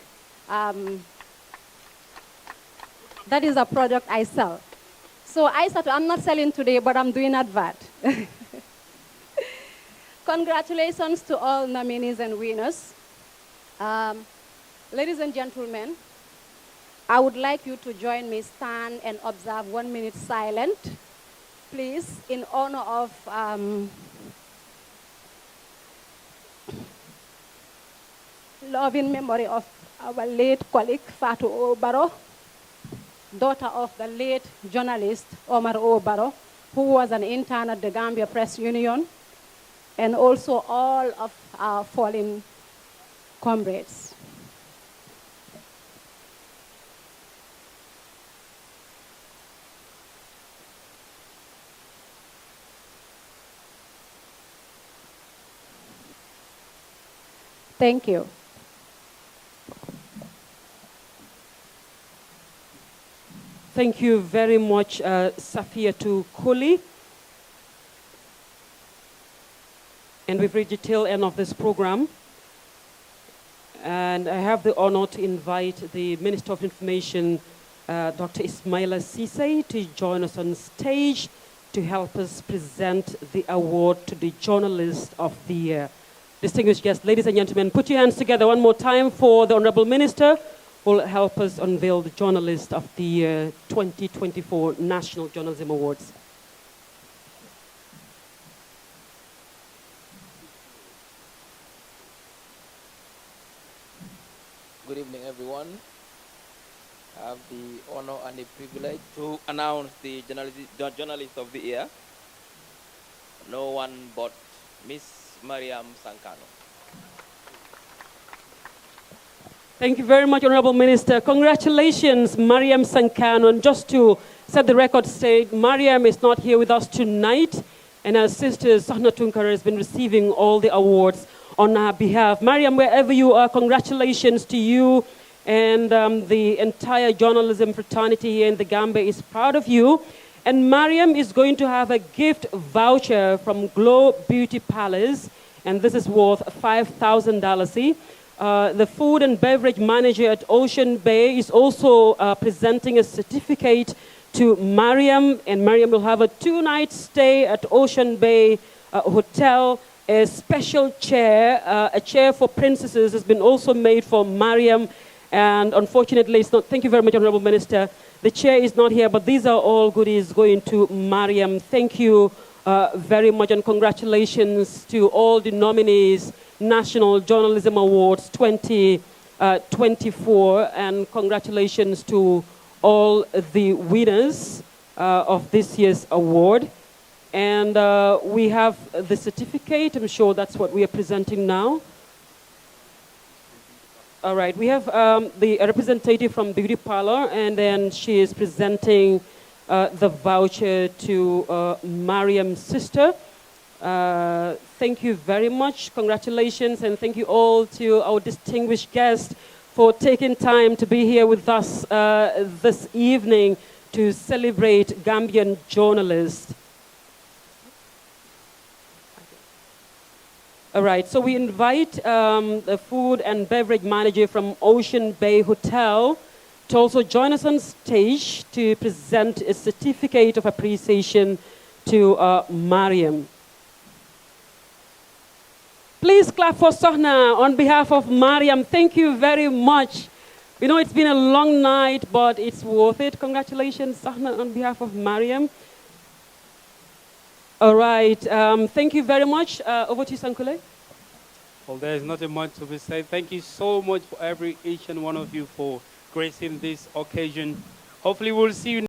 That is a product I sell. So I'm not selling today, but I'm doing advert. Congratulations to all nominees and winners. Ladies and gentlemen, I would like you to join me, stand and observe 1 minute silent, please, in honor of loving memory of our late colleague, Fatou Obaro, daughter of the late journalist, Omar Obaro, who was an intern at the Gambia Press Union, and also all of our fallen comrades. Thank you. Thank you very much, Safiatou Koli. And we've reached the tail end of this program. And I have the honor to invite the Minister of Information, Dr. Ismaila Ceesay, to join us on stage to help us present the award to the Journalist of the Year. Distinguished guests, ladies and gentlemen, put your hands together one more time for the Honorable Minister, who will help us unveil the Journalist of the Year 2024 National Journalism Awards. Good evening, everyone. I have the honor and the privilege to announce the Journalist of the Year. No one but Miss Mariam Sankano. Thank you very much, Honorable Minister. Congratulations, Mariam Sankano. And just to set the record straight, Mariam is not here with us tonight, and her sister, Sahna Tunkara, has been receiving all the awards on our behalf. Mariam, wherever you are, congratulations to you, and the entire journalism fraternity here in the Gambia is proud of you. And Mariam is going to have a gift voucher from Glow Beauty Palace, and this is worth $5,000. The food and beverage manager at Ocean Bay is also presenting a certificate to Mariam, and Mariam will have a 2-night stay at Ocean Bay Hotel. A special chair, a chair for princesses, has been also made for Mariam, and unfortunately, it's not. Thank you very much, Honorable Minister. The chair is not here, but these are all goodies going to Mariam. Thank you very much, and congratulations to all the nominees, National Journalism Awards 2024, and congratulations to all the winners of this year's award. And we have the certificate. I'm sure that's what we are presenting now. All right, we have the representative from Beauty Parlor, and then she is presenting the voucher to Mariam's sister. Thank you very much. Congratulations, and thank you all to our distinguished guests for taking time to be here with us this evening to celebrate Gambian journalists. All right, so we invite the food and beverage manager from Ocean Bay Hotel to also join us on stage to present a certificate of appreciation to Mariam. Please clap for Sohna on behalf of Mariam. Thank you very much. We know it's been a long night, but it's worth it. Congratulations, Sohna, on behalf of Mariam. All right, thank you very much. Over to you, Sankule. Well, there's nothing much to be said. Thank you so much for each and one of you for gracing this occasion. Hopefully we'll see you